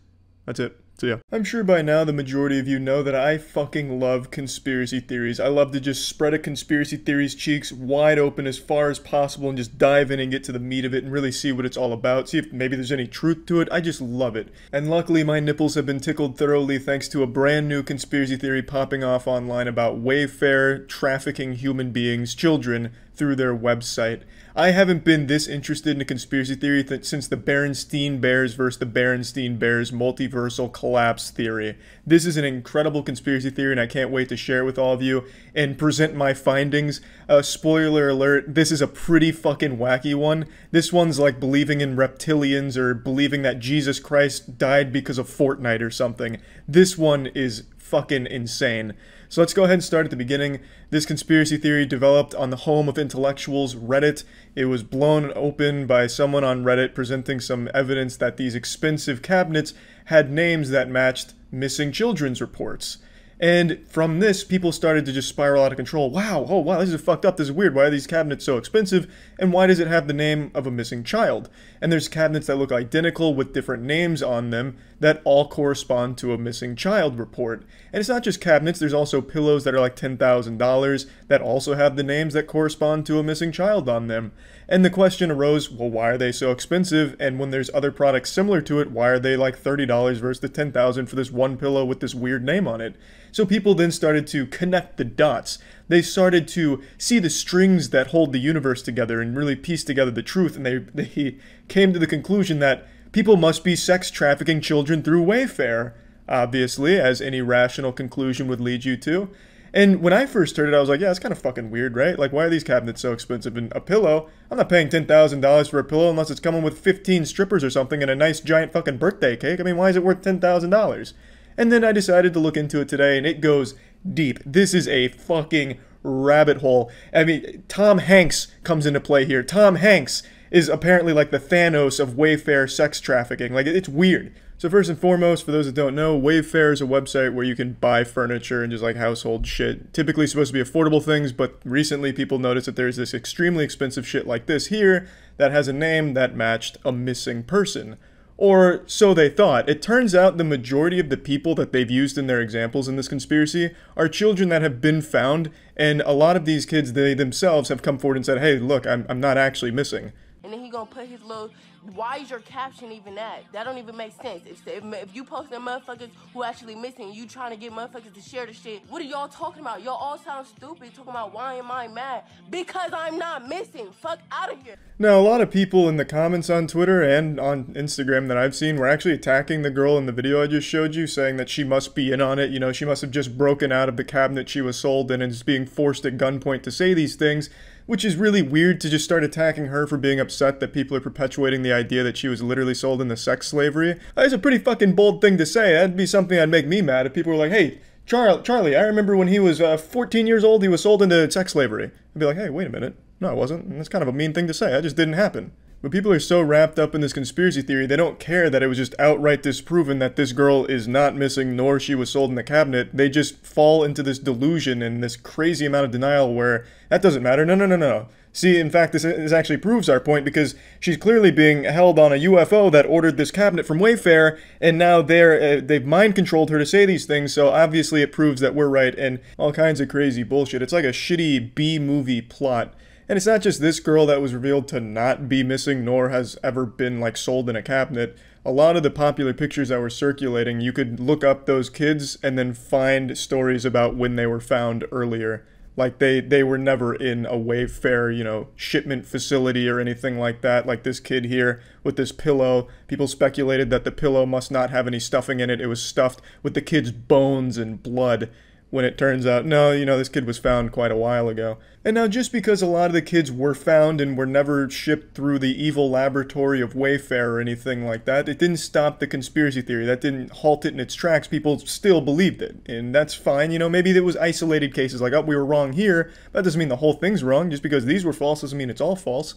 That's it. So yeah. I'm sure by now the majority of you know that I fucking love conspiracy theories. I love to just spread a conspiracy theory's cheeks wide open as far as possible and just dive in and get to the meat of it and really see what it's all about. See if maybe there's any truth to it. I just love it. And luckily my nipples have been tickled thoroughly thanks to a brand new conspiracy theory popping off online about Wayfair trafficking human beings, children, through their website. I haven't been this interested in a conspiracy theory since the Berenstein Bears versus the Berenstein Bears multiversal collapse theory. This is an incredible conspiracy theory and I can't wait to share it with all of you and present my findings. Spoiler alert, this is a pretty fucking wacky one. This one's like believing in reptilians or believing that Jesus Christ died because of Fortnite or something. This one is fucking insane. So let's go ahead and start at the beginning. This conspiracy theory developed on the home of intellectuals, Reddit. It was blown open by someone on Reddit presenting some evidence that these expensive cabinets had names that matched missing children's reports. And from this, people started to just spiral out of control. Wow, oh wow, this is fucked up, this is weird. Why are these cabinets so expensive? And why does it have the name of a missing child? And there's cabinets that look identical with different names on them that all correspond to a missing child report. And it's not just cabinets, there's also pillows that are like $10,000 that also have the names that correspond to a missing child on them. And the question arose, well, why are they so expensive? And when there's other products similar to it, why are they like $30 versus the $10,000 for this one pillow with this weird name on it? So people then started to connect the dots. They started to see the strings that hold the universe together and really piece together the truth. And they came to the conclusion that people must be sex trafficking children through Wayfair. obviously, as any rational conclusion would lead you to. And when I first heard it, I was like, yeah, it's kind of fucking weird, right? Like, why are these cabinets so expensive? And a pillow, I'm not paying $10,000 for a pillow unless it's coming with 15 strippers or something and a nice giant fucking birthday cake. I mean, why is it worth $10,000? And then I decided to look into it today, and it goes deep. This is a fucking rabbit hole. I mean, Tom Hanks comes into play here. Tom Hanks is apparently like the Thanos of Wayfair sex trafficking. Like, it's weird. So first and foremost, for those that don't know, Wayfair is a website where you can buy furniture and just like household shit. Typically supposed to be affordable things, but recently people noticed that there's this extremely expensive shit like this here that has a name that matched a missing person. Or so they thought. It turns out the majority of the people that they've used in their examples in this conspiracy are children that have been found, and a lot of these kids, they themselves have come forward and said, hey, look, I'm not actually missing.
And then he gonna put his little, why is your caption even that? That don't even make sense. If you posting motherfuckers who actually missing, you trying to get motherfuckers to share the shit, what are y'all talking about? Y'all all sound stupid talking about why am I mad? Because I'm not missing. Fuck out of here.
Now, a lot of people in the comments on Twitter and on Instagram that I've seen were actually attacking the girl in the video I just showed you, saying that she must be in on it. You know, she must have just broken out of the cabinet she was sold in and is being forced at gunpoint to say these things, which is really weird to just start attacking her for being upset that people are perpetuating the idea that she was literally sold into sex slavery. That's a pretty fucking bold thing to say. That'd be something that'd make me mad if people were like, hey, Charlie, I remember when he was 14 years old, he was sold into sex slavery. I'd be like, hey, wait a minute. No, it wasn't. And that's kind of a mean thing to say. That just didn't happen. But people are so wrapped up in this conspiracy theory, they don't care that it was just outright disproven that this girl is not missing, nor she was sold in the cabinet. They just fall into this delusion and this crazy amount of denial where that doesn't matter. No. See, in fact, this actually proves our point, because she's clearly being held on a UFO that ordered this cabinet from Wayfair, and now they've mind-controlled her to say these things, so obviously it proves that we're right, and all kinds of crazy bullshit. It's like a shitty B-movie plot. And it's not just this girl that was revealed to not be missing, nor has ever been, like, sold in a cabinet. A lot of the popular pictures that were circulating, you could look up those kids and then find stories about when they were found earlier. Like, they were never in a Wayfair, you know, shipment facility or anything like that. Like this kid here with this pillow. People speculated that the pillow must not have any stuffing in it. It was stuffed with the kid's bones and blood. When it turns out, no, you know, this kid was found quite a while ago. And now, just because a lot of the kids were found and were never shipped through the evil laboratory of Wayfair or anything like that, it didn't stop the conspiracy theory. That didn't halt it in its tracks. People still believed it. And that's fine. You know, maybe there was isolated cases like, oh, we were wrong here. That doesn't mean the whole thing's wrong. Just because these were false doesn't mean it's all false.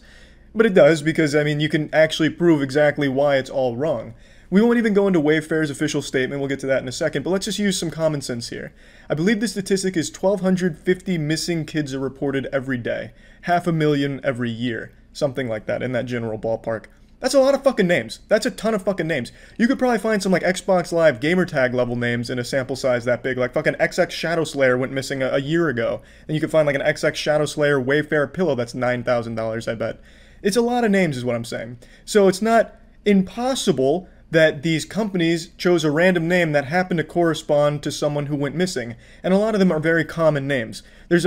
But it does, because, I mean, you can actually prove exactly why it's all wrong. We won't even go into Wayfair's official statement, we'll get to that in a second, but let's just use some common sense here. I believe the statistic is 1,250 missing kids are reported every day. 500,000 every year. Something like that, in that general ballpark. That's a lot of fucking names. That's a ton of fucking names. You could probably find some like Xbox Live gamertag level names in a sample size that big. Like fucking XX Shadow Slayer went missing a year ago. And you could find like an XX Shadow Slayer Wayfair pillow that's $9,000, I bet. It's a lot of names is what I'm saying. So it's not impossible that these companies chose a random name that happened to correspond to someone who went missing. And a lot of them are very common names. There's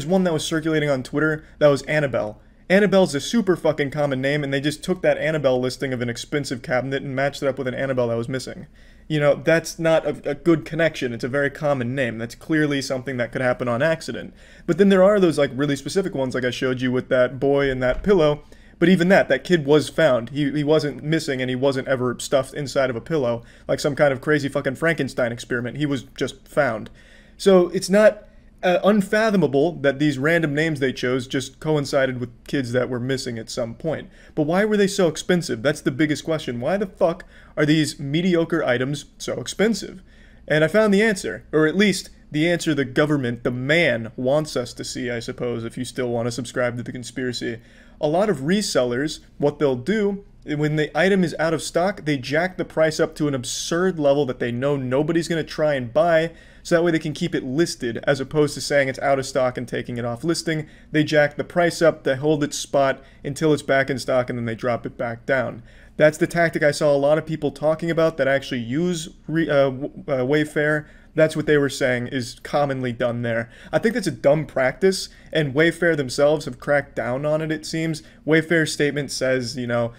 one that was circulating on Twitter that was Annabelle. Annabelle's a super fucking common name, and they just took that Annabelle listing of an expensive cabinet and matched it up with an Annabelle that was missing. You know, that's not a good connection. It's a very common name. That's clearly something that could happen on accident. But then there are those like really specific ones like I showed you with that boy and that pillow. But even that kid was found. He wasn't missing, and he wasn't ever stuffed inside of a pillow like some kind of crazy fucking Frankenstein experiment. He was just found. So it's not unfathomable that these random names they chose just coincided with kids that were missing at some point. But why were they so expensive? That's the biggest question. Why the fuck are these mediocre items so expensive? And I found the answer, or at least the answer the government, the man, wants us to see, I suppose, if you still want to subscribe to the conspiracy. A lot of resellers, what they'll do, when the item is out of stock, they jack the price up to an absurd level that they know nobody's going to try and buy, so that way they can keep it listed, as opposed to saying it's out of stock and taking it off listing. They jack the price up, they hold its spot until it's back in stock, and then they drop it back down. That's the tactic I saw a lot of people talking about that actually use Wayfair. That's what they were saying is commonly done there. I think that's a dumb practice, and Wayfair themselves have cracked down on it, it seems. Wayfair's statement says, you know,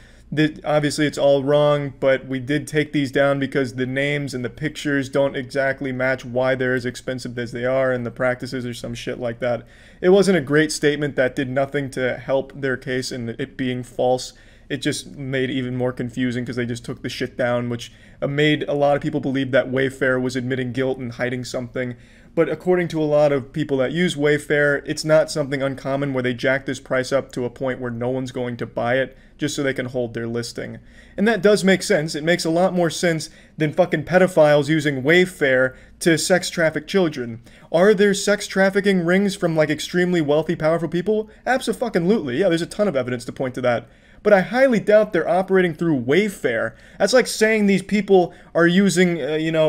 Obviously, it's all wrong, but we did take these down because the names and the pictures don't exactly match why they're as expensive as they are, and the practices or some shit like that. It wasn't a great statement that did nothing to help their case in it being false. It just made it even more confusing because they just took the shit down, which made a lot of people believe that Wayfair was admitting guilt and hiding something. But according to a lot of people that use Wayfair, it's not something uncommon where they jack this price up to a point where no one's going to buy it just so they can hold their listing. And that does make sense. It makes a lot more sense than fucking pedophiles using Wayfair to sex traffic children. Are there sex trafficking rings from like extremely wealthy, powerful people? Abso-fucking-lutely. Yeah, there's a ton of evidence to point to that. But I highly doubt they're operating through Wayfair. That's like saying these people are using,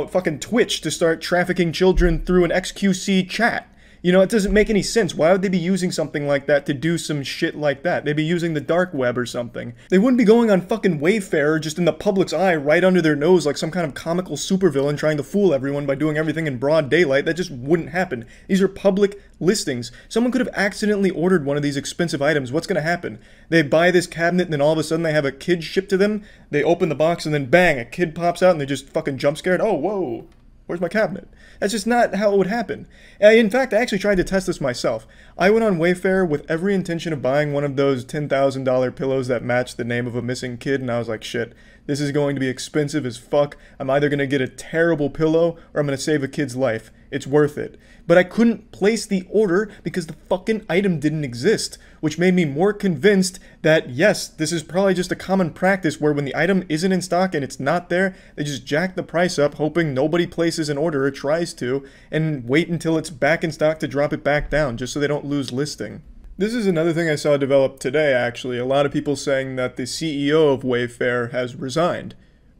fucking Twitch to start trafficking children through an XQC chat. You know, it doesn't make any sense. Why would they be using something like that to do some shit like that? They'd be using the dark web or something. They wouldn't be going on fucking Wayfair just in the public's eye right under their nose like some kind of comical supervillain trying to fool everyone by doing everything in broad daylight. That just wouldn't happen. These are public listings. Someone could have accidentally ordered one of these expensive items. What's going to happen? They buy this cabinet and then all of a sudden they have a kid shipped to them. They open the box and then bang, a kid pops out and they're just fucking jump scared. Oh, whoa. Where's my cabinet? That's just not how it would happen. In fact, I actually tried to test this myself. I went on Wayfair with every intention of buying one of those $10,000 pillows that matched the name of a missing kid, and I was like, shit, this is going to be expensive as fuck. I'm either going to get a terrible pillow or I'm going to save a kid's life. It's worth it. But I couldn't place the order because the fucking item didn't exist, which made me more convinced that, yes, this is probably just a common practice where when the item isn't in stock and it's not there, they just jack the price up, hoping nobody places an order or tries to, and wait until it's back in stock to drop it back down, just so they don't lose listing. This is another thing I saw develop today, actually. A lot of people saying that the CEO of Wayfair has resigned.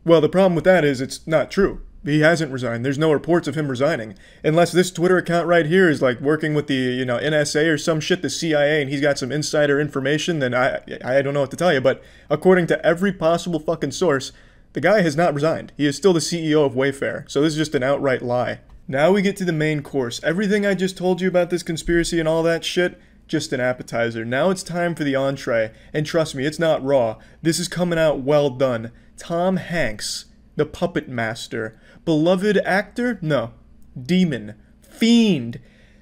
Well, the problem with that is it's not true. He hasn't resigned. There's no reports of him resigning. Unless this Twitter account right here is like working with the, NSA or some shit, the CIA, and he's got some insider information, then I don't know what to tell you. But according to every possible fucking source, the guy has not resigned. He is still the CEO of Wayfair. So this is just an outright lie. Now we get to the main course. Everything I just told you about this conspiracy and all that shit, just an appetizer. Now it's time for the entree. And trust me, it's not raw. This is coming out well done. Tom Hanks, the puppet master. Beloved actor? No. Demon. Fiend.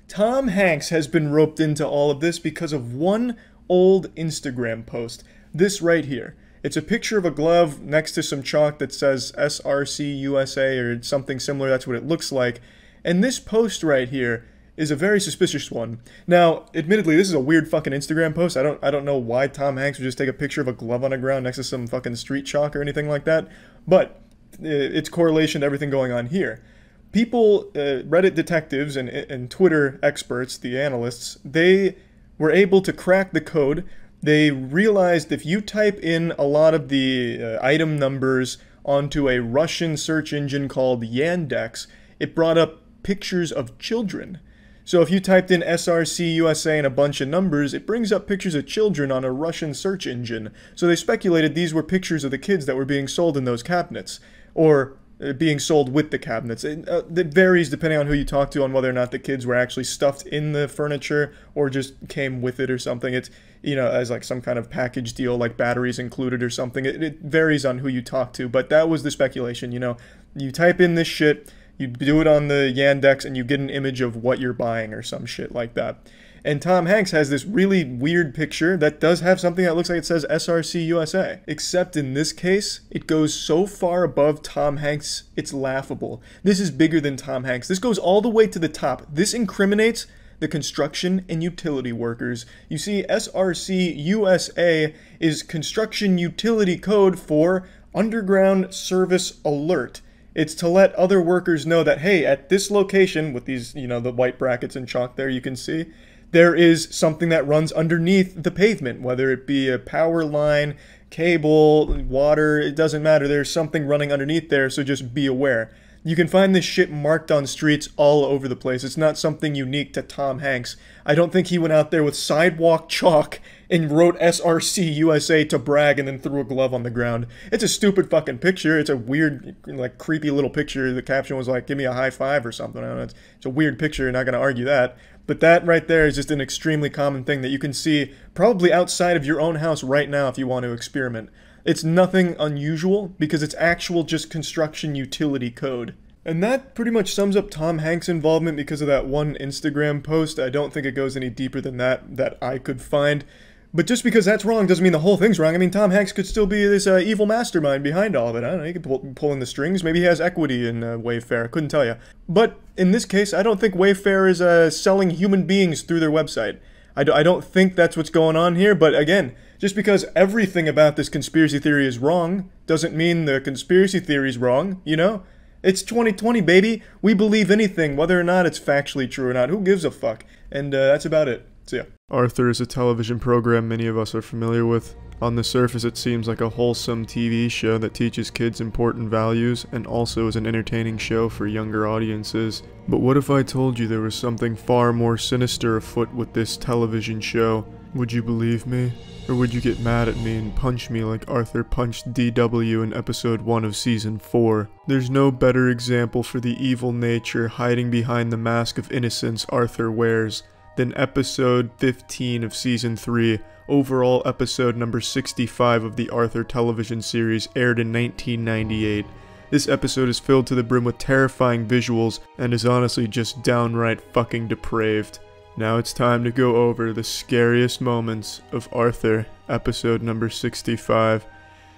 Tom Hanks has been roped into all of this because of one old Instagram post. This right here. It's a picture of a glove next to some chalk that says SRC USA or something similar. That's what it looks like. And this post right here is a very suspicious one. Now, admittedly, this is a weird fucking Instagram post. I don't know why Tom Hanks would just take a picture of a glove on the ground next to some fucking street chalk or anything like that. But it's correlation to everything going on here. People, Reddit detectives and Twitter experts, the analysts, they were able to crack the code. They realized if you type in a lot of the item numbers onto a Russian search engine called Yandex, it brought up pictures of children. So if you typed in SRC USA and a bunch of numbers, it brings up pictures of children on a Russian search engine. So they speculated these were pictures of the kids that were being sold in those cabinets, or being sold with the cabinets. It varies depending on who you talk to on whether or not the kids were actually stuffed in the furniture or just came with it or something. It's, as like some kind of package deal, like batteries included or something. It varies on who you talk to, but that was the speculation. You type in this shit, you do it on the Yandex, and you get an image of what you're buying or some shit like that. And Tom Hanks has this really weird picture that does have something that looks like it says SRC USA. Except in this case, it goes so far above Tom Hanks, it's laughable. This is bigger than Tom Hanks. This goes all the way to the top. This incriminates the construction and utility workers. You see, SRC USA is construction utility code for Underground Service Alert. It's to let other workers know that, hey, at this location, with these, the white brackets and chalk there you can see, there is something that runs underneath the pavement, whether it be a power line, cable, water, it doesn't matter. There's something running underneath there, so just be aware. You can find this shit marked on streets all over the place. It's not something unique to Tom Hanks. I don't think he went out there with sidewalk chalk and wrote SRC USA to brag and then threw a glove on the ground. It's a stupid fucking picture. It's a weird, like, creepy little picture. The caption was like, give me a high five or something. I don't know. It's a weird picture. You're not going to argue that. But that right there is just an extremely common thing that you can see probably outside of your own house right now if you want to experiment. It's nothing unusual because it's actual just construction utility code. And that pretty much sums up Tom Hanks' involvement because of that one Instagram post. I don't think it goes any deeper than that I could find. But just because that's wrong doesn't mean the whole thing's wrong. I mean, Tom Hanks could still be this evil mastermind behind all of it. I don't know, he could pull in the strings. Maybe he has equity in Wayfair. Couldn't tell you. But in this case, I don't think Wayfair is selling human beings through their website. I don't think that's what's going on here. But again, just because everything about this conspiracy theory is wrong doesn't mean the conspiracy theory is wrong, you know? It's 2020, baby. We believe anything, whether or not it's factually true or not. Who gives a fuck? And that's about it. See ya. Arthur is a television program many of us are familiar with. On the surface, it seems like a wholesome TV show that teaches kids important values and also is an entertaining show for younger audiences. But what if I told you there was something far more sinister afoot with this television show? Would you believe me? Or would you get mad at me and punch me like Arthur punched DW in episode 1 of season 4? There's no better example for the evil nature hiding behind the mask of innocence Arthur wears than episode 15 of season 3, overall episode number 65 of the Arthur television series, aired in 1998. This episode is filled to the brim with terrifying visuals and is honestly just downright fucking depraved. Now it's time to go over the scariest moments of Arthur, episode number 65.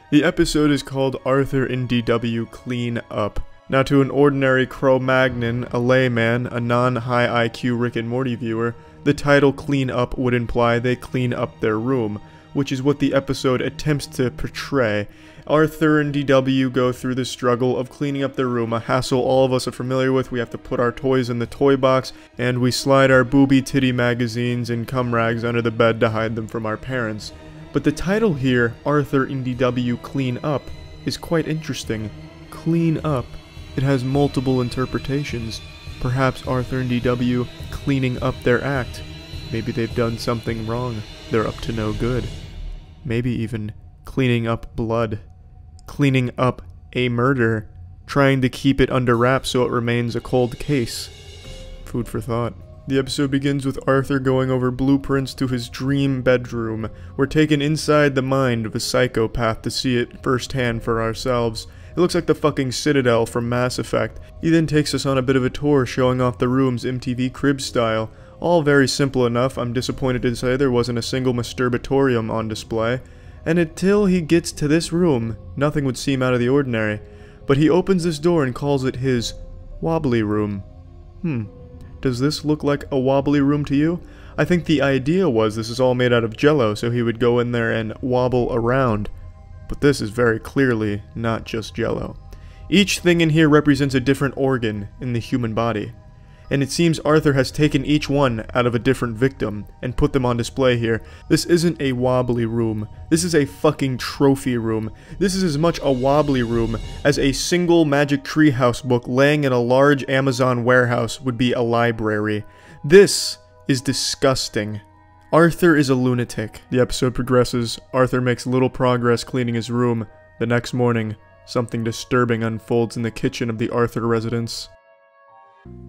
The episode is called Arthur and DW Clean Up. Now to an ordinary Cro-Magnon, a layman, a non-high IQ Rick and Morty viewer, the title Clean Up would imply they clean up their room, which is what the episode attempts to portray. Arthur and DW go through the struggle of cleaning up their room, a hassle all of us are familiar with. We have to put our toys in the toy box, and we slide our booby titty magazines and cum rags under the bed to hide them from our parents. But the title here, Arthur and DW Clean Up, is quite interesting. Clean up. It has multiple interpretations. Perhaps Arthur and DW cleaning up their act. Maybe they've done something wrong. They're up to no good. Maybe even cleaning up blood. Cleaning up a murder. Trying to keep it under wraps so it remains a cold case. Food for thought. The episode begins with Arthur going over blueprints to his dream bedroom. We're taken inside the mind of a psychopath to see it firsthand for ourselves. It looks like the fucking Citadel from Mass Effect. He then takes us on a bit of a tour showing off the rooms MTV Cribs style. All very simple enough. I'm disappointed to say there wasn't a single masturbatorium on display. And until he gets to this room, nothing would seem out of the ordinary. But he opens this door and calls it his wobbly room. Does this look like a wobbly room to you? I think the idea was this is all made out of jello, so he would go in there and wobble around. But this is very clearly not just jello. Each thing in here represents a different organ in the human body. And it seems Arthur has taken each one out of a different victim and put them on display here. This isn't a wobbly room. This is a fucking trophy room. This is as much a wobbly room as a single Magic Treehouse book laying in a large Amazon warehouse would be a library. This is disgusting. Arthur is a lunatic. The episode progresses. Arthur makes little progress cleaning his room. The next morning, something disturbing unfolds in the kitchen of the Arthur residence.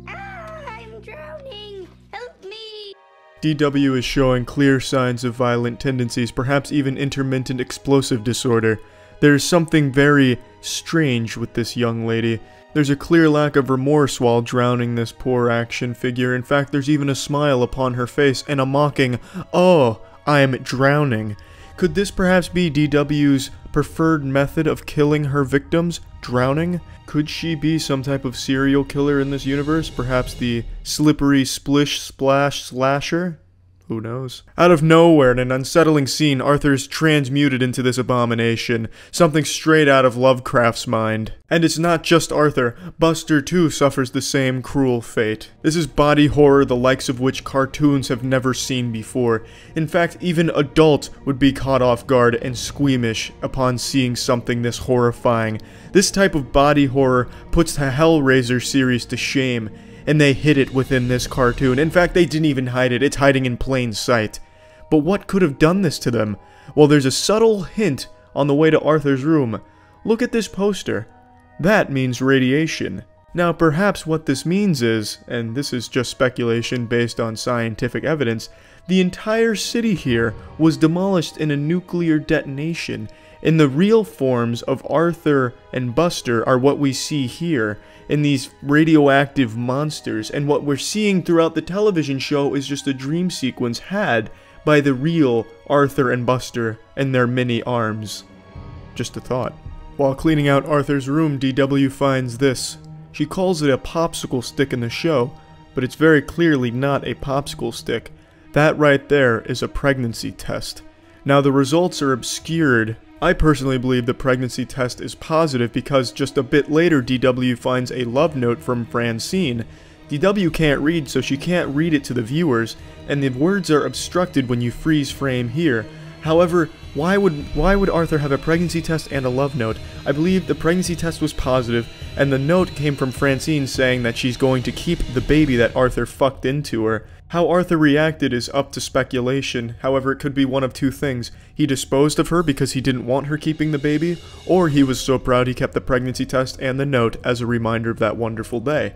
I'm drowning! Help me!
DW is showing clear signs of violent tendencies, perhaps even intermittent explosive disorder. There's something very strange with this young lady. There's a clear lack of remorse while drowning this poor action figure. In fact, there's even a smile upon her face and a mocking, "Oh, I'm drowning." Could this perhaps be DW's preferred method of killing her victims? Drowning? Could she be some type of serial killer in this universe? Perhaps the slippery splish splash slasher? Who knows? Out of nowhere, in an unsettling scene, Arthur's transmuted into this abomination. Something straight out of Lovecraft's mind. And it's not just Arthur. Buster, too, suffers the same cruel fate. This is body horror the likes of which cartoons have never seen before. In fact, even adults would be caught off guard and squeamish upon seeing something this horrifying. This type of body horror puts the Hellraiser series to shame. And they hid it within this cartoon. In fact, they didn't even hide it. It's hiding in plain sight. But what could have done this to them? Well, there's a subtle hint on the way to Arthur's room. Look at this poster. That means radiation. Now, perhaps what this means is, and this is just speculation based on scientific evidence, the entire city here was demolished in a nuclear detonation. And the real forms of Arthur and Buster are what we see here in these radioactive monsters, and what we're seeing throughout the television show is just a dream sequence had by the real Arthur and Buster and their mini arms. Just a thought. While cleaning out Arthur's room, DW finds this. She calls it a popsicle stick in the show, but it's very clearly not a popsicle stick. That right there is a pregnancy test. Now the results are obscured. I personally believe the pregnancy test is positive because just a bit later DW finds a love note from Francine. DW can't read, so she can't read it to the viewers, and the words are obstructed when you freeze frame here. However, why would Arthur have a pregnancy test and a love note? I believe the pregnancy test was positive, and the note came from Francine saying that she's going to keep the baby that Arthur fucked into her. How Arthur reacted is up to speculation. However, it could be one of two things. He disposed of her because he didn't want her keeping the baby, or he was so proud he kept the pregnancy test and the note as a reminder of that wonderful day.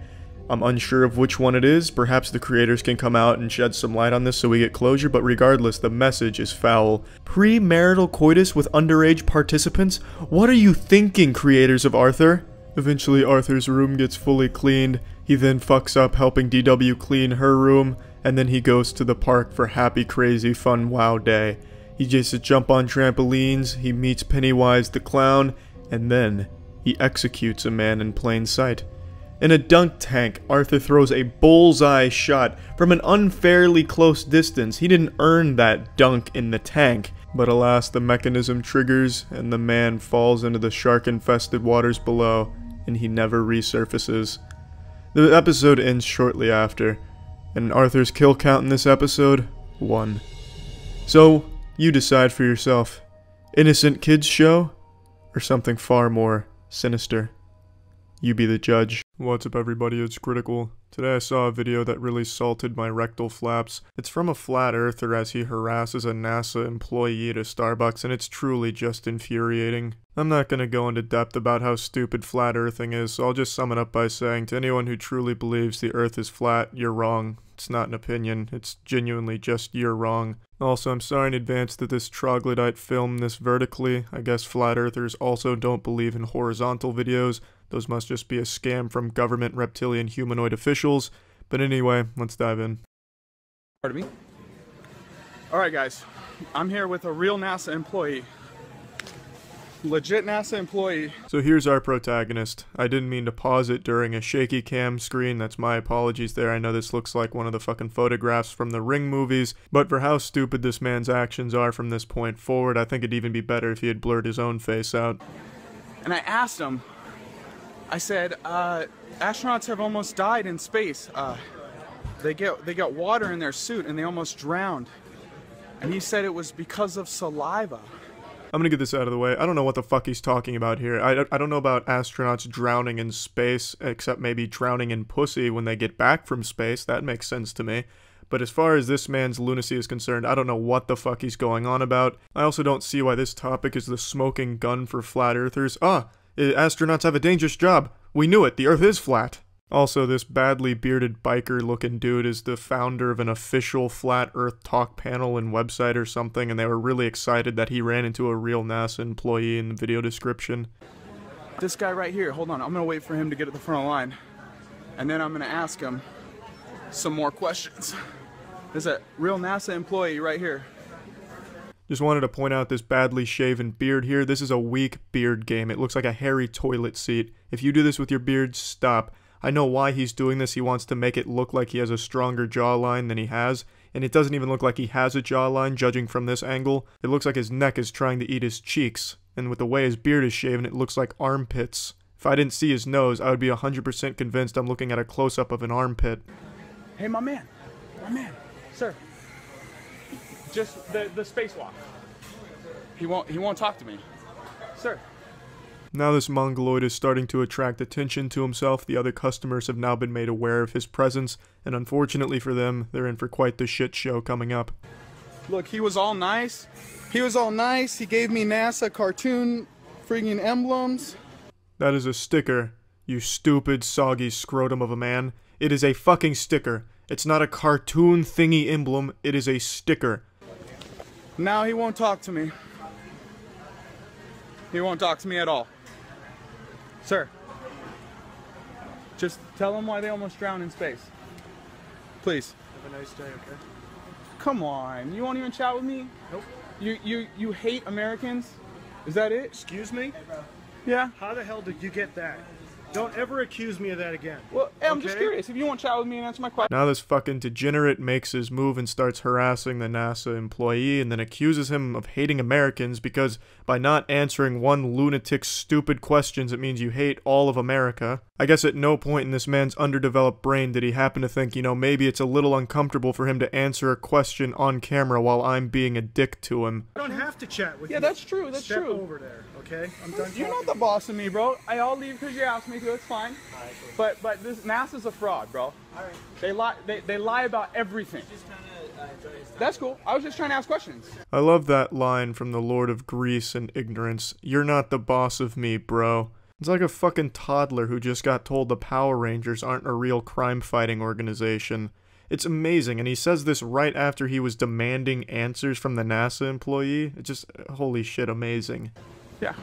I'm unsure of which one it is. Perhaps the creators can come out and shed some light on this so we get closure, but regardless, the message is foul. Premarital coitus with underage participants? What are you thinking, creators of Arthur? Eventually, Arthur's room gets fully cleaned. He then fucks up helping DW clean her room, and then he goes to the park for happy, crazy, fun, wow day. He gets to jump on trampolines, he meets Pennywise the clown, and then he executes a man in plain sight. In a dunk tank, Arthur throws a bullseye shot from an unfairly close distance. He didn't earn that dunk in the tank. But alas, the mechanism triggers, and the man falls into the shark-infested waters below, and he never resurfaces. The episode ends shortly after, and Arthur's kill count in this episode, 1. So, you decide for yourself. Innocent kids show, or something far more sinister? You be the judge. What's up everybody, it's Critical. Today I saw a video that really salted my rectal flaps. It's from a flat earther as he harasses a NASA employee at a Starbucks, and it's truly just infuriating. I'm not gonna go into depth about how stupid flat earthing is, so I'll just sum it up by saying to anyone who truly believes the earth is flat, you're wrong. It's not an opinion, it's genuinely just you're wrong. Also, I'm sorry in advance that this troglodyte filmed this vertically. I guess flat earthers also don't believe in horizontal videos. Those must just be a scam from government reptilian humanoid officials. But anyway, let's dive in.
Pardon me? Alright guys, I'm here with a real NASA employee. Legit NASA employee.
So here's our protagonist. I didn't mean to pause it during a shaky cam screen, that's my apologies there. I know this looks like one of the fucking photographs from the Ring movies, but for how stupid this man's actions are from this point forward, I think it'd even be better if he had blurred his own face out.
And I asked him, I said, astronauts have almost died in space. They got water in their suit and they almost drowned. And he said it was because of saliva.
I'm gonna get this out of the way. I don't know what the fuck he's talking about here. I don't know about astronauts drowning in space, except maybe drowning in pussy when they get back from space. That makes sense to me. But as far as this man's lunacy is concerned, I don't know what the fuck he's going on about. I also don't see why this topic is the smoking gun for flat earthers. Astronauts have a dangerous job. We knew it. The Earth is flat. Also, this badly bearded biker-looking dude is the founder of an official Flat Earth talk panel and website or something, and they were really excited that he ran into a real NASA employee in the video description.
This guy right here, hold on, I'm gonna wait for him to get at the front of the line. And then I'm gonna ask him some more questions. There's a real NASA employee right here.
Just wanted to point out this badly shaven beard here. This is a weak beard game. It looks like a hairy toilet seat. If you do this with your beard, stop. I know why he's doing this. He wants to make it look like he has a stronger jawline than he has, and it doesn't even look like he has a jawline, judging from this angle. It looks like his neck is trying to eat his cheeks, and with the way his beard is shaven, it looks like armpits. If I didn't see his nose, I would be 100% convinced I'm looking at a close-up of an armpit.
Hey, my man, sir. Just the spacewalk. He won't talk to me, sir.
Now this mongoloid is starting to attract attention to himself. The other customers have now been made aware of his presence, and unfortunately for them, they're in for quite the shit show coming up.
Look, he was all nice. He gave me NASA cartoon freaking emblems.
That is a sticker, you stupid, soggy scrotum of a man. It is a fucking sticker. It's not a cartoon thingy emblem, it is a sticker.
Now he won't talk to me. He won't talk to me at all. Sir, just tell him why they almost drowned in space. Please.
Have a nice day, okay?
Come on, you won't even chat with me? Nope. You hate Americans? Is that it?
Excuse me?
Yeah.
How the hell did you get that? Don't ever accuse me of that again.
Well, hey, I'm just curious. If you won't chat with me and answer my question.
Now this fucking degenerate makes his move and starts harassing the NASA employee and then accuses him of hating Americans because by not answering one lunatic's stupid questions it means you hate all of America. I guess at no point in this man's underdeveloped brain did he happen to think, you know, maybe it's a little uncomfortable for him to answer a question on camera while I'm being a dick to him.
I don't have to chat with you.
Yeah, that's true. That's
Step
true.
over there, okay? I'm done
You're
talking.
not the boss of me, bro. I'll leave because you asked me to. It's fine. But this NASA's a fraud, bro. They lie. They lie about everything. That's cool. I was just trying to ask questions.
I love that line from the Lord of Greece and Ignorance. You're not the boss of me, bro. It's like a fucking toddler who just got told the Power Rangers aren't a real crime-fighting organization. It's amazing, and he says this right after he was demanding answers from the NASA employee. It's just, holy shit, amazing.
Yeah.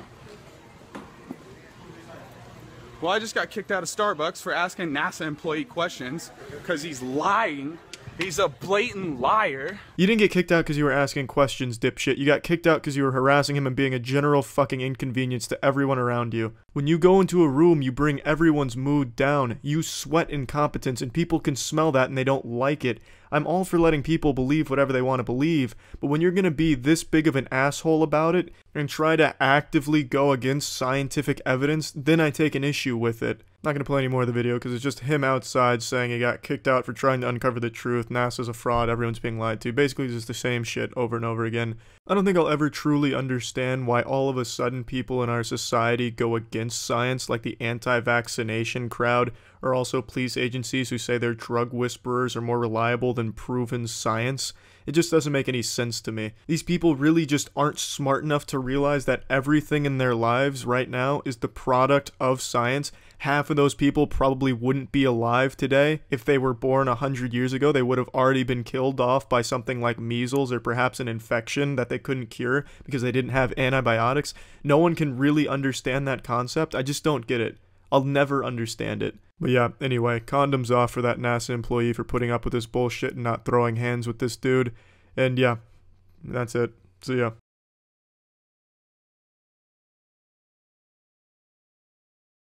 Well, I just got kicked out of Starbucks for asking NASA employee questions because he's lying. He's a blatant liar.
You didn't get kicked out because you were asking questions, dipshit. You got kicked out because you were harassing him and being a general fucking inconvenience to everyone around you. When you go into a room, you bring everyone's mood down. You sweat incompetence, and people can smell that and they don't like it. I'm all for letting people believe whatever they want to believe, but when you're gonna be this big of an asshole about it and try to actively go against scientific evidence, then I take an issue with it. Not gonna play any more of the video because it's just him outside saying he got kicked out for trying to uncover the truth, NASA's a fraud, everyone's being lied to. Basically it's just the same shit over and over again. I don't think I'll ever truly understand why all of a sudden people in our society go against science, like the anti-vaccination crowd, or also police agencies who say their drug whisperers are more reliable than proven science. It just doesn't make any sense to me. These people really just aren't smart enough to realize that everything in their lives right now is the product of science. Half of those people probably wouldn't be alive today. If they were born 100 years ago, they would have already been killed off by something like measles or perhaps an infection that they couldn't cure because they didn't have antibiotics. No one can really understand that concept. I just don't get it. I'll never understand it. But yeah, anyway, condoms off for that NASA employee for putting up with this bullshit and not throwing hands with this dude. And yeah, that's it. See ya.